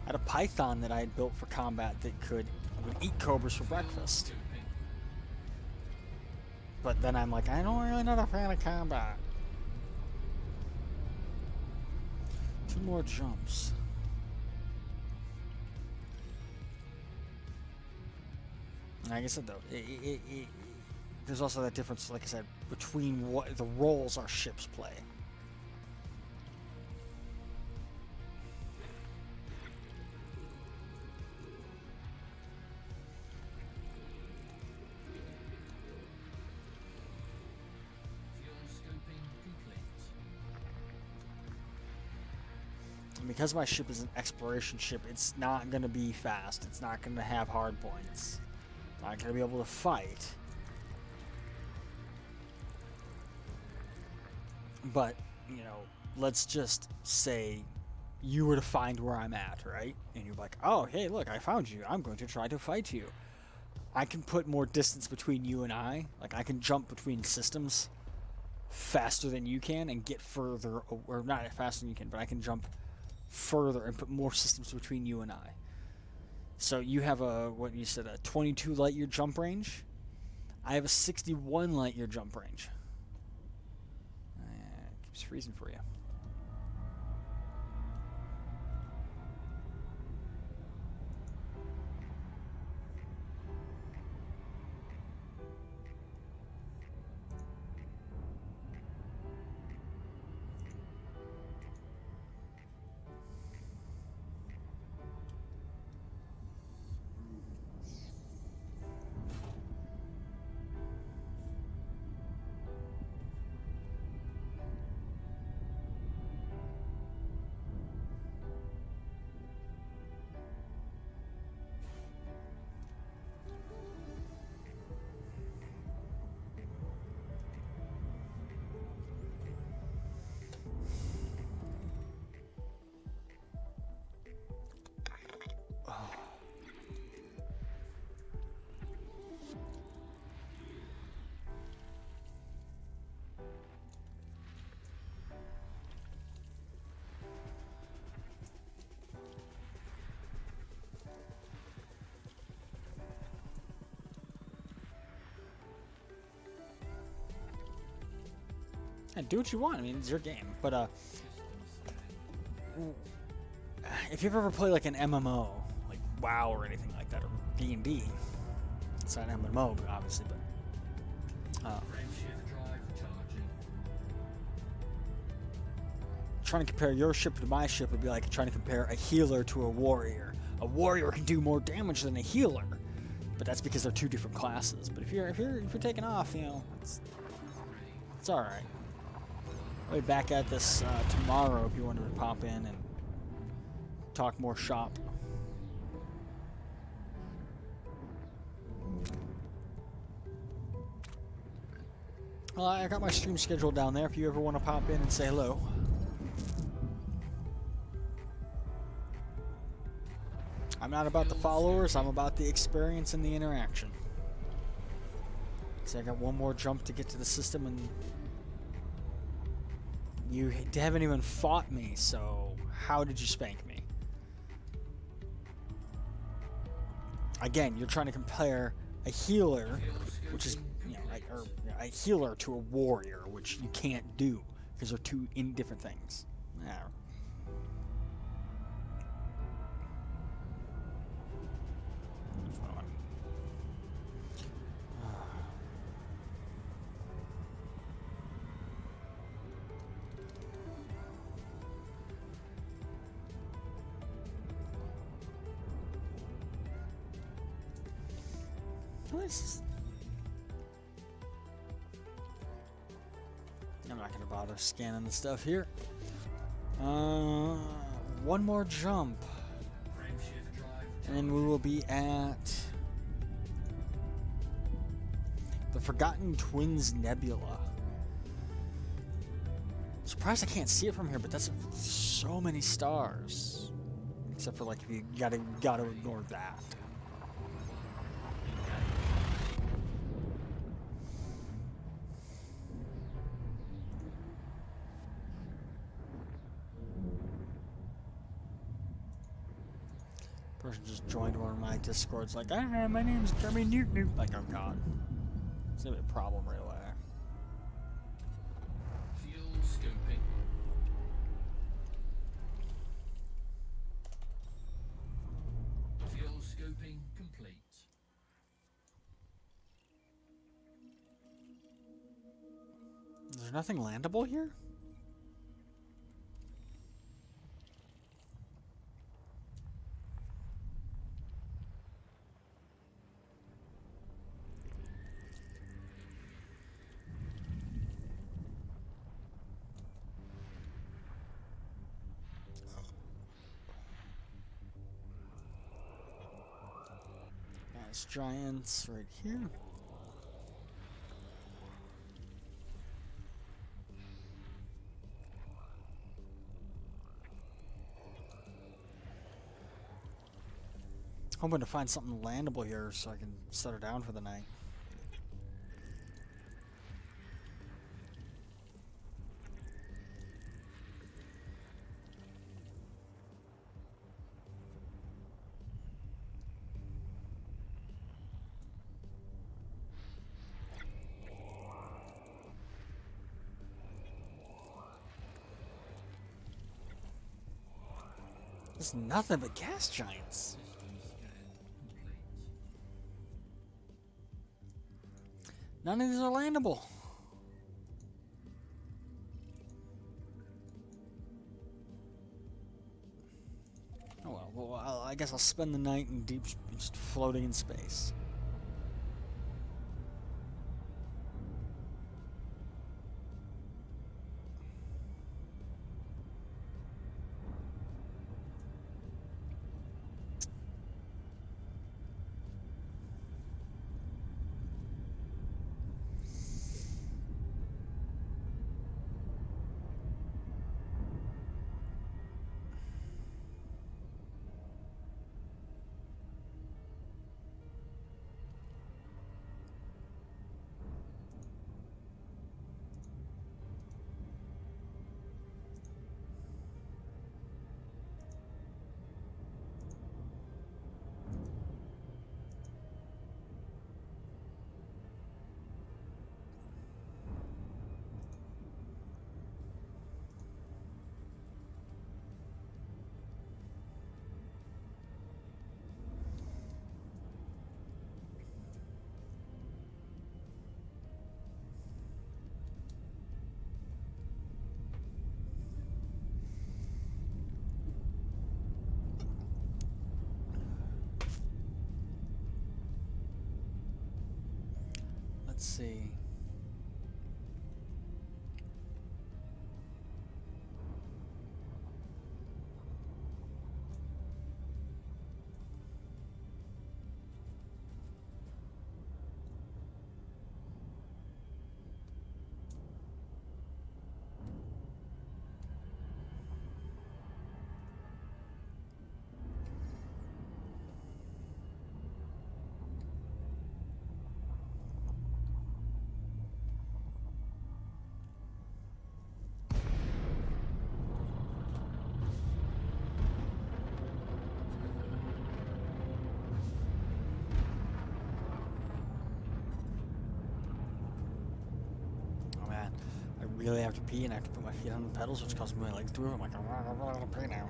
C: I had a python that I had built for combat that would eat cobras for breakfast. But then I'm like, I don't really not a fan of combat. 2 more jumps. Like I said though, there's also that difference, like I said, between what the roles our ships play. And because my ship is an exploration ship, it's not going to be fast. It's not going to have hard points. It's not going to be able to fight. But, you know, let's just say you were to find where I'm at, right? And you're like, oh, hey, look, I found you. I'm going to try to fight you. I can put more distance between you and I. Like, I can jump between systems faster than you can and get further, or not faster than you can, but I can jump further and put more systems between you and I. So you have a, what you said, a 22 light year jump range. I have a 61 light year jump range. Keeps freezing for you. And do what you want. I mean, it's your game. But if you've ever played like an MMO, like WoW or anything like that, or D&D, it's not an MMO, obviously, but
D: Frame shift drive charging.
C: trying to compare your ship to my ship would be like trying to compare a healer to a warrior. A warrior can do more damage than a healer, but that's because they're two different classes. But if you're taking off, you know, it's all right. I'll be back at this tomorrow if you wanted to pop in and talk more shop. Well, I got my stream scheduled down there if you ever want to pop in and say hello. I'm not about the followers, I'm about the experience and the interaction. So I got one more jump to get to the system, and you haven't even fought me, so how did you spank me? Again, you're trying to compare a healer, which is, a healer to a warrior, which you can't do, because they're two different things. Yeah. I'm not gonna bother scanning the stuff here. One more jump, and then we will be at the Forgotten Twins Nebula. Surprised I can't see it from here, but that's so many stars. Except for, like, if you gotta ignore that. Person just joined one of my Discords, like, my name's Jeremy Newton. Like, oh god. It's gonna be a problem right away.
D: Fuel scoping. Fuel scoping complete.
C: There's nothing landable here? Gas giants right here. Hoping to find something landable here so I can set her down for the night. There's nothing but gas giants. None of these are landable. Oh well, I guess I'll spend the night in deep, just floating in space. Let's see. really have to pee and I have to put my feet on the pedals, which causes my legs to move. I'm like, I really gotta pee now.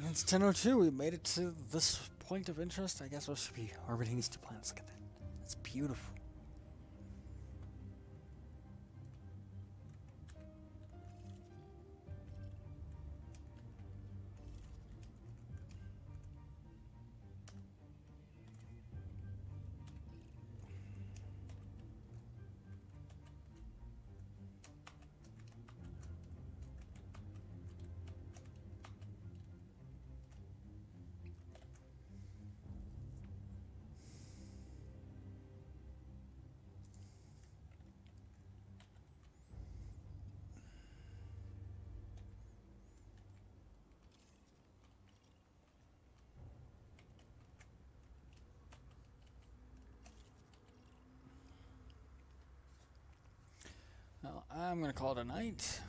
C: It's 10:02. We made it to this point of interest. I guess we should be orbiting these two planets. Look at that. It's beautiful. Well, I'm gonna call it a night.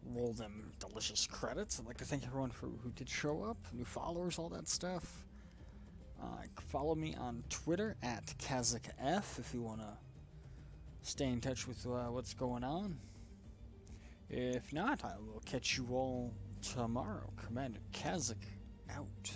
C: Roll them delicious credits. I'd like to thank everyone who did show up, new followers, all that stuff. Follow me on Twitter at KazakF if you want to stay in touch with what's going on. If not, I will catch you all tomorrow. Commander Kazak out.